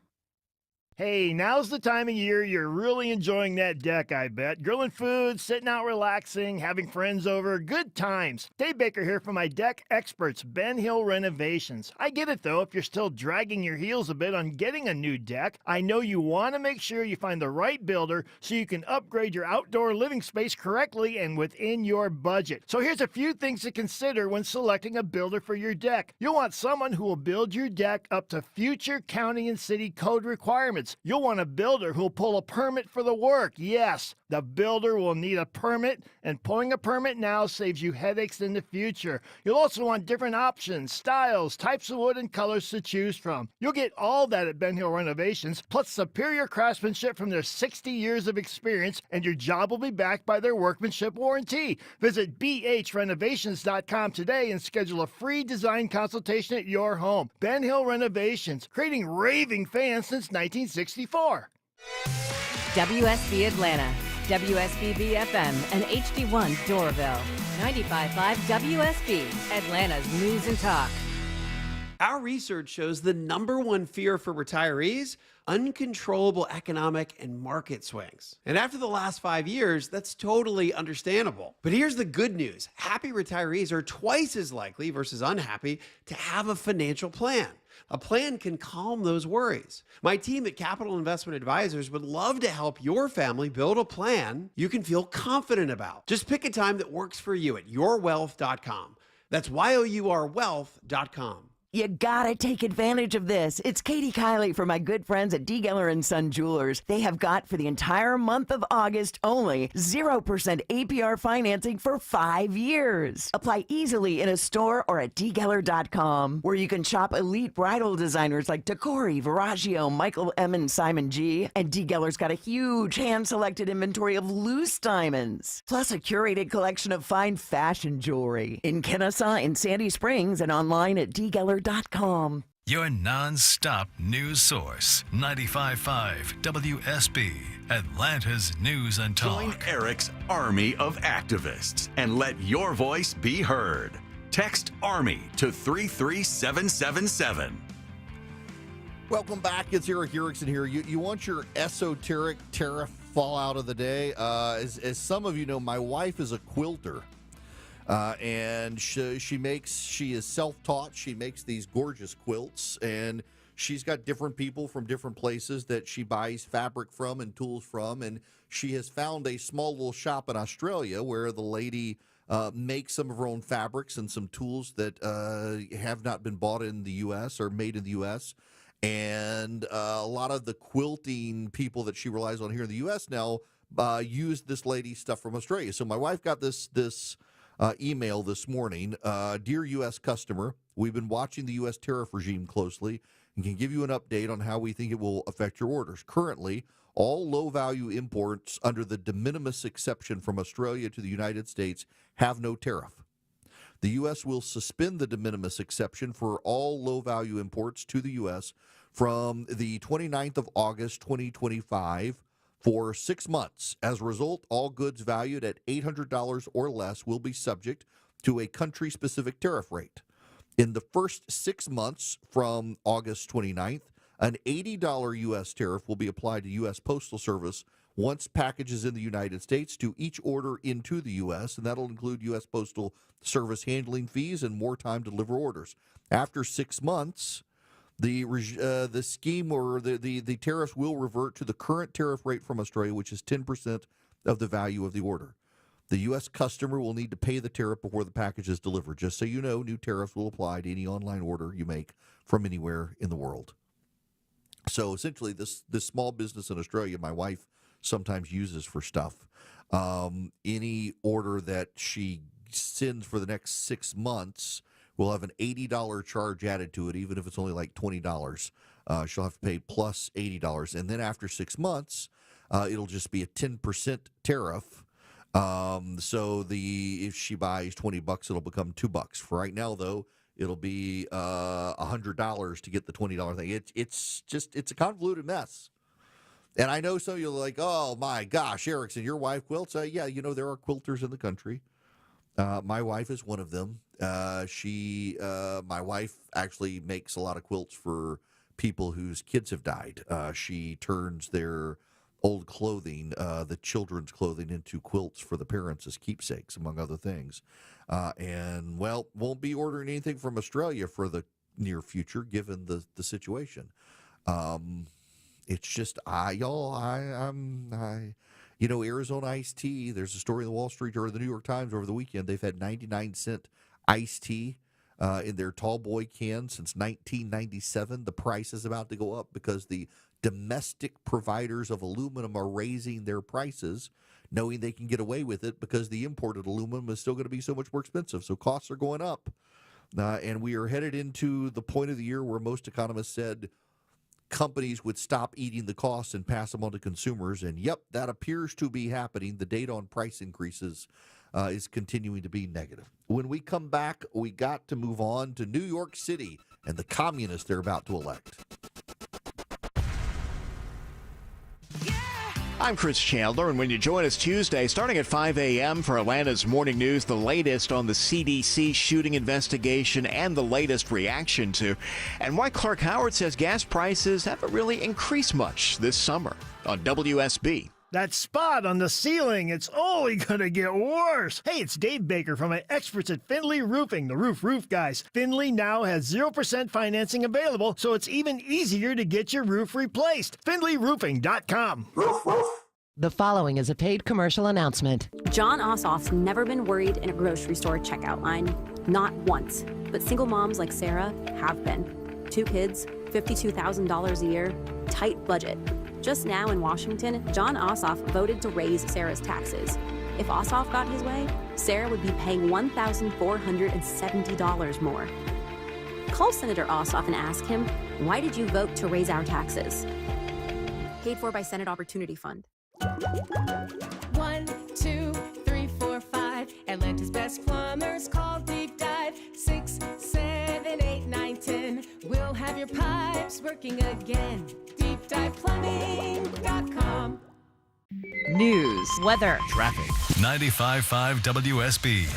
Hey, now's the time of year you're really enjoying that deck, I bet. Grilling food, sitting out relaxing, having friends over, good times. Dave Baker here from my deck experts, Ben Hill Renovations. I get it though, if you're still dragging your heels a bit on getting a new deck, I know you want to make sure you find the right builder so you can upgrade your outdoor living space correctly and within your budget. So here's a few things to consider when selecting a builder for your deck. You'll want someone who will build your deck up to future county and city code requirements. You'll want a builder who'll pull a permit for the work. Yes, the builder will need a permit, and pulling a permit now saves you headaches in the future. You'll also want different options, styles, types of wood, and colors to choose from. You'll get all that at Ben Hill Renovations, plus superior craftsmanship from their 60 years of experience, and your job will be backed by their workmanship warranty. Visit bhrenovations.com today and schedule a free design consultation at your home. Ben Hill Renovations, creating raving fans since 1964. WSB Atlanta, WSB FM, and HD1 Dorville. 95.5 WSB, Atlanta's news and talk. Our research shows the #1 fear for retirees: uncontrollable economic and market swings. And after the last 5 years, that's totally understandable. But here's the good news. Happy retirees are twice as likely versus unhappy to have a financial plan. A plan can calm those worries. My team at Capital Investment Advisors would love to help your family build a plan you can feel confident about. Just pick a time that works for you at yourwealth.com. That's YOURwealth.com. You gotta take advantage of this. It's Katie Kiley from my good friends at D. Geller & Son Jewelers. They have got for the entire month of August only 0% APR financing for 5 years. Apply easily in a store or at dgeller.com, where you can shop elite bridal designers like Tacori, Verragio, Michael M. and Simon G. And D. Geller's got a huge hand-selected inventory of loose diamonds, plus a curated collection of fine fashion jewelry in Kennesaw, in Sandy Springs, and online at dgeller.com. Your non-stop news source, 95.5 WSB, Atlanta's News and Talk. Join Eric's army of activists and let your voice be heard. Text ARMY to 33777. Welcome back. It's Eric Erickson here. You want your esoteric tariff fallout of the day? As some of you know, my wife is a quilter. And she is self-taught. She makes these gorgeous quilts, and she's got different people from different places that she buys fabric from and tools from. And she has found a small little shop in Australia where the lady makes some of her own fabrics and some tools that have not been bought in the U.S. or made in the U.S. And a lot of the quilting people that she relies on here in the U.S. now use this lady's stuff from Australia. So my wife got this email this morning. Dear U.S. customer, we've been watching the U.S. tariff regime closely and can give you an update on how we think it will affect your orders. Currently, all low-value imports under the de minimis exception from Australia to the United States have no tariff. The U.S. will suspend the de minimis exception for all low-value imports to the U.S. from the 29th of August, 2025, for 6 months. As a result, all goods valued at $800 or less will be subject to a country-specific tariff rate. In the first 6 months from August 29th, an $80 U.S. tariff will be applied to U.S. Postal Service once packages in the United States to each order into the U.S., and that'll include U.S. Postal Service handling fees and more time to deliver orders. After 6 months, the scheme or the tariffs will revert to the current tariff rate from Australia, which is 10% of the value of the order. The U.S. customer will need to pay the tariff before the package is delivered. Just so you know, new tariffs will apply to any online order you make from anywhere in the world. So essentially, this small business in Australia, my wife sometimes uses for stuff. Any order that she sends for the next 6 months will have an $80 charge added to it, even if it's only like $20. She'll have to pay plus $80. And then after 6 months, it'll just be a 10% tariff. So if she buys $20, it'll become $2. For right now, though, it'll be $100 to get the $20 thing. It's a convoluted mess. And I know some of you are like, oh my gosh, Erickson, your wife quilts? Yeah, there are quilters in the country. My wife is one of them. My wife actually makes a lot of quilts for people whose kids have died. She turns their old clothing, the children's clothing, into quilts for the parents as keepsakes, among other things. And won't be ordering anything from Australia for the near future, given the situation. It's just Arizona iced tea. There's a story in the Wall Street or the New York Times over the weekend. They've had 99-cent iced tea in their tall boy can since 1997. The price is about to go up because the domestic providers of aluminum are raising their prices, knowing they can get away with it because the imported aluminum is still going to be so much more expensive. So costs are going up. And we are headed into the point of the year where most economists said companies would stop eating the costs and pass them on to consumers. And yep, that appears to be happening. The data on price increases is continuing to be negative. When we come back, we got to move on to New York City and the communists they're about to elect. I'm Chris Chandler, and when you join us Tuesday, starting at 5 a.m. for Atlanta's Morning News, the latest on the CDC shooting investigation and the latest reaction to, and why Clark Howard says gas prices haven't really increased much this summer on WSB. That spot on the ceiling, it's only gonna get worse. Hey, it's Dave Baker from my experts at Findlay Roofing, the roof guys. Findlay now has 0% financing available, so it's even easier to get your roof replaced. FindlayRoofing.com. The following is a paid commercial announcement. John Ossoff's never been worried in a grocery store checkout line. Not once. But single moms like Sarah have been. 2 kids, $52,000 a year, tight budget. Just now in Washington, Jon Ossoff voted to raise Sarah's taxes. If Ossoff got his way, Sarah would be paying $1,470 more. Call Senator Ossoff and ask him, why did you vote to raise our taxes? Paid for by Senate Opportunity Fund. 1, 2, 3, 4, 5. Atlanta's best plumbers, call Deep Dive. 6, 7, 8, 9, 10. We'll have your pipes working again. DeepDivePlumbing.com. News, weather, traffic. 95.5 WSB,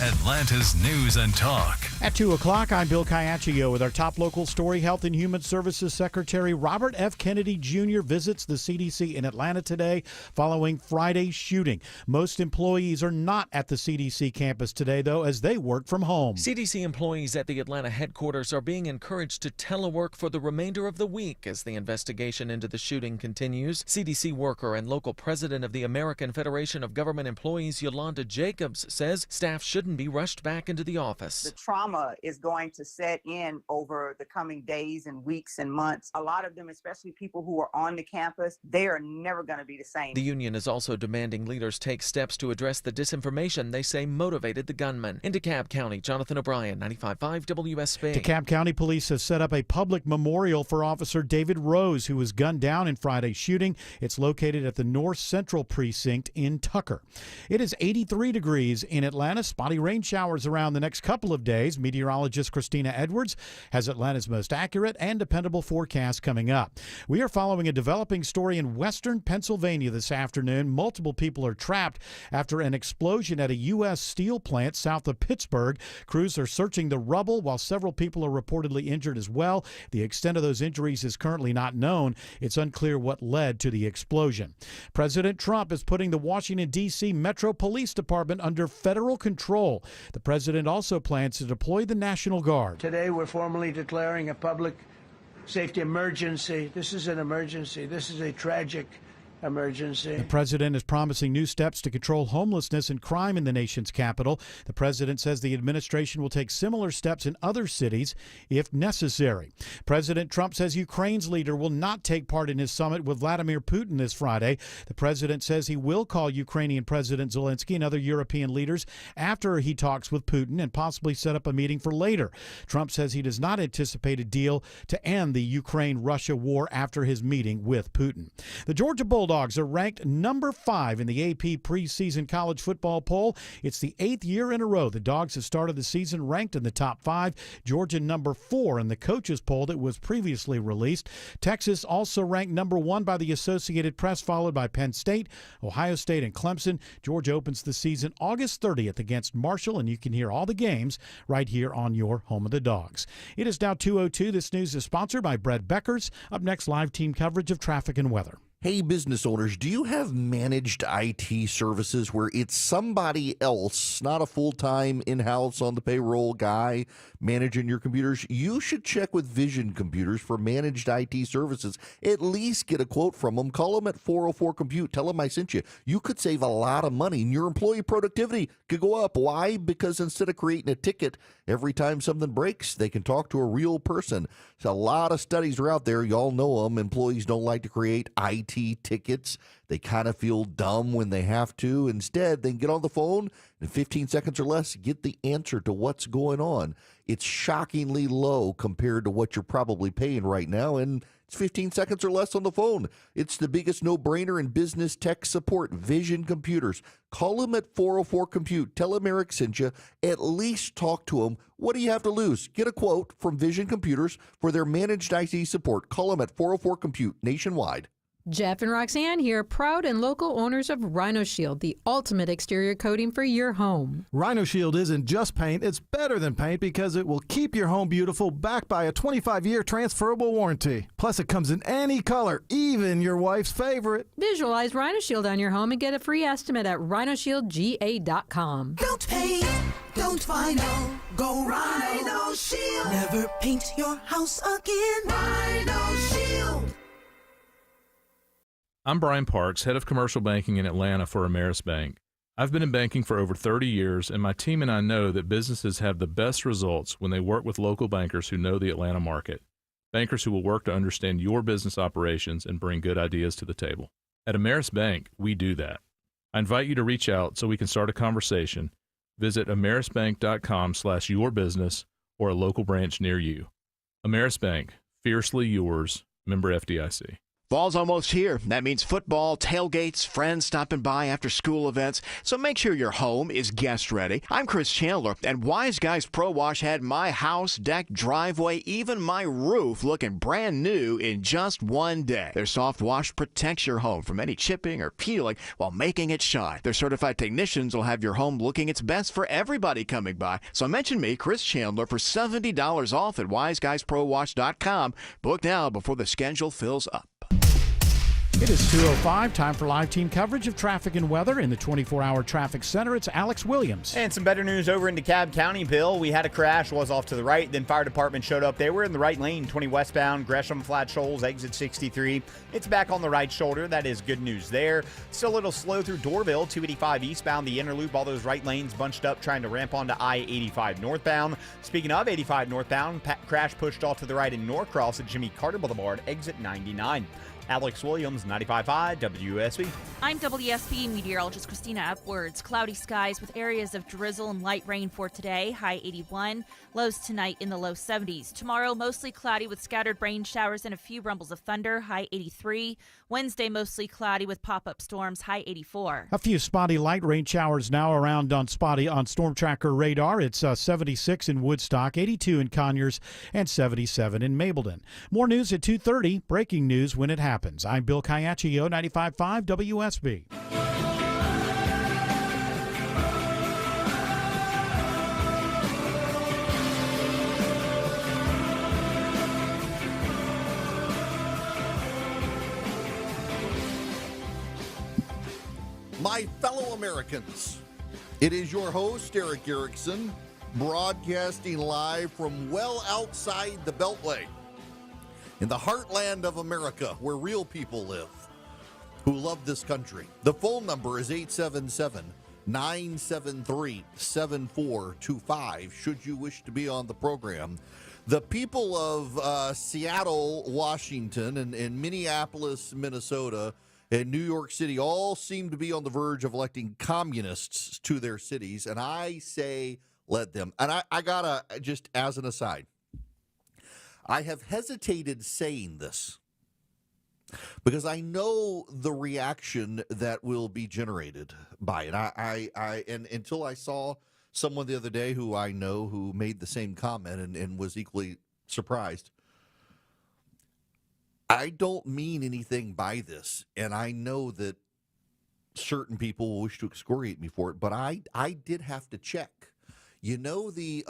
Atlanta's News and Talk. At 2 o'clock, I'm Bill Caiaccio with our top local story. Health and Human Services Secretary Robert F. Kennedy Jr. visits the CDC in Atlanta today following Friday's shooting. Most employees are not at the CDC campus today, though, as they work from home. CDC employees at the Atlanta headquarters are being encouraged to telework for the remainder of the week as the investigation into the shooting continues. CDC worker and local president of the American Federation of Government Employees, Yolanda Jacobs, says staff shouldn't be rushed back into the office. The trauma is going to set in over the coming days and weeks and months. A lot of them, especially people who are on the campus, they are never going to be the same. The union is also demanding leaders take steps to address the disinformation they say motivated the gunman. In DeKalb County, Jonathan O'Brien, 95.5 WSB. DeKalb County Police have set up a public memorial for Officer David Rose, who was gunned down in Friday's shooting. It's located at the North Central Precinct in Tucker. It is 83 degrees in Atlanta. Spotty rain showers around the next couple of days. Meteorologist Christina Edwards has Atlanta's most accurate and dependable forecast coming up. We are following a developing story in western Pennsylvania this afternoon. Multiple people are trapped after an explosion at a U.S. steel plant south of Pittsburgh. Crews are searching the rubble while several people are reportedly injured as well. The extent of those injuries is currently not known. It's unclear what led to the explosion. President Trump is putting the Washington, D.C. Metro Police Department under federal control. The president also plans to deploy the National Guard. Today, we're formally declaring a public safety emergency. This is an emergency. This is a tragic emergency. The president is promising new steps to control homelessness and crime in the nation's capital. The president says the administration will take similar steps in other cities if necessary. President Trump says Ukraine's leader will not take part in his summit with Vladimir Putin this Friday. The president says he will call Ukrainian President Zelensky and other European leaders after he talks with Putin and possibly set up a meeting for later. Trump says he does not anticipate a deal to end the Ukraine-Russia war after his meeting with Putin. The Georgia Bulldogs are ranked number 5 in the AP preseason college football poll. It's the 8th year in a row the Dogs have started the season ranked in the top 5. Georgia number 4 in the coaches poll that was previously released. Texas also ranked number 1 by the Associated Press, followed by Penn State, Ohio State, and Clemson. Georgia opens the season August 30th against Marshall, and you can hear all the games right here on your home of the Dogs. It is now 2:02. This news is sponsored by Brett Beckers. Up next, live team coverage of traffic and weather. Hey, business owners, do you have managed IT services where it's somebody else, not a full-time in-house on the payroll guy managing your computers? You should check with Vision Computers for managed IT services. At least get a quote from them. Call them at 404-COMPUTE. Tell them I sent you. You could save a lot of money, and your employee productivity could go up. Why? Because instead of creating a ticket every time something breaks, they can talk to a real person. So a lot of studies are out there. Y'all know them. Employees don't like to create IT tickets. They kind of feel dumb when they have to. Instead, they can get on the phone in 15 seconds or less, get the answer to what's going on. It's shockingly low compared to what you're probably paying right now, and it's 15 seconds or less on the phone. It's the biggest no-brainer in business tech support. Vision Computers. Call them at 404-COMPUTE. Tell them Eric sent you. At least talk to them. What do you have to lose? Get a quote from Vision Computers for their managed IT support. Call them at 404-COMPUTE nationwide. Jeff and Roxanne here, proud and local owners of Rhino Shield, the ultimate exterior coating for your home. Rhino Shield isn't just paint, it's better than paint because it will keep your home beautiful, backed by a 25-year transferable warranty. Plus, it comes in any color, even your wife's favorite. Visualize Rhino Shield on your home and get a free estimate at rhinoshieldga.com. Don't paint, don't vinyl, go Rhino Shield. Never paint your house again. Rhino Shield. I'm Brian Parks, head of commercial banking in Atlanta for Ameris Bank. I've been in banking for over 30 years, and my team and I know that businesses have the best results when they work with local bankers who know the Atlanta market. Bankers who will work to understand your business operations and bring good ideas to the table. At Ameris Bank, we do that. I invite you to reach out so we can start a conversation. Visit amerisbank.com/yourbusiness or a local branch near you. Ameris Bank, fiercely yours, member FDIC. Fall's almost here. That means football, tailgates, friends stopping by after school events. So make sure your home is guest ready. I'm Chris Chandler, and Wise Guys Pro Wash had my house, deck, driveway, even my roof looking brand new in just one day. Their soft wash protects your home from any chipping or peeling while making it shine. Their certified technicians will have your home looking its best for everybody coming by. So mention me, Chris Chandler, for $70 off at wiseguysprowash.com. Book now before the schedule fills up. It is 2:05, time for live team coverage of traffic and weather in the 24-hour traffic center. It's Alex Williams. And some better news over in DeKalb County, Bill. We had a crash, was off to the right, then fire department showed up. They were in the right lane, 20 westbound, Gresham, Flat Shoals, exit 63. It's back on the right shoulder. That is good news there. Still a little slow through Doorville, 285 eastbound, the inner loop, all those right lanes bunched up trying to ramp onto I-85 northbound. Speaking of 85 northbound, crash pushed off to the right in Norcross at Jimmy Carter Boulevard, exit 99. Alex Williams, 95.5 WSB. I'm WSB meteorologist Christina Upwards. Cloudy skies with areas of drizzle and light rain for today, high 81. Lows tonight in the low 70s. Tomorrow, mostly cloudy with scattered rain showers and a few rumbles of thunder, high 83. Wednesday, mostly cloudy with pop-up storms, high 84. A few spotty light rain showers now around on Storm Tracker radar. It's 76 in Woodstock, 82 in Conyers, and 77 in Mableton. More news at 2:30. Breaking news when it happens. I'm Bill Caiaccio, 95.5 WSB. My fellow Americans, it is your host, Eric Erickson, broadcasting live from well outside the Beltway, in the heartland of America, where real people live, who love this country. The phone number is 877-973-7425, should you wish to be on the program. The people of Seattle, Washington, and Minneapolis, Minnesota, and New York City all seem to be on the verge of electing communists to their cities, and I say let them. And I gotta, just as an aside, I have hesitated saying this because I know the reaction that will be generated by it. And until I saw someone the other day who I know who made the same comment and was equally surprised. I don't mean anything by this, and I know that certain people will wish to excoriate me for it, but I did have to check. You know the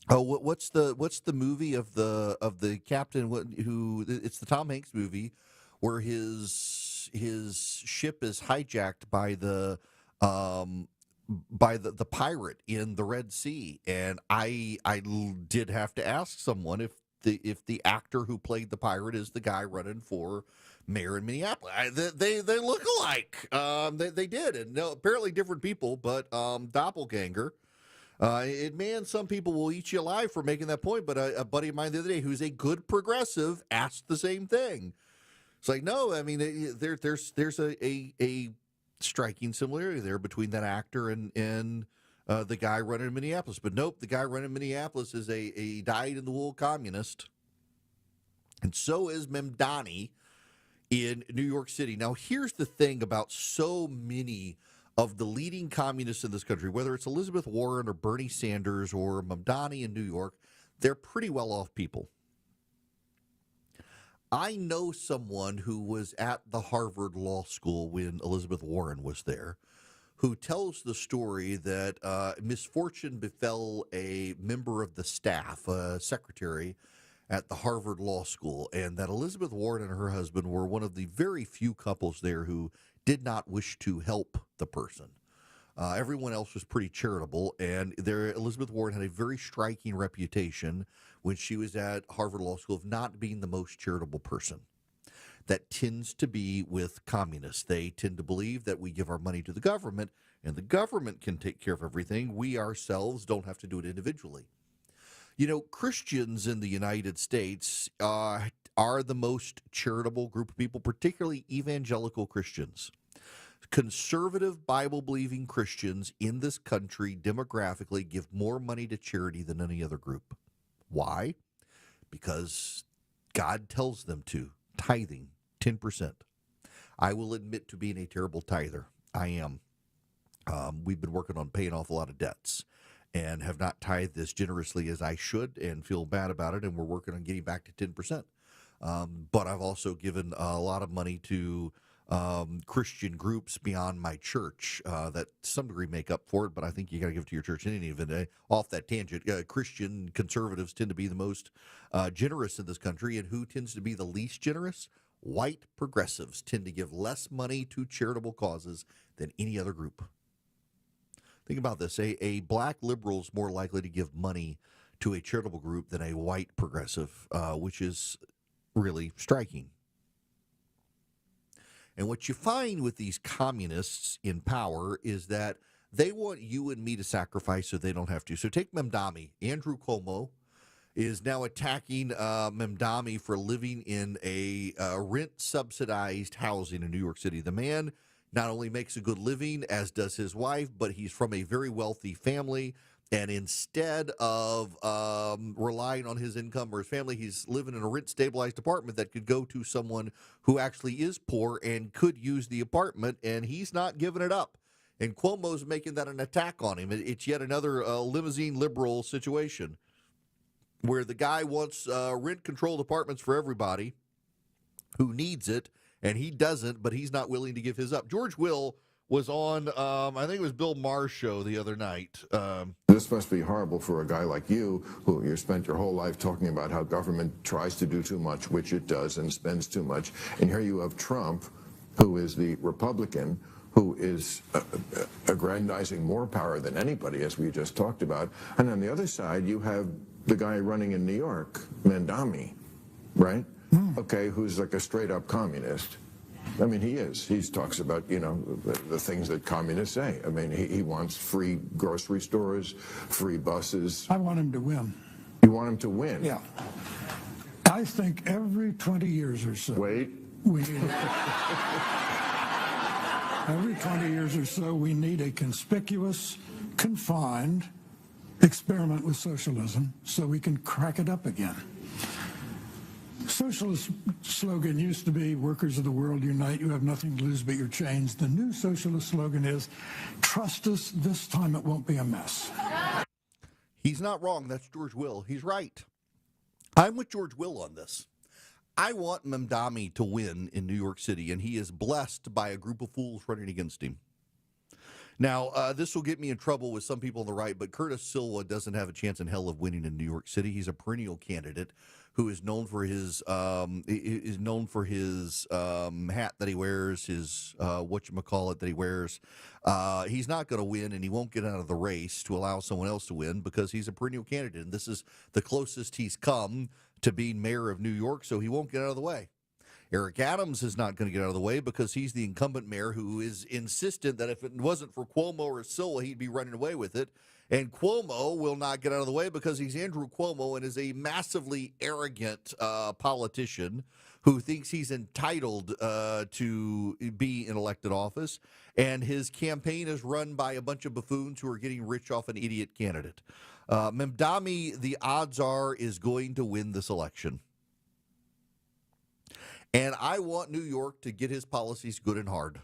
what's the movie of the captain who it's the Tom Hanks movie where his ship is hijacked by the pirate in the Red Sea, and I did have to ask someone if the actor who played the pirate is the guy running for mayor in Minneapolis. They look alike. They did, and no, apparently different people, but doppelganger. Some people will eat you alive for making that point. But a buddy of mine the other day, who's a good progressive, asked the same thing. It's like, no, I mean, there's a striking similarity there between that actor and the guy running in Minneapolis. But nope, the guy running in Minneapolis is a dyed-in-the-wool communist. And so is Mamdani in New York City. Now, here's the thing about so many of the leading communists in this country, whether it's Elizabeth Warren or Bernie Sanders or Mamdani in New York, they're pretty well-off people. I know someone who was at the Harvard Law School when Elizabeth Warren was there, who tells the story that misfortune befell a member of the staff, a secretary at the Harvard Law School, and that Elizabeth Warren and her husband were one of the very few couples there who did not wish to help the person. Everyone else was pretty charitable, and Elizabeth Warren had a very striking reputation when she was at Harvard Law School of not being the most charitable person. that tends to be with communists. They tend to believe that we give our money to the government and the government can take care of everything. We ourselves don't have to do it individually. You know, Christians in the United States are the most charitable group of people, particularly evangelical Christians. Conservative Bible-believing Christians in this country demographically give more money to charity than any other group. Why? Because God tells them to. Tithing, 10%. I will admit to being a terrible tither. I am. We've been working on paying off a lot of debts and have not tithed as generously as I should and feel bad about it, and we're working on getting back to 10%. But I've also given a lot of money to Christian groups beyond my church that to some degree make up for it, but I think you got to give it to your church in any event. Off that tangent, Christian conservatives tend to be the most generous in this country, and who tends to be the least generous? White progressives tend to give less money to charitable causes than any other group. Think about this. A black liberal is more likely to give money to a charitable group than a white progressive, which is really striking. And what you find with these communists in power is that they want you and me to sacrifice so they don't have to. So take Mamdani. Andrew Cuomo is now attacking Mamdani for living in a rent-subsidized housing in New York City. The man not only makes a good living, as does his wife, but he's from a very wealthy family. And instead of relying on his income or his family, he's living in a rent-stabilized apartment that could go to someone who actually is poor and could use the apartment, and he's not giving it up. And Cuomo's making that an attack on him. It's yet another limousine liberal situation where the guy wants rent-controlled apartments for everybody who needs it, and he doesn't, but he's not willing to give his up. George Will was on, I think it was Bill Maher's show the other night. This must be horrible for a guy like you, who you spent your whole life talking about how government tries to do too much, which it does, and spends too much. And here you have Trump, who is the Republican, who is aggrandizing more power than anybody, as we just talked about. And on the other side, you have the guy running in New York, Mamdani, right? Okay, who's like a straight-up communist. I mean, he is. He talks about, you know, the things that communists say. I mean, he wants free grocery stores, free buses. I want him to win. You want him to win? Yeah. I think every 20 years or so. Wait. Every 20 years or so, we need a conspicuous, confined experiment with socialism so we can crack it up again. Socialist slogan used to be, workers of the world unite, you have nothing to lose but your chains. The new socialist slogan is, trust us, this time it won't be a mess. He's not wrong. That's George Will. He's right. I'm with George Will on this. I want Mamdani to win in New York City, and he is blessed by a group of fools running against him. Now, this will get me in trouble with some people on the right, but Curtis Silva doesn't have a chance in hell of winning in New York City. He's a perennial candidate who is known for his hat that he wears, his whatchamacallit that he wears. He's not going to win, and he won't get out of the race to allow someone else to win because he's a perennial candidate, and this is the closest he's come to being mayor of New York, so he won't get out of the way. Eric Adams is not going to get out of the way because he's the incumbent mayor who is insistent that if it wasn't for Cuomo or Silva, he'd be running away with it. And Cuomo will not get out of the way because he's Andrew Cuomo and is a massively arrogant politician who thinks he's entitled to be in elected office. And his campaign is run by a bunch of buffoons who are getting rich off an idiot candidate. Mamdani, the odds are, is going to win this election. And I want New York to get his policies good and hard.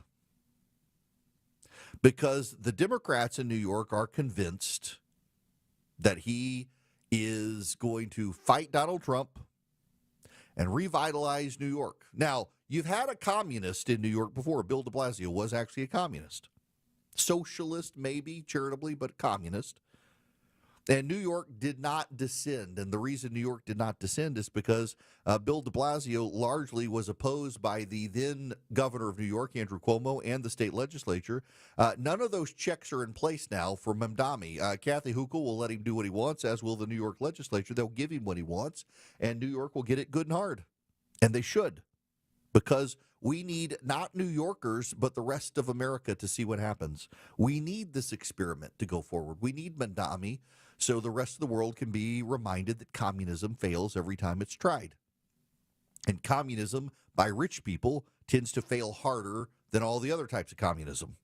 Because the Democrats in New York are convinced that he is going to fight Donald Trump and revitalize New York. Now, you've had a communist in New York before. Bill de Blasio was actually a communist. Socialist, maybe, charitably, but communist. And New York did not descend. And the reason New York did not descend is because Bill de Blasio largely was opposed by the then governor of New York, Andrew Cuomo, and the state legislature. None of those checks are in place now for Mamdani. Kathy Hochul will let him do what he wants, as will the New York legislature. They'll give him what he wants, and New York will get it good and hard. And they should, because we need not New Yorkers, but the rest of America to see what happens. We need this experiment to go forward. We need Mamdani so the rest of the world can be reminded that communism fails every time it's tried. And communism by rich people tends to fail harder than all the other types of communism.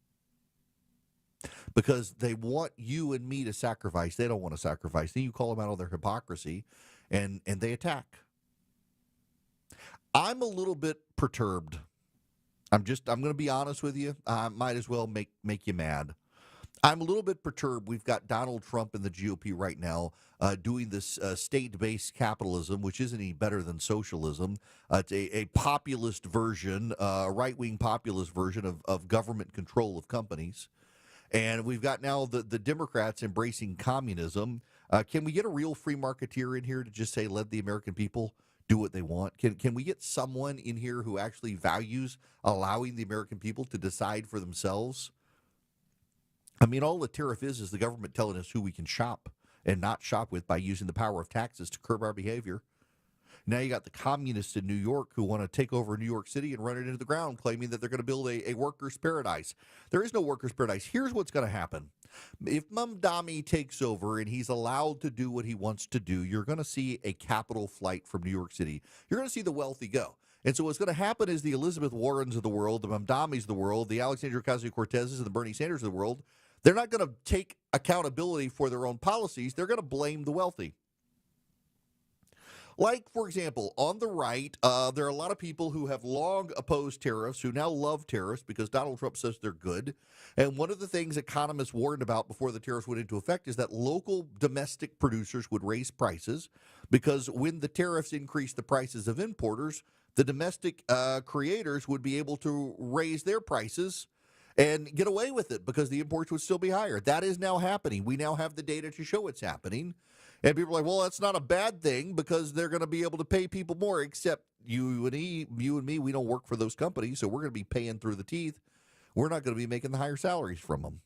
Because they want you and me to sacrifice. They don't want to sacrifice. Then you call them out on their hypocrisy, and they attack. I'm a little bit perturbed. I'm going to be honest with you. I might as well make you mad. I'm a little bit perturbed. We've got Donald Trump and the GOP right now doing this state-based capitalism, which isn't any better than socialism. It's a populist version, a right-wing populist version of government control of companies. And we've got now the Democrats embracing communism. Can we get a real free marketeer in here to just say, let the American people do what they want? Can we get someone in here who actually values allowing the American people to decide for themselves? I mean, all the tariff is the government telling us who we can shop and not shop with by using the power of taxes to curb our behavior. Now you got the communists in New York who want to take over New York City and run it into the ground, claiming that they're going to build a workers' paradise. There is no workers' paradise. Here's what's going to happen. If Mamdani takes over and he's allowed to do what he wants to do, you're going to see a capital flight from New York City. You're going to see the wealthy go. And so what's going to happen is the Elizabeth Warrens of the world, the Mamdamis of the world, the Alexandria Ocasio-Cortezes and the Bernie Sanders of the world, they're not going to take accountability for their own policies. They're going to blame the wealthy. Like, for example, on the right, there are a lot of people who have long opposed tariffs, who now love tariffs because Donald Trump says they're good. And one of the things economists warned about before the tariffs went into effect is that local domestic producers would raise prices because when the tariffs increased the prices of importers, the domestic creators would be able to raise their prices and get away with it because the imports would still be higher. That is now happening. We now have the data to show it's happening. And people are like, well, that's not a bad thing because they're going to be able to pay people more, except you and me, we don't work for those companies, so we're going to be paying through the teeth. We're not going to be making the higher salaries from them.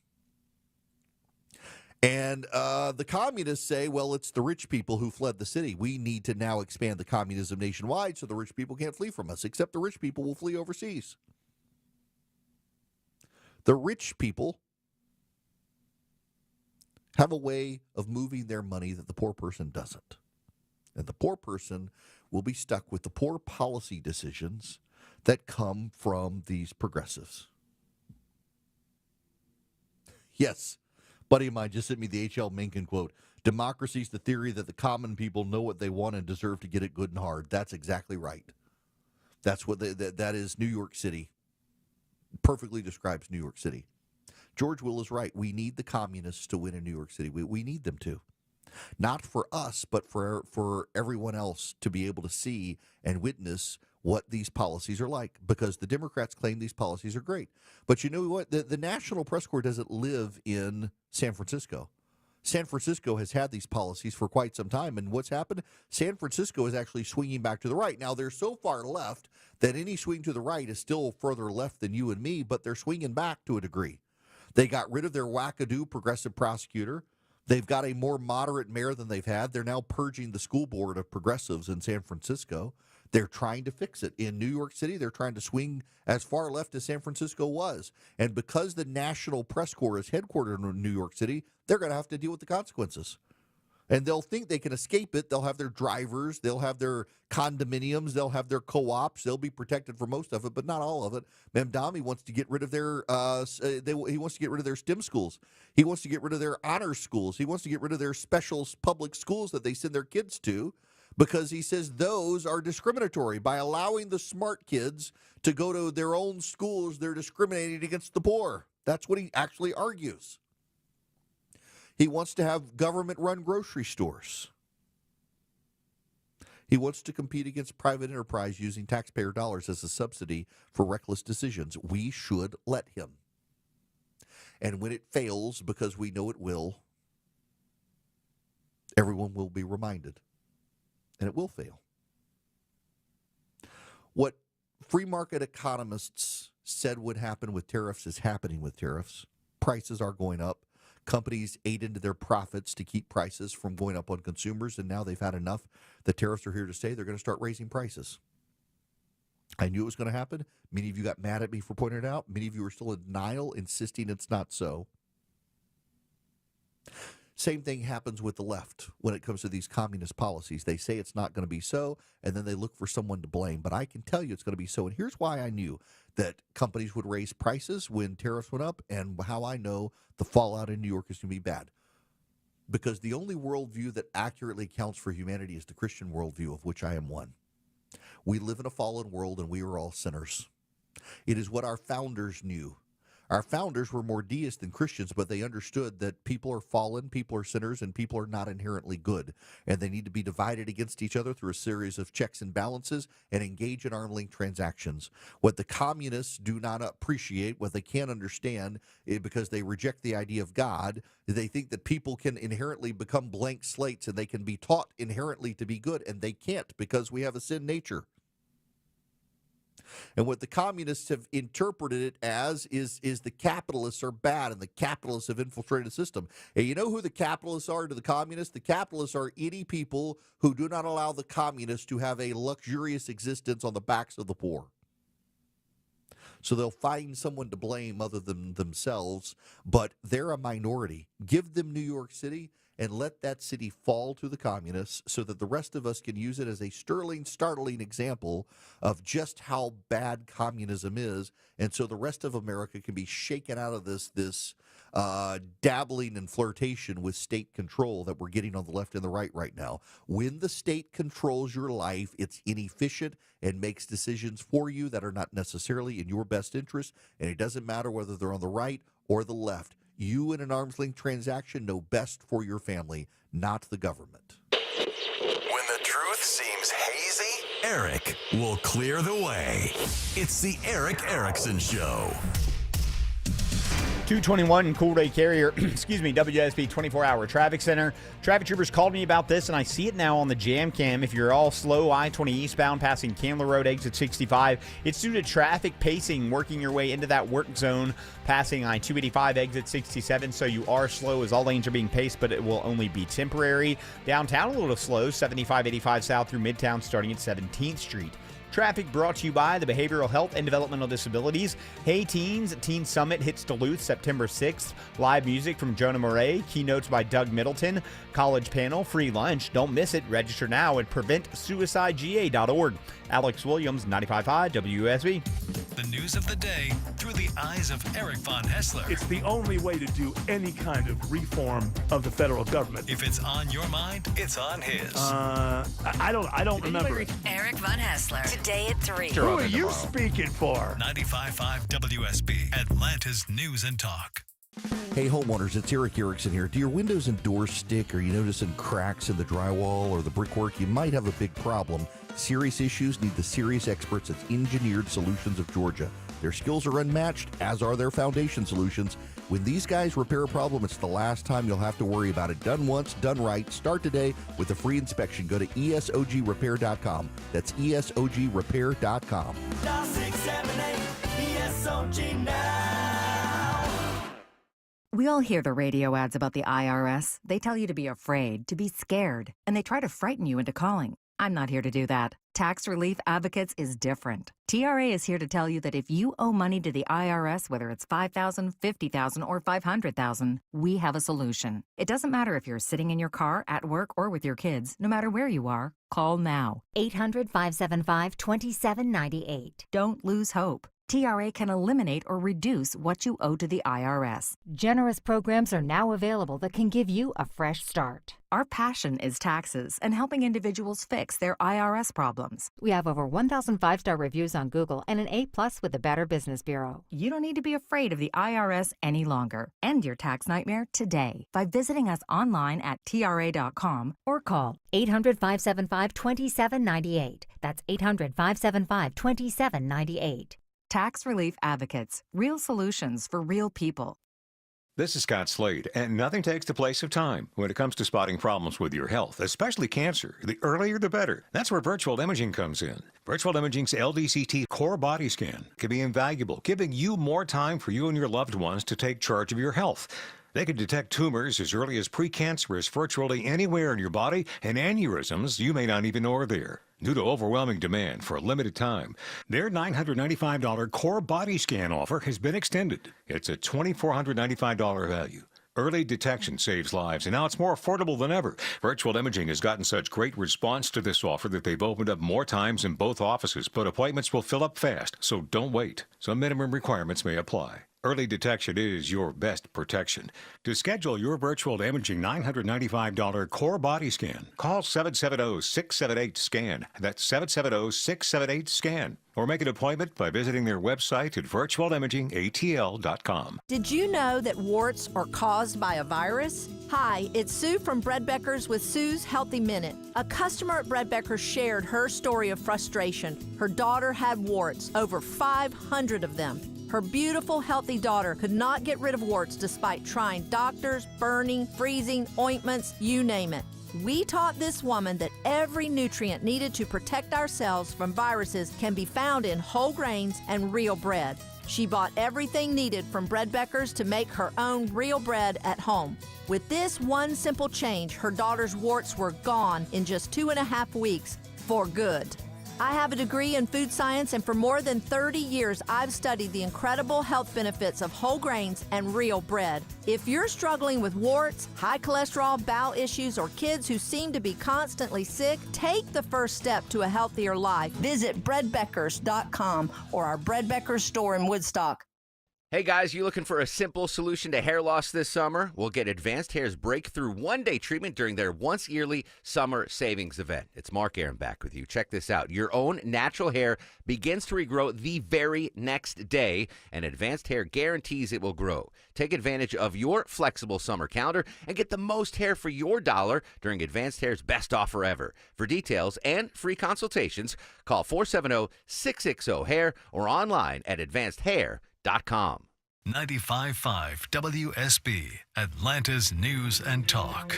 And the communists say, well, it's the rich people who fled the city. We need to now expand the communism nationwide so the rich people can't flee from us, except the rich people will flee overseas. The rich people have a way of moving their money that the poor person doesn't. And the poor person will be stuck with the poor policy decisions that come from these progressives. Yes, buddy of mine just sent me the H.L. Mencken quote. Democracy's the theory that the common people know what they want and deserve to get it good and hard. That's exactly right. That's what that is New York City. Perfectly describes New York City. George Will is right. We need the communists to win in New York City. We need them to. Not for us, but for everyone else to be able to see and witness what these policies are like. Because the Democrats claim these policies are great. But you know what? The National Press Corps doesn't live in San Francisco. San Francisco has had these policies for quite some time. And what's happened? San Francisco is actually swinging back to the right. Now, they're so far left that any swing to the right is still further left than you and me, but they're swinging back to a degree. They got rid of their wackadoo progressive prosecutor. They've got a more moderate mayor than they've had. They're now purging the school board of progressives in San Francisco. They're trying to fix it. In New York City, they're trying to swing as far left as San Francisco was. And because the National Press Corps is headquartered in New York City, they're going to have to deal with the consequences. And they'll think they can escape it. They'll have their drivers. They'll have their condominiums. They'll have their co-ops. They'll be protected for most of it, but not all of it. Mamdani wants to get rid of their he wants to get rid of their STEM schools. He wants to get rid of their honor schools. He wants to get rid of their special public schools that they send their kids to because he says those are discriminatory. By allowing the smart kids to go to their own schools, they're discriminating against the poor. That's what he actually argues. He wants to have government-run grocery stores. He wants to compete against private enterprise using taxpayer dollars as a subsidy for reckless decisions. We should let him. And when it fails, because we know it will, everyone will be reminded. And it will fail. What free market economists said would happen with tariffs is happening with tariffs. Prices are going up. Companies ate into their profits to keep prices from going up on consumers, and now they've had enough. The tariffs are here to stay. They're going to start raising prices. I knew it was going to happen. Many of you got mad at me for pointing it out. Many of you are still in denial, insisting it's not so. Same thing happens with the left when it comes to these communist policies. They say it's not going to be so, and then they look for someone to blame. But I can tell you it's going to be so. And here's why I knew that companies would raise prices when tariffs went up, and how I know the fallout in New York is going to be bad. Because the only worldview that accurately counts for humanity is the Christian worldview, of which I am one. We live in a fallen world, and we are all sinners. It is what our founders knew. Our founders were more deist than Christians, but they understood that people are fallen, people are sinners, and people are not inherently good. And they need to be divided against each other through a series of checks and balances and engage in arm-length transactions. What the communists do not appreciate, what they can't understand, because they reject the idea of God, they think that people can inherently become blank slates and they can be taught inherently to be good, and they can't because we have a sin nature. And what the communists have interpreted it as is the capitalists are bad and the capitalists have infiltrated the system. And you know who the capitalists are to the communists? The capitalists are any people who do not allow the communists to have a luxurious existence on the backs of the poor. So they'll find someone to blame other than themselves, but they're a minority. Give them New York City and let that city fall to the communists so that the rest of us can use it as a startling example of just how bad communism is. And so the rest of America can be shaken out of this dabbling and flirtation with state control that we're getting on the left and the right now. When the state controls your life, it's inefficient and makes decisions for you that are not necessarily in your best interest. And it doesn't matter whether they're on the right or the left. You in an arm's length transaction know best for your family, not the government. When the truth seems hazy, Eric will clear the way. It's the Eric Erickson Show. 221 Cool Day Carrier, WSB 24-hour traffic center. Traffic troopers called me about this, and I see it now on the jam cam. If you're all slow I-20 eastbound passing Candler Road, exit 65, it's due to traffic pacing working your way into that work zone passing I-285, exit 67. So you are slow as all lanes are being paced, but it will only be temporary. Downtown a little slow, 75-85 south through Midtown starting at 17th Street. Traffic brought to you by the Behavioral Health and Developmental Disabilities. Hey Teens, Teen Summit hits Duluth September 6th. Live music from Jonah Murray, keynotes by Doug Middleton, college panel, free lunch. Don't miss it. Register now at preventsuicidega.org. Alex Williams, 95.5 WSB. The news of the day through the eyes of Eric Von Hessler. It's the only way to do any kind of reform of the federal government. If it's on your mind, it's on his. I don't remember it. Eric Von Hessler. Today at 3. Who are you speaking for? 95.5 WSB, Atlanta's News and Talk. Hey homeowners, it's Eric Erickson here. Do your windows and doors stick? Are you noticing cracks in the drywall or the brickwork? You might have a big problem. Serious issues need the serious experts at Engineered Solutions of Georgia. Their skills are unmatched, as are their foundation solutions. When these guys repair a problem, it's the last time you'll have to worry about it. Done once, done right. Start today with a free inspection. Go to ESOGrepair.com. That's ESOGrepair.com. Dial 678 ESOG now. We all hear the radio ads about the IRS. They tell you to be afraid, to be scared, and they try to frighten you into calling. I'm not here to do that. Tax Relief Advocates is different. TRA is here to tell you that if you owe money to the IRS, whether it's $5,000, $50,000, or $500,000, we have a solution. It doesn't matter if you're sitting in your car, at work, or with your kids. No matter where you are, call now. 800-575-2798. Don't lose hope. TRA can eliminate or reduce what you owe to the IRS. Generous programs are now available that can give you a fresh start. Our passion is taxes and helping individuals fix their IRS problems. We have over 1,000 5-star reviews on Google and an A+ with the Better Business Bureau. You don't need to be afraid of the IRS any longer. End your tax nightmare today by visiting us online at TRA.com or call 800-575-2798. That's 800-575-2798. Tax Relief Advocates. Real solutions for real people. This is Scott Slade, and nothing takes the place of time when it comes to spotting problems with your health, especially cancer. The earlier, the better. That's where virtual imaging comes in. Virtual Imaging's LDCT core body scan can be invaluable, giving you more time for you and your loved ones to take charge of your health. They can detect tumors as early as precancerous virtually anywhere in your body and aneurysms you may not even know are there. Due to overwhelming demand for a limited time, their $995 core body scan offer has been extended. It's a $2,495 value. Early detection saves lives, and now it's more affordable than ever. Virtual Imaging has gotten such great response to this offer that they've opened up more times in both offices, but appointments will fill up fast, so don't wait. Some minimum requirements may apply. Early detection is your best protection. To schedule your virtual imaging $995 core body scan, call 770-678-SCAN. That's 770-678-SCAN. Or make an appointment by visiting their website at virtualimagingatl.com. Did you know that warts are caused by a virus? Hi, it's Sue from Bread Beckers with Sue's Healthy Minute. A customer at Bread Beckers shared her story of frustration. Her daughter had warts, over 500 of them. Her beautiful, healthy daughter could not get rid of warts despite trying doctors, burning, freezing, ointments, you name it. We taught this woman that every nutrient needed to protect ourselves from viruses can be found in whole grains and real bread. She bought everything needed from Bread Beckers to make her own real bread at home. With this one simple change, her daughter's warts were gone in just 2.5 weeks for good. I have a degree in food science, and for more than 30 years, I've studied the incredible health benefits of whole grains and real bread. If you're struggling with warts, high cholesterol, bowel issues, or kids who seem to be constantly sick, take the first step to a healthier life. Visit breadbeckers.com or our Bread Beckers store in Woodstock. Hey guys, you looking for a simple solution to hair loss this summer? Well, get Advanced Hair's breakthrough one-day treatment during their once-yearly summer savings event. It's Mark Aaron back with you. Check this out. Your own natural hair begins to regrow the very next day, and Advanced Hair guarantees it will grow. Take advantage of your flexible summer calendar and get the most hair for your dollar during Advanced Hair's best offer ever. For details and free consultations, call 470-660-HAIR or online at advancedhair.com. 95.5 WSB, Atlanta's News and Talk.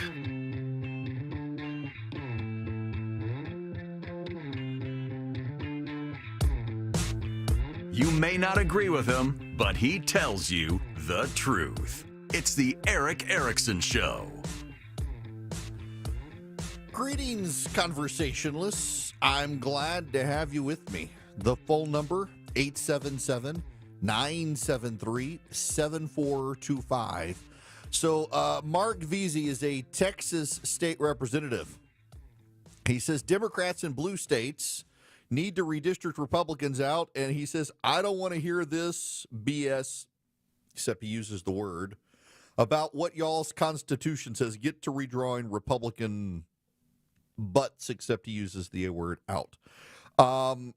You may not agree with him, but he tells you the truth. It's the Erick Erickson Show. Greetings, conversationalists. I'm glad to have you with me. The phone number, 877-973-7425. So Mark Veazey is a Texas state representative. He says Democrats in blue states need to redistrict Republicans out, and he says, I don't want to hear this BS, except he uses the word, about what y'all's Constitution says. Get to redrawing Republican butts, except he uses the word out. I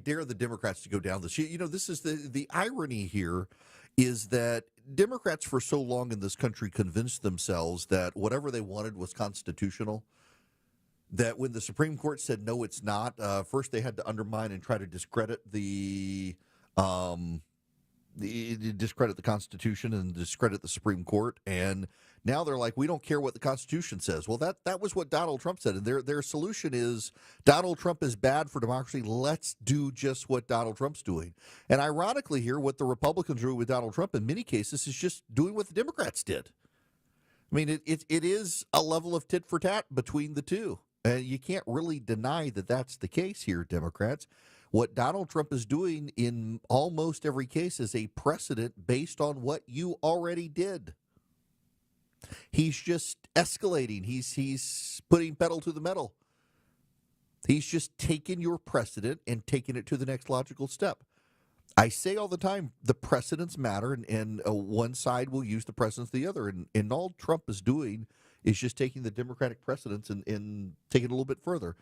dare the Democrats to go down this. You know, this is the irony here is that Democrats for so long in this country convinced themselves that whatever they wanted was constitutional, that when the Supreme Court said, no, it's not, first they had to undermine and try to discredit the Constitution and discredit the Supreme Court. And now they're like, we don't care what the Constitution says. Well, that was what Donald Trump said. And their solution is Donald Trump is bad for democracy. Let's do just what Donald Trump's doing. And ironically here, what the Republicans do with Donald Trump in many cases is just doing what the Democrats did. I mean, it is a level of tit for tat between the two. And you can't really deny that that's the case here, Democrats. What Donald Trump is doing in almost every case is a precedent based on what you already did. He's just escalating. He's putting pedal to the metal. He's just taking your precedent and taking it to the next logical step. I say all the time, the precedents matter, and one side will use the precedents of the other. And all Trump is doing is just taking the Democratic precedents and taking it a little bit further.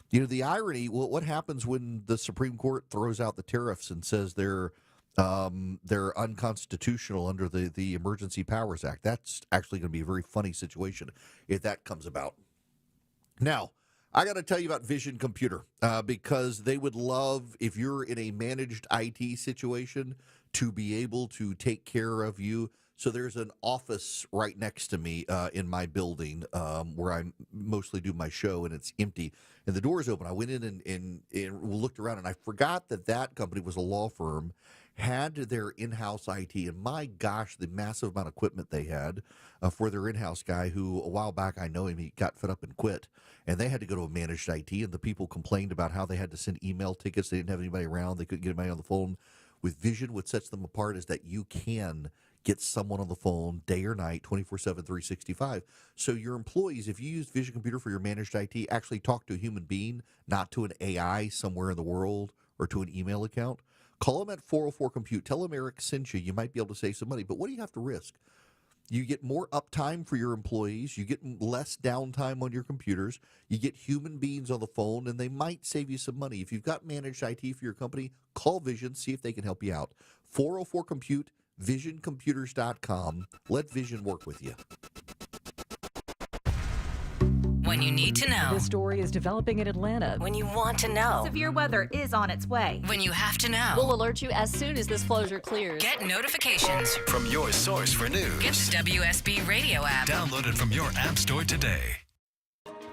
You know, the irony, well, what happens when the Supreme Court throws out the tariffs and says they're unconstitutional under the Emergency Powers Act? That's actually going to be a very funny situation if that comes about. Now, I got to tell you about Vision Computer because they would love, if you're in a managed IT situation, to be able to take care of you. So there's an office right next to me in my building where I mostly do my show, and it's empty. And the door's open. I went in and looked around, and I forgot that company was a law firm, had their in-house IT, and my gosh, the massive amount of equipment they had for their in-house guy who a while back, I know him, he got fed up and quit, and they had to go to a managed IT, and the people complained about how they had to send email tickets. They didn't have anybody around. They couldn't get anybody on the phone. With Vision, what sets them apart is that you can get someone on the phone day or night, 24/7, 365. So your employees, if you use Vision Computer for your managed IT, actually talk to a human being, not to an AI somewhere in the world or to an email account. Call them at 404-COMPUTE. Tell them Eric sent you. You might be able to save some money. But what do you have to risk? You get more uptime for your employees. You get less downtime on your computers. You get human beings on the phone, and they might save you some money. If you've got managed IT for your company, call Vision, see if they can help you out. 404-COMPUTE, visioncomputers.com. Let Vision work with you. When you need to know. This story is developing in Atlanta. When you want to know. Severe weather is on its way. When you have to know. We'll alert you as soon as this closure clears. Get notifications from your source for news. Get the WSB radio app. Download it from your app store today.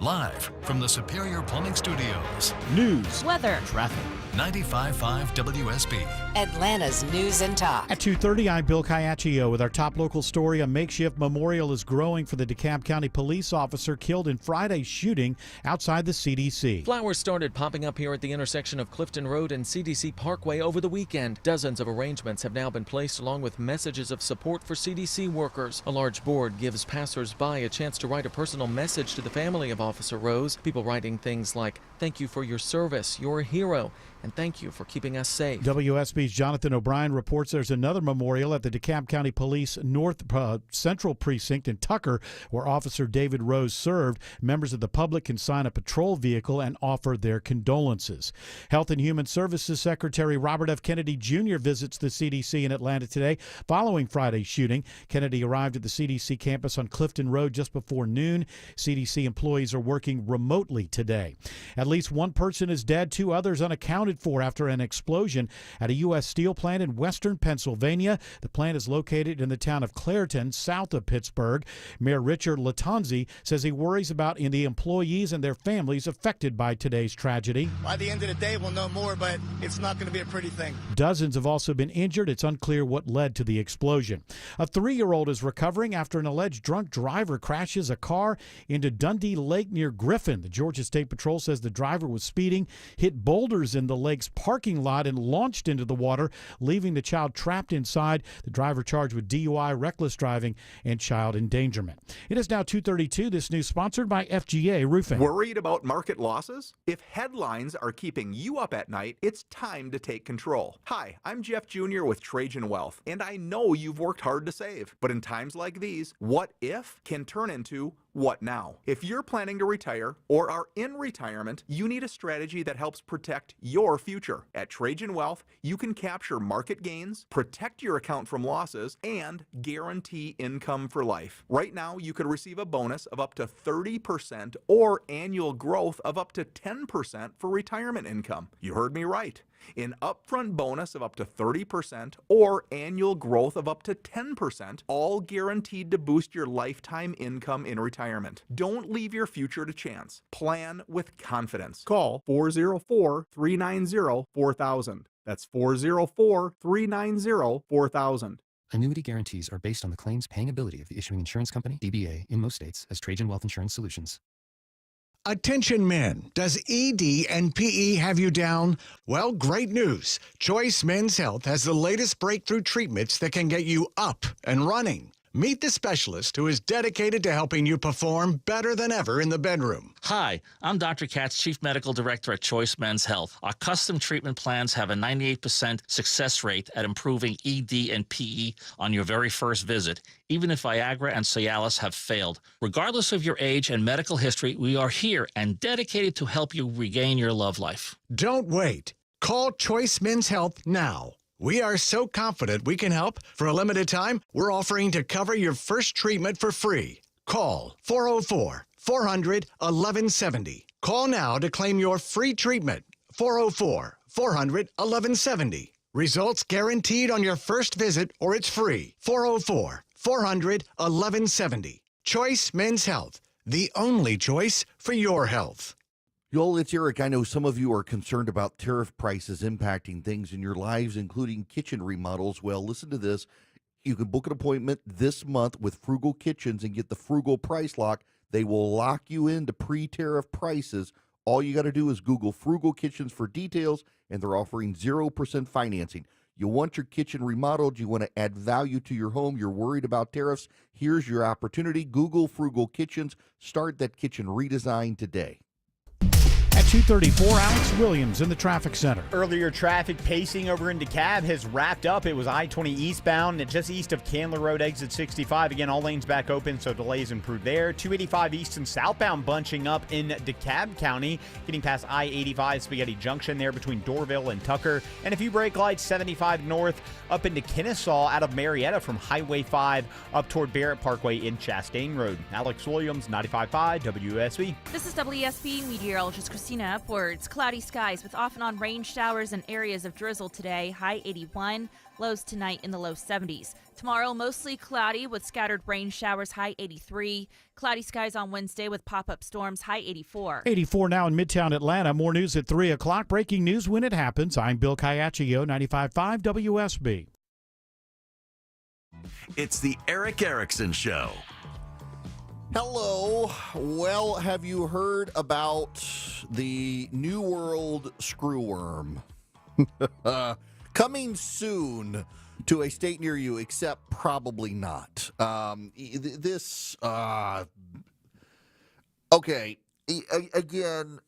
Live from the Superior Plumbing Studios. News. Weather. Traffic. 95.5 WSB. Atlanta's News and Talk. At 2:30, I'm Bill Caiaccio with our top local story. A makeshift memorial is growing for the DeKalb County police officer killed in Friday's shooting outside the CDC. Flowers started popping up here at the intersection of Clifton Road and CDC Parkway over the weekend. Dozens of arrangements have now been placed along with messages of support for CDC workers. A large board gives passers-by a chance to write a personal message to the family of Officer Rose. People writing things like, "Thank you for your service, you're a hero," and "Thank you for keeping us safe." WSB's Jonathan O'Brien reports there's another memorial at the DeKalb County Police North Central Precinct in Tucker, where Officer David Rose served. Members of the public can sign a patrol vehicle and offer their condolences. Health and Human Services Secretary Robert F. Kennedy Jr. visits the CDC in Atlanta today following Friday's shooting. Kennedy arrived at the CDC campus on Clifton Road just before noon. CDC employees are working remotely today. At least one person is dead, 2 others unaccounted for after an explosion at a U.S. steel plant in western Pennsylvania. The plant is located in the town of Clairton, south of Pittsburgh. Mayor Richard Latanzi says he worries about the employees and their families affected by today's tragedy. By the end of the day, we'll know more, but it's not going to be a pretty thing. Dozens have also been injured. It's unclear what led to the explosion. A 3-year-old is recovering after an alleged drunk driver crashes a car into Dundee Lake near Griffin. The Georgia State Patrol says the driver was speeding, hit boulders in the lake's parking lot, and launched into the water, leaving the child trapped inside. The driver charged with DUI, reckless driving, and child endangerment. It is now 2:32. This news sponsored by FGA Roofing. Worried about market losses? If headlines are keeping you up at night, it's time to take control. Hi, I'm Jeff Jr. with Trajan Wealth, and I know you've worked hard to save. But in times like these, what if can turn into what now? If you're planning to retire or are in retirement, you need a strategy that helps protect your future. At Trajan Wealth, you can capture market gains, protect your account from losses, and guarantee income for life. Right now, you could receive a bonus of up to 30% or annual growth of up to 10% for retirement income. You heard me right. An upfront bonus of up to 30% or annual growth of up to 10%, all guaranteed to boost your lifetime income in retirement. Don't leave your future to chance. Plan with confidence. Call 404-390-4000. That's 404-390-4000. Annuity guarantees are based on the claims paying ability of the issuing insurance company, DBA, in most states as Trajan Wealth Insurance Solutions. Attention men, does ED and PE have you down? Well, great news. Choice Men's Health has the latest breakthrough treatments that can get you up and running. Meet the specialist who is dedicated to helping you perform better than ever in the bedroom. Hi, I'm Dr. Katz, Chief Medical Director at Choice Men's Health. Our custom treatment plans have a 98% success rate at improving ED and PE on your very first visit, even if Viagra and Cialis have failed. Regardless of your age and medical history, we are here and dedicated to help you regain your love life. Don't wait. Call Choice Men's Health now. We are so confident we can help. For a limited time, we're offering to cover your first treatment for free. Call 404-400-1170. Call now to claim your free treatment. 404-400-1170. Results guaranteed on your first visit or it's free. 404-400-1170. Choice Men's Health, the only choice for your health. Joel, it's Eric. I know some of you are concerned about tariff prices impacting things in your lives, including kitchen remodels. Well, listen to this. You can book an appointment this month with Frugal Kitchens and get the Frugal Price Lock. They will lock you into pre-tariff prices. All you got to do is Google Frugal Kitchens for details, and they're offering 0% financing. You want your kitchen remodeled, you want to add value to your home, you're worried about tariffs, here's your opportunity. Google Frugal Kitchens. Start that kitchen redesign today. At 2:34, Alex Williams in the traffic center. Earlier traffic pacing over into DeKalb has wrapped up. It was I-20 eastbound and just east of Candler Road, exit 65. Again, all lanes back open, so delays improved there. 285 east and southbound bunching up in DeKalb County, getting past I-85 Spaghetti Junction there between Dorville and Tucker. And a few brake lights, 75 north up into Kennesaw out of Marietta from Highway 5 up toward Barrett Parkway in Chastain Road. Alex Williams, 95.5 WSB. This is WSB meteorologist Christina Upwards. Cloudy skies with off and on rain showers and areas of drizzle today. High 81. Lows tonight in the low 70s. Tomorrow, mostly cloudy with scattered rain showers. High 83. Cloudy skies on Wednesday with pop-up storms. High 84. 84 now in Midtown Atlanta. More news at 3 o'clock. Breaking news when it happens. I'm Bill Caiaccio, 95.5 WSB. It's the Eric Erickson Show. Hello. Well, have you heard about the New World screwworm? Coming soon to a state near you, except probably not. Okay. Again,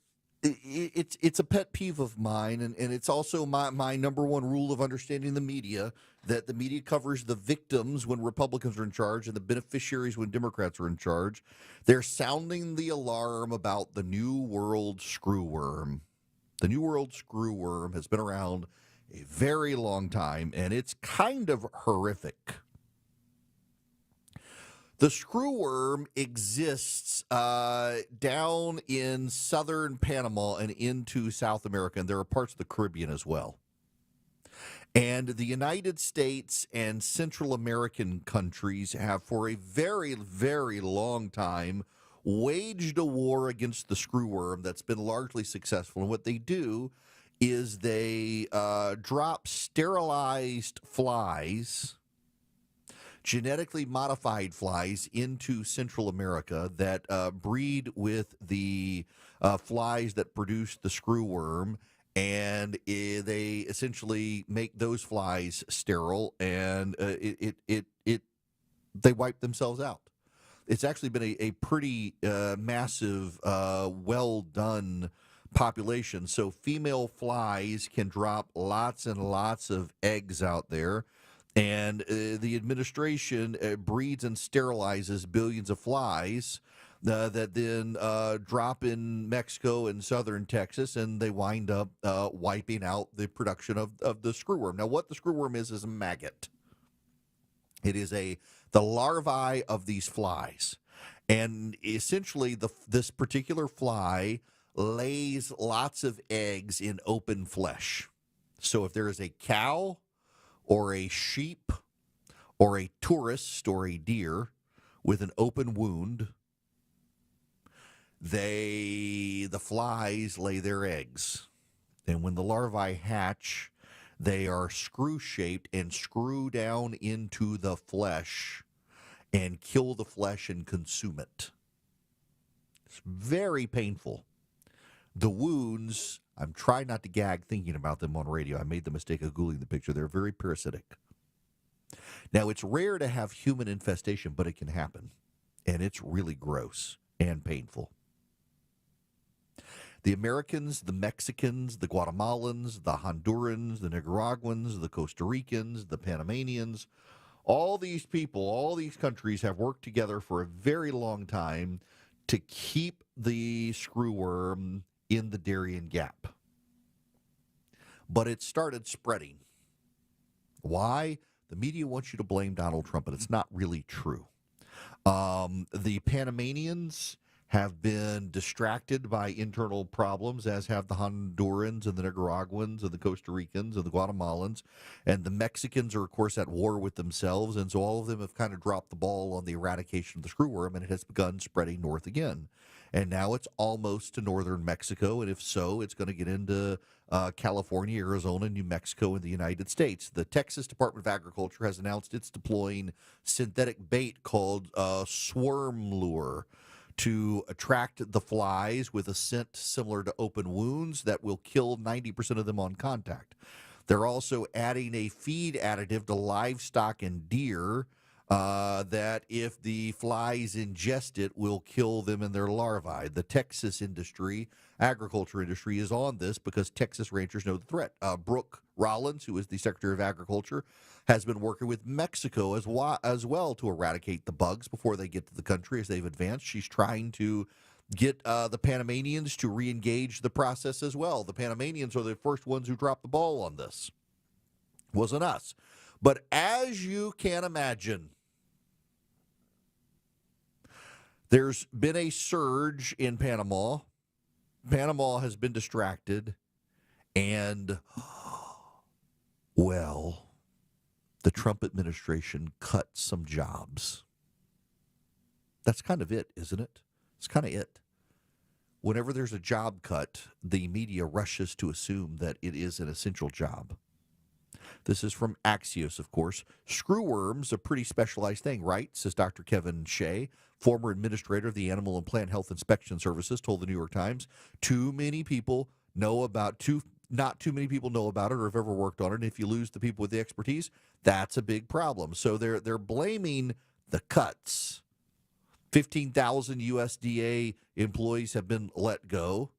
it's a pet peeve of mine, and it's also my number one rule of understanding the media, that the media covers the victims when Republicans are in charge and the beneficiaries when Democrats are in charge. They're sounding the alarm about the New World screwworm. The New World screwworm has been around a very long time, and it's kind of horrific. The screwworm exists down in southern Panama and into South America, and there are parts of the Caribbean as well. And the United States and Central American countries have for a very, very long time waged a war against the screwworm that's been largely successful. And what they do is they drop sterilized flies, genetically modified flies, into Central America that breed with the flies that produce the screwworm, and they essentially make those flies sterile, and they wipe themselves out. It's actually been a pretty massive, well-done population. So female flies can drop lots and lots of eggs out there, and the administration breeds and sterilizes billions of flies that then drop in Mexico and southern Texas, and they wind up wiping out the production of the screwworm. Now, what the screwworm is a maggot. It is the larvae of these flies, and essentially this particular fly lays lots of eggs in open flesh. So if there is a cow or a sheep or a tourist or a deer with an open wound, the flies lay their eggs. And when the larvae hatch, they are screw-shaped and screw down into the flesh and kill the flesh and consume it. It's very painful. The wounds, I'm trying not to gag thinking about them on radio. I made the mistake of Googling the picture. They're very parasitic. Now, it's rare to have human infestation, but it can happen. And it's really gross and painful. The Americans, the Mexicans, the Guatemalans, the Hondurans, the Nicaraguans, the Costa Ricans, the Panamanians, all these people, all these countries have worked together for a very long time to keep the screwworm in the Darien Gap. But it started spreading. Why? The media wants you to blame Donald Trump, but it's not really true. The Panamanians have been distracted by internal problems, as have the Hondurans and the Nicaraguans and the Costa Ricans and the Guatemalans. And the Mexicans are, of course, at war with themselves. And so all of them have kind of dropped the ball on the eradication of the screwworm, and it has begun spreading north again. and now it's almost to northern Mexico, and if so, it's going to get into California, Arizona, New Mexico, and the United States. The Texas Department of Agriculture has announced it's deploying synthetic bait called swarm lure to attract the flies with a scent similar to open wounds that will kill 90% of them on contact. They're also adding a feed additive to livestock and deer that if the flies ingest it will kill them and their larvae. The Texas agriculture industry is on this because Texas ranchers know the threat. Brooke Rollins, who is the Secretary of Agriculture, has been working with Mexico as well to eradicate the bugs before they get to the country as they've advanced. She's trying to get the Panamanians to re-engage the process as well. The Panamanians are the first ones who dropped the ball on this. Wasn't us. But as you can imagine, there's been a surge in Panama. Panama has been distracted, and, well, the Trump administration cut some jobs. That's kind of it, isn't it? It's kind of it. Whenever there's a job cut, the media rushes to assume that it is an essential job. This is from Axios, of course. Screwworm's a pretty specialized thing, right? Says Dr. Kevin Shea, former administrator of the Animal and Plant Health Inspection Services, told the New York Times. Not too many people know about it or have ever worked on it. And if you lose the people with the expertise, that's a big problem. So they're blaming the cuts. 15,000 USDA employees have been let go.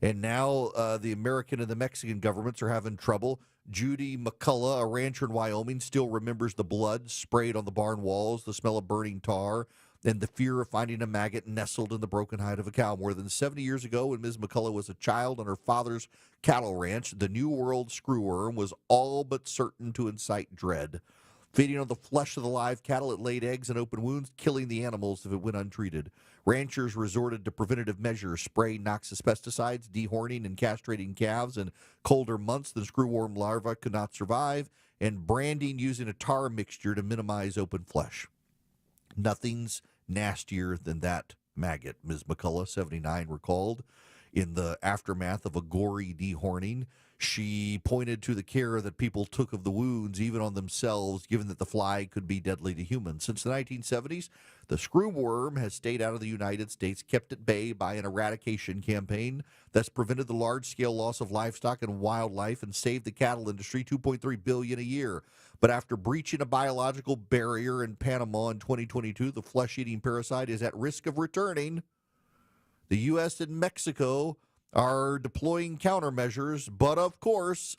And now the American and the Mexican governments are having trouble. Judy McCullough, a rancher in Wyoming, still remembers the blood sprayed on the barn walls, the smell of burning tar, and the fear of finding a maggot nestled in the broken hide of a cow. More than 70 years ago, when Ms. McCullough was a child on her father's cattle ranch, the New World screwworm was all but certain to incite dread. Feeding on the flesh of the live cattle, it laid eggs and open wounds, killing the animals if it went untreated. Ranchers resorted to preventative measures, spraying noxious pesticides, dehorning and castrating calves in colder months than screwworm larvae could not survive, and branding using a tar mixture to minimize open flesh. Nothing's nastier than that maggot, Ms. McCullough, 79, recalled. In the aftermath of a gory dehorning, she pointed to the care that people took of the wounds, even on themselves, given that the fly could be deadly to humans. Since the 1970s, the screwworm has stayed out of the United States, kept at bay by an eradication campaign that's prevented the large-scale loss of livestock and wildlife and saved the cattle industry $2.3 billion a year. But after breaching a biological barrier in Panama in 2022, the flesh-eating parasite is at risk of returning. The U.S. and Mexico are deploying countermeasures, but of course,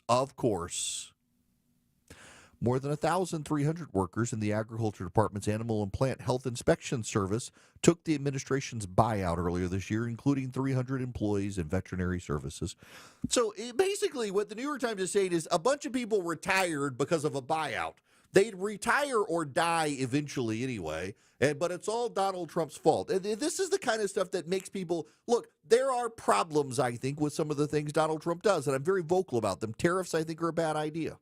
more than 1,300 workers in the Agriculture Department's Animal and Plant Health Inspection Service took the administration's buyout earlier this year, including 300 employees in veterinary services. So basically what the New York Times is saying is a bunch of people retired because of a buyout. They'd retire or die eventually anyway, but it's all Donald Trump's fault. And this is the kind of stuff that makes people, look, there are problems, I think, with some of the things Donald Trump does, and I'm very vocal about them. Tariffs, I think, are a bad idea.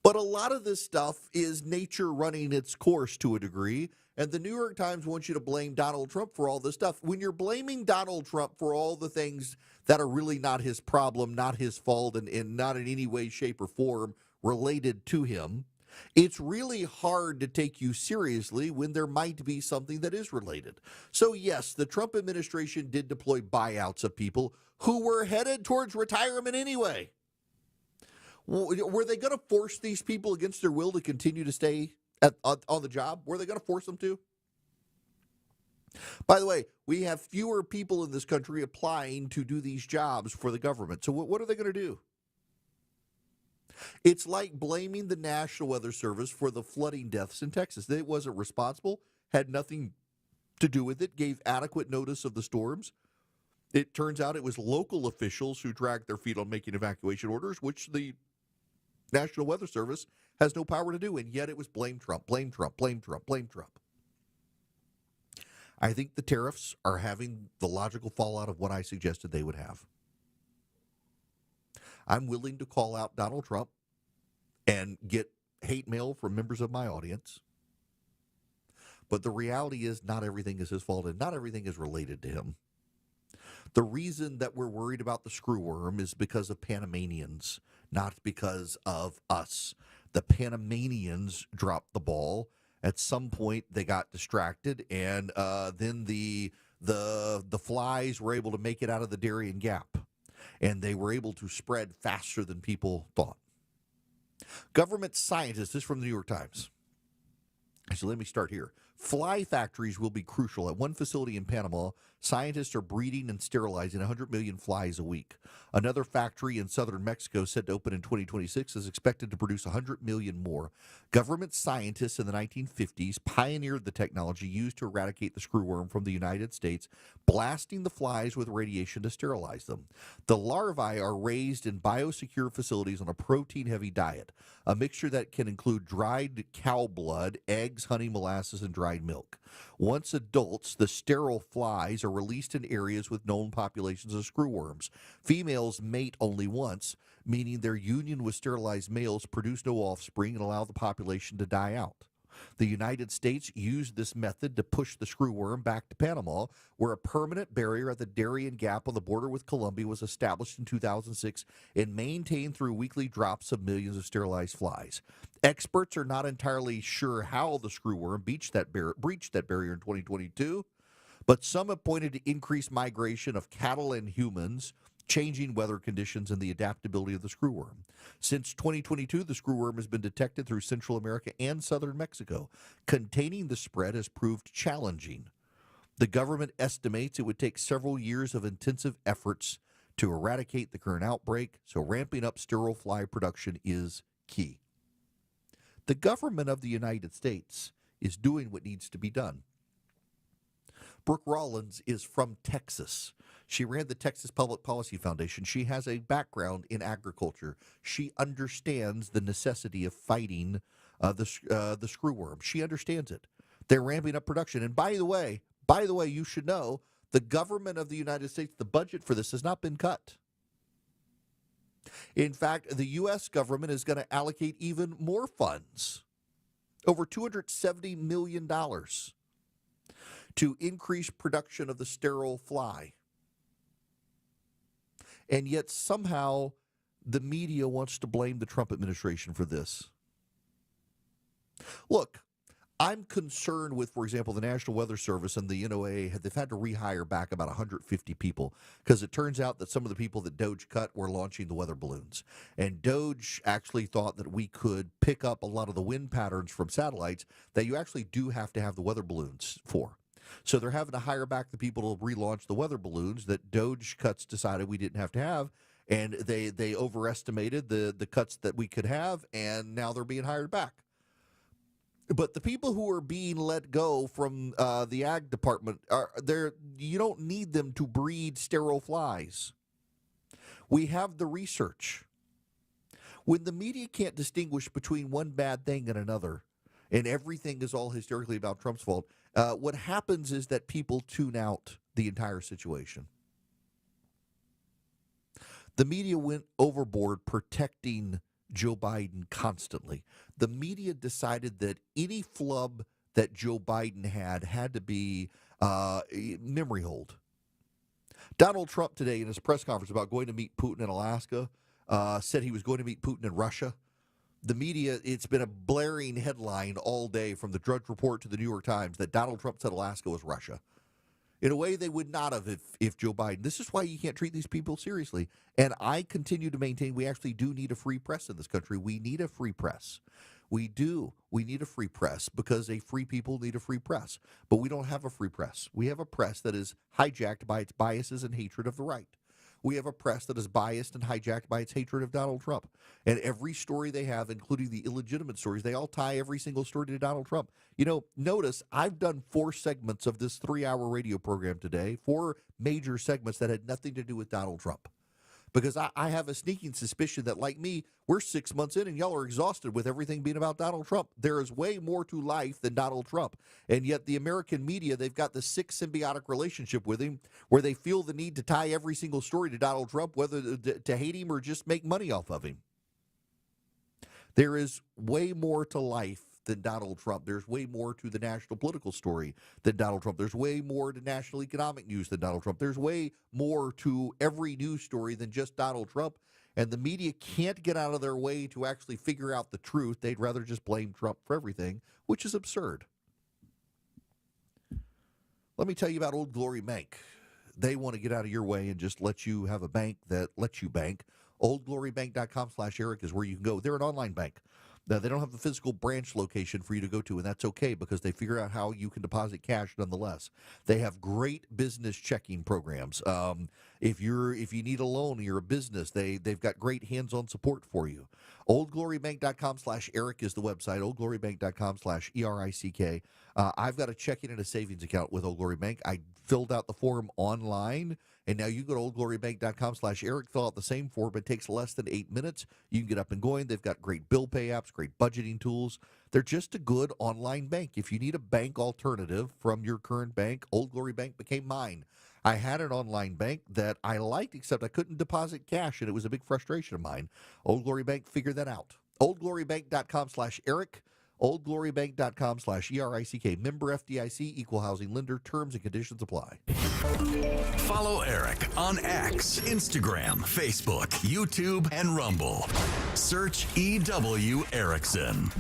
But a lot of this stuff is nature running its course to a degree, and the New York Times wants you to blame Donald Trump for all this stuff. When you're blaming Donald Trump for all the things that are really not his problem, not his fault, and not in any way, shape, or form related to him, it's really hard to take you seriously when there might be something that is related. So yes, the Trump administration did deploy buyouts of people who were headed towards retirement anyway. Were they going to force these people against their will to continue to stay on the job? Were they going to force them to? By the way, we have fewer people in this country applying to do these jobs for the government. So what are they going to do? It's like blaming the National Weather Service for the flooding deaths in Texas. It wasn't responsible, had nothing to do with it, gave adequate notice of the storms. It turns out it was local officials who dragged their feet on making evacuation orders, which the National Weather Service has no power to do, and yet it was blame Trump, blame Trump, blame Trump, blame Trump. I think the tariffs are having the logical fallout of what I suggested they would have. I'm willing to call out Donald Trump and get hate mail from members of my audience. But the reality is not everything is his fault and not everything is related to him. The reason that we're worried about the screwworm is because of Panamanians, not because of us. The Panamanians dropped the ball. At some point, they got distracted, and then the flies were able to make it out of the Darien Gap, and they were able to spread faster than people thought. Government scientists, this is from the New York Times. So let me start here. Fly factories will be crucial. At one facility in Panama, scientists are breeding and sterilizing 100 million flies a week. Another factory in southern Mexico, set to open in 2026, is expected to produce 100 million more. Government scientists in the 1950s pioneered the technology used to eradicate the screwworm from the United States, blasting the flies with radiation to sterilize them. The larvae are raised in biosecure facilities on a protein-heavy diet, a mixture that can include dried cow blood, eggs, honey, molasses, and dried milk. Once adults, the sterile flies are released in areas with known populations of screwworms. Females mate only once, meaning their union with sterilized males produce no offspring and allow the population to die out. The United States used this method to push the screwworm back to Panama, where a permanent barrier at the Darien Gap on the border with Colombia was established in 2006 and maintained through weekly drops of millions of sterilized flies. Experts are not entirely sure how the screwworm breached that barrier in 2022, but some have pointed to increased migration of cattle and humans, changing weather conditions, and the adaptability of the screwworm. Since 2022, the screwworm has been detected through Central America and southern Mexico. Containing the spread has proved challenging. The government estimates it would take several years of intensive efforts to eradicate the current outbreak, so ramping up sterile fly production is key. The government of the United States is doing what needs to be done. Brooke Rollins is from Texas. She ran the Texas Public Policy Foundation. She has a background in agriculture. She understands the necessity of fighting the screwworm. She understands it. They're ramping up production. And by the way, you should know, the government of the United States, the budget for this has not been cut. In fact, the U.S. government is going to allocate even more funds, over $270 million, to increase production of the sterile fly. And yet somehow the media wants to blame the Trump administration for this. Look, I'm concerned with, for example, the National Weather Service and the NOAA. They've had to rehire back about 150 people because it turns out that some of the people that DOGE cut were launching the weather balloons. And DOGE actually thought that we could pick up a lot of the wind patterns from satellites that you actually do have to have the weather balloons for. So they're having to hire back the people to relaunch the weather balloons that DOGE cuts decided we didn't have to have. And they overestimated the cuts that we could have, and now they're being hired back. But the people who are being let go from the ag department, you don't need them to breed sterile flies. We have the research. When the media can't distinguish between one bad thing and another, and everything is all hysterically about Trump's fault, what happens is that people tune out the entire situation. The media went overboard protecting Joe Biden constantly. The media decided that any flub that Joe Biden had to be memory hold. Donald Trump today in his press conference about going to meet Putin in Alaska said he was going to meet Putin in Russia. The media, it's been a blaring headline all day from the Drudge Report to the New York Times that Donald Trump said Alaska was Russia. In a way they would not have if Joe Biden. This is why you can't treat these people seriously. And I continue to maintain we actually do need a free press in this country. We need a free press. We do. We need a free press because a free people need a free press. But we don't have a free press. We have a press that is hijacked by its biases and hatred of the right. We have a press that is biased and hijacked by its hatred of Donald Trump. And every story they have, including the illegitimate stories, they all tie every single story to Donald Trump. You know, notice I've done 4 segments of this 3-hour radio program today, 4 major segments that had nothing to do with Donald Trump. Because I have a sneaking suspicion that, like me, we're 6 months in and y'all are exhausted with everything being about Donald Trump. There is way more to life than Donald Trump. And yet the American media, they've got this sick symbiotic relationship with him where they feel the need to tie every single story to Donald Trump, whether to hate him or just make money off of him. There is way more to life than Donald Trump. There's way more to the national political story than Donald Trump. There's way more to national economic news than Donald Trump. There's way more to every news story than just Donald Trump. And the media can't get out of their way to actually figure out the truth. They'd rather just blame Trump for everything, which is absurd. Let me tell you about Old Glory Bank. They want to get out of your way and just let you have a bank that lets you bank. OldGloryBank.com/Eric is where you can go. They're an online bank. Now, they don't have the physical branch location for you to go to, and that's okay because they figure out how you can deposit cash nonetheless. They have great business checking programs. If you need a loan or you're a business, they've got great hands-on support for you. OldGloryBank.com/Eric is the website. OldGloryBank.com/ERICK. I've got a checking and a savings account with Old Glory Bank. I filled out the form online. And now you go to oldglorybank.com/Eric, fill out the same form. It takes less than 8 minutes. You can get up and going. They've got great bill pay apps, great budgeting tools. They're just a good online bank. If you need a bank alternative from your current bank, Old Glory Bank became mine. I had an online bank that I liked, except I couldn't deposit cash, and it was a big frustration of mine. Old Glory Bank figured that out. oldglorybank.com/Eric. oldglorybank.com/ERICK. Member FDIC, equal housing lender. Terms and conditions apply. Follow Eric on X, Instagram, Facebook, YouTube, and Rumble. Search EW Erickson.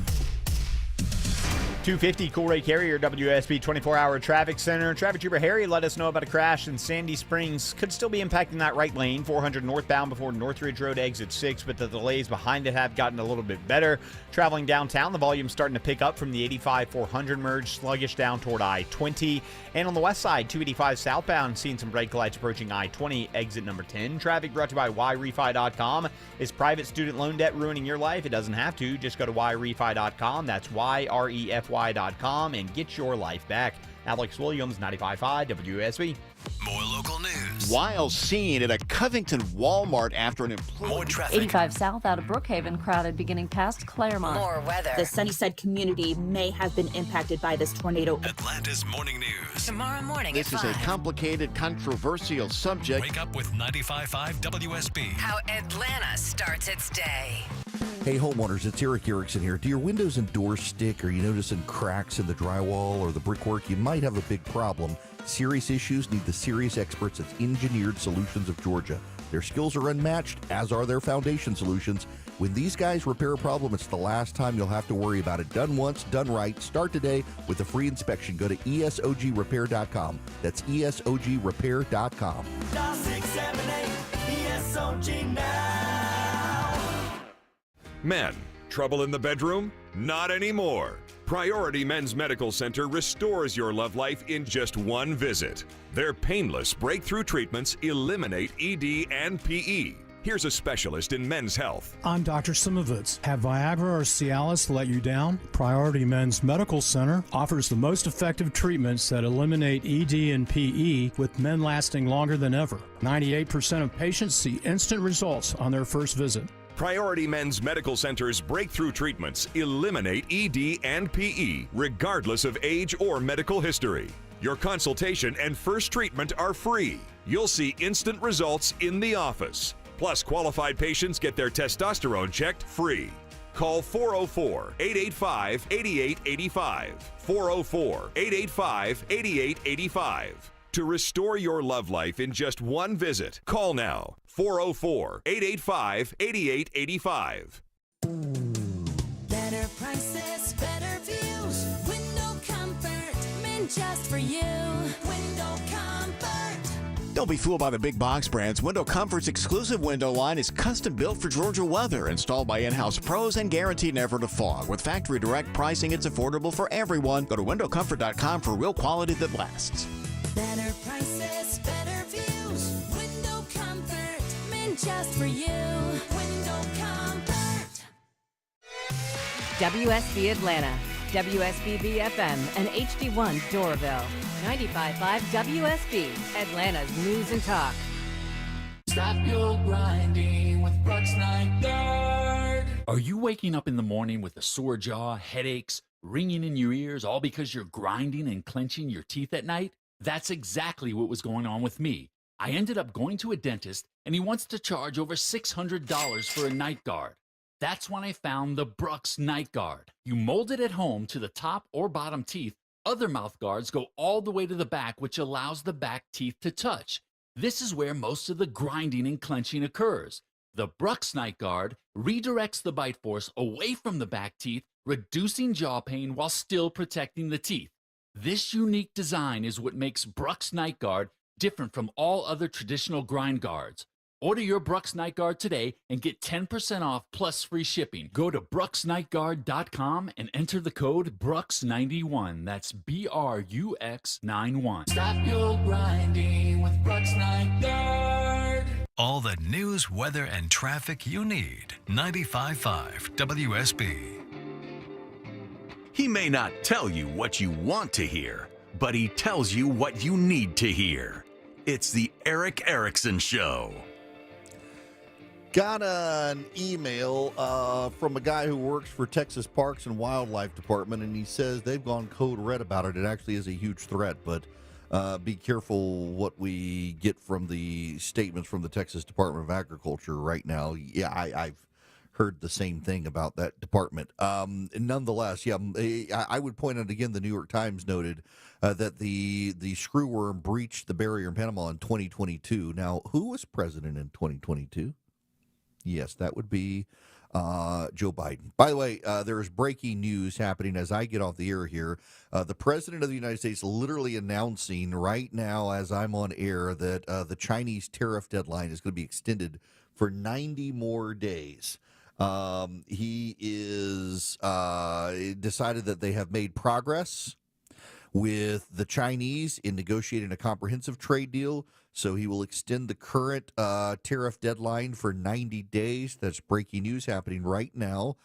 250 Coolray Carrier, WSB 24-hour traffic center. Traffic Trooper Harry let us know about a crash in Sandy Springs. Could still be impacting that right lane, 400 northbound before Northridge Road exit 6, but the delays behind it have gotten a little bit better. Traveling downtown, the volume's starting to pick up from the 85-400 merge, sluggish down toward I-20. And on the west side, 285 southbound, seeing some brake lights approaching I-20, exit number 10. Traffic brought to you by YRefi.com. Is private student loan debt ruining your life? It doesn't have to. Just go to YRefi.com. That's YREFY.com and get your life back. Alex Williams, 95.5 WSB. More local news. Wild scene at a Covington Walmart after an employee. More traffic. 85 south out of Brookhaven, crowded beginning past Claremont. More weather. The Sunnyside community may have been impacted by this tornado. Atlanta's morning news. Tomorrow morning This at is 5. a complicated, controversial subject. Wake up with 95.5 WSB. How Atlanta starts its day. Hey homeowners, it's Eric Erickson here. Do your windows and doors stick? Are you noticing cracks in the drywall or the brickwork? You might have a big problem. Serious issues need the serious experts at Engineered Solutions of Georgia. Their skills are unmatched, as are their foundation solutions. When these guys repair a problem, it's the last time you'll have to worry about it. Done once, done right. Start today with a free inspection. Go to ESOGrepair.com. That's ESOGrepair.com. Dial 678 ESOG now. Men, trouble in the bedroom? Not anymore. Priority Men's Medical Center restores your love life in just one visit. Their painless breakthrough treatments eliminate ED and PE. Here's a specialist in men's health. I'm Dr. Simovitz. Have Viagra or Cialis let you down? Priority Men's Medical Center offers the most effective treatments that eliminate ED and PE, with men lasting longer than ever. 98% of patients see instant results on their first visit. Priority Men's Medical Center's breakthrough treatments eliminate ED and PE, regardless of age or medical history. Your consultation and first treatment are free. You'll see instant results in the office. Plus, qualified patients get their testosterone checked free. Call 404-885-8885. 404-885-8885. To restore your love life in just one visit, call now. 404-885-8885. Better prices, better views. Window comfort, meant just for you. Window comfort. Don't be fooled by the big box brands. Window Comfort's exclusive window line is custom built for Georgia weather, installed by in-house pros, and guaranteed never to fog. With factory direct pricing, it's affordable for everyone. Go to windowcomfort.com for real quality that lasts. Better prices, better views. Window comfort, meant just for you. Window comfort. WSB Atlanta, WSB BFM, and HD1 Doraville. 95.5 WSB, Atlanta's news and talk. Stop your grinding with Brooks Night Guard. Are you waking up in the morning with a sore jaw, headaches, ringing in your ears, all because you're grinding and clenching your teeth at night? That's exactly what was going on with me. I ended up going to a dentist, and he wants to charge over $600 for a night guard. That's when I found the Brooks Night Guard. You mold it at home to the top or bottom teeth. Other mouth guards go all the way to the back, which allows the back teeth to touch. This is where most of the grinding and clenching occurs. The Brooks Night Guard redirects the bite force away from the back teeth, reducing jaw pain while still protecting the teeth. This unique design is what makes Brooks Night Guard different from all other traditional grind guards. Order your Brooks Night Guard today and get 10% off plus free shipping. Go to brooksnightguard.com and enter the code BRUX91. That's BRUX91. Stop your grinding with Brooks Night Guard. All the news, weather, and traffic you need. 95.5 WSB. He may not tell you what you want to hear, but he tells you what you need to hear. It's the Erick Erickson Show. Got an email from a guy who works for Texas Parks and Wildlife Department, and he says they've gone code red about it. It actually is a huge threat, but be careful what we get from the statements from the Texas Department of Agriculture right now. Yeah, I've heard the same thing about that department. Nonetheless, yeah, I would point out again, the New York Times noted that the screwworm breached the barrier in Panama in 2022. Now, who was president in 2022? Yes, that would be Joe Biden. By the way, there is breaking news happening as I get off the air here. The President of the United States literally announcing right now as I'm on air that the Chinese tariff deadline is going to be extended for 90 more days. He is decided that they have made progress with the Chinese in negotiating a comprehensive trade deal. So he will extend the current tariff deadline for 90 days. That's breaking news happening right now.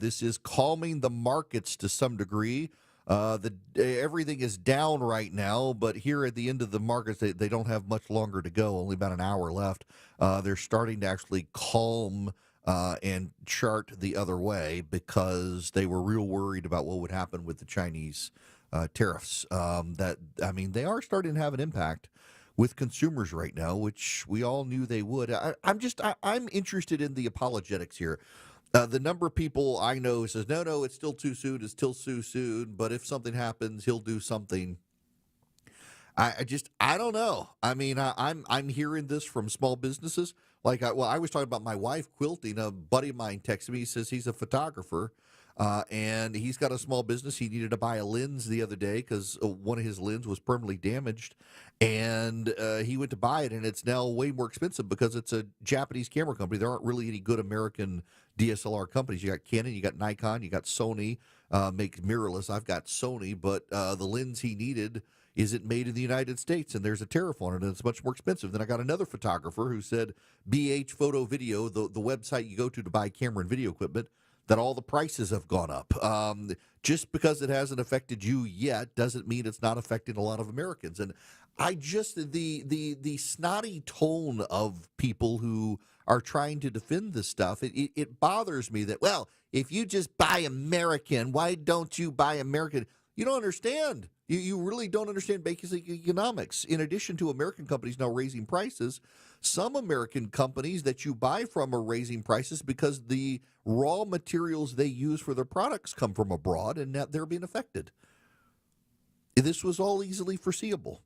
This is calming the markets to some degree. Everything is down right now, but here at the end of the markets, they don't have much longer to go, only about an hour left. They're starting to actually calm and chart the other way because they were real worried about what would happen with the Chinese tariffs. They are starting to have an impact with consumers right now, which we all knew they would. I'm interested in the apologetics here. The number of people I know says, no, it's still too soon. It's still too soon. But if something happens, he'll do something. I don't know. I mean, I'm hearing this from small businesses. I was talking about my wife quilting. A buddy of mine texted me. He says he's a photographer. And he's got a small business. He needed to buy a lens the other day because one of his lenses was permanently damaged. And he went to buy it, and it's now way more expensive because it's a Japanese camera company. There aren't really any good American DSLR companies. You got Canon, you got Nikon, you got Sony, makes mirrorless. I've got Sony, but the lens he needed isn't made in the United States, and there's a tariff on it, and it's much more expensive. Then I got another photographer who said BH Photo Video, the website you go to buy camera and video equipment, that all the prices have gone up. Just because it hasn't affected you yet doesn't mean it's not affecting a lot of Americans. And I just, the snotty tone of people who are trying to defend this stuff, it bothers me that, well, if you just buy American, why don't you buy American? You don't understand. You really don't understand basic economics. In addition to American companies now raising prices, some American companies that you buy from are raising prices because the raw materials they use for their products come from abroad, and now they're being affected. This was all easily foreseeable,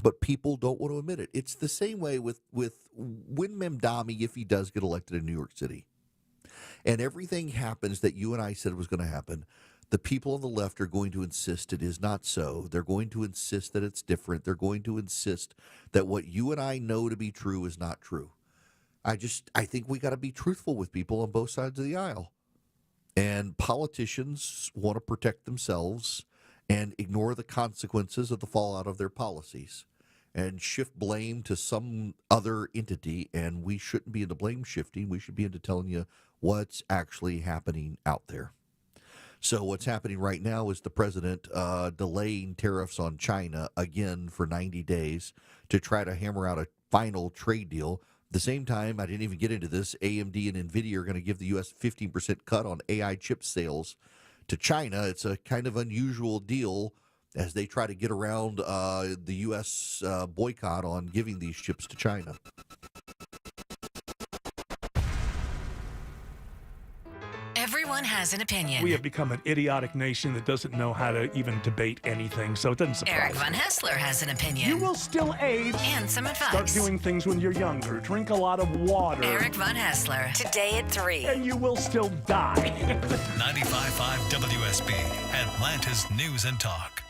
but people don't want to admit it. It's the same way with Win Mamdani if he does get elected in New York City, and everything happens that you and I said was going to happen. The people on the left are going to insist it is not so. They're going to insist that it's different. They're going to insist that what you and I know to be true is not true. I think we got to be truthful with people on both sides of the aisle. And politicians want to protect themselves and ignore the consequences of the fallout of their policies and shift blame to some other entity. And we shouldn't be into blame shifting. We should be into telling you what's actually happening out there. So what's happening right now is the president delaying tariffs on China again for 90 days to try to hammer out a final trade deal. At the same time, I didn't even get into this, AMD and NVIDIA are going to give the U.S. 15% cut on AI chip sales to China. It's a kind of unusual deal as they try to get around the U.S. Boycott on giving these chips to China. Everyone has an opinion. We have become an idiotic nation that doesn't know how to even debate anything, so it doesn't surprise Eric me. Von Hessler has an opinion. You will still age. And some advice. Start doing things when you're younger. Drink a lot of water. Eric Von Hessler, today at 3. And you will still die. 95.5 WSB, Atlanta's News and Talk.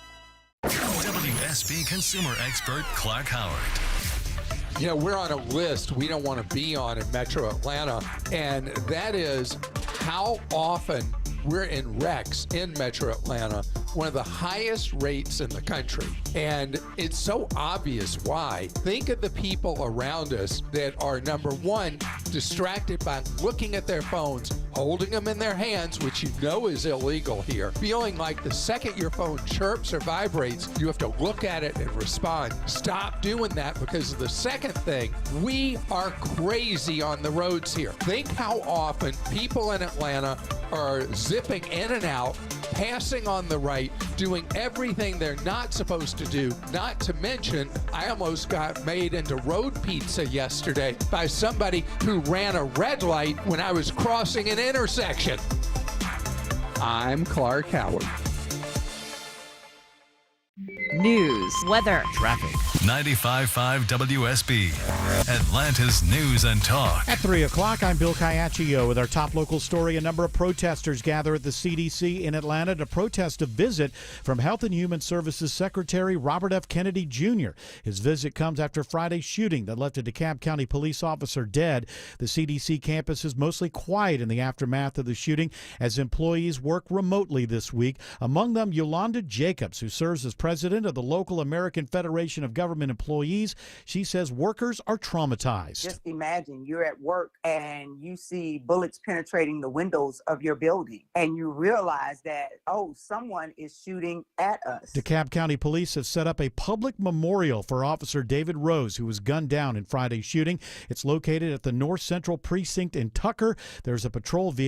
WSB consumer expert Clark Howard. You know, we're on a list we don't want to be on in Metro Atlanta, and that is how often we're in wrecks in Metro Atlanta, one of the highest rates in the country. And it's so obvious why. Think of the people around us that are, number one, distracted by looking at their phones, holding them in their hands, which you know is illegal here, feeling like the second your phone chirps or vibrates, you have to look at it and respond. Stop doing that, because of the second thing, we are crazy on the roads here. Think how often people in Atlanta are zipping in and out, passing on the right, doing everything they're not supposed to do. Not to mention, I almost got made into road pizza yesterday by somebody who ran a red light when I was crossing an intersection. I'm Clark Howard. News, weather, traffic. 95.5 WSB, Atlanta's News and Talk. At 3 o'clock, I'm Bill Caiaccio with our top local story. A number of protesters gather at the CDC in Atlanta to protest a visit from Health and Human Services Secretary Robert F. Kennedy Jr. His visit comes after Friday's shooting that left a DeKalb County police officer dead. The CDC campus is mostly quiet in the aftermath of the shooting as employees work remotely this week. Among them, Yolanda Jacobs, who serves as president of the local American Federation of Government Employees. She says workers are traumatized. Just imagine you're at work and you see bullets penetrating the windows of your building and you realize that, oh, someone is shooting at us. DeKalb County Police have set up a public memorial for Officer David Rose, who was gunned down in Friday's shooting. It's located at the North Central Precinct in Tucker. There's a patrol vehicle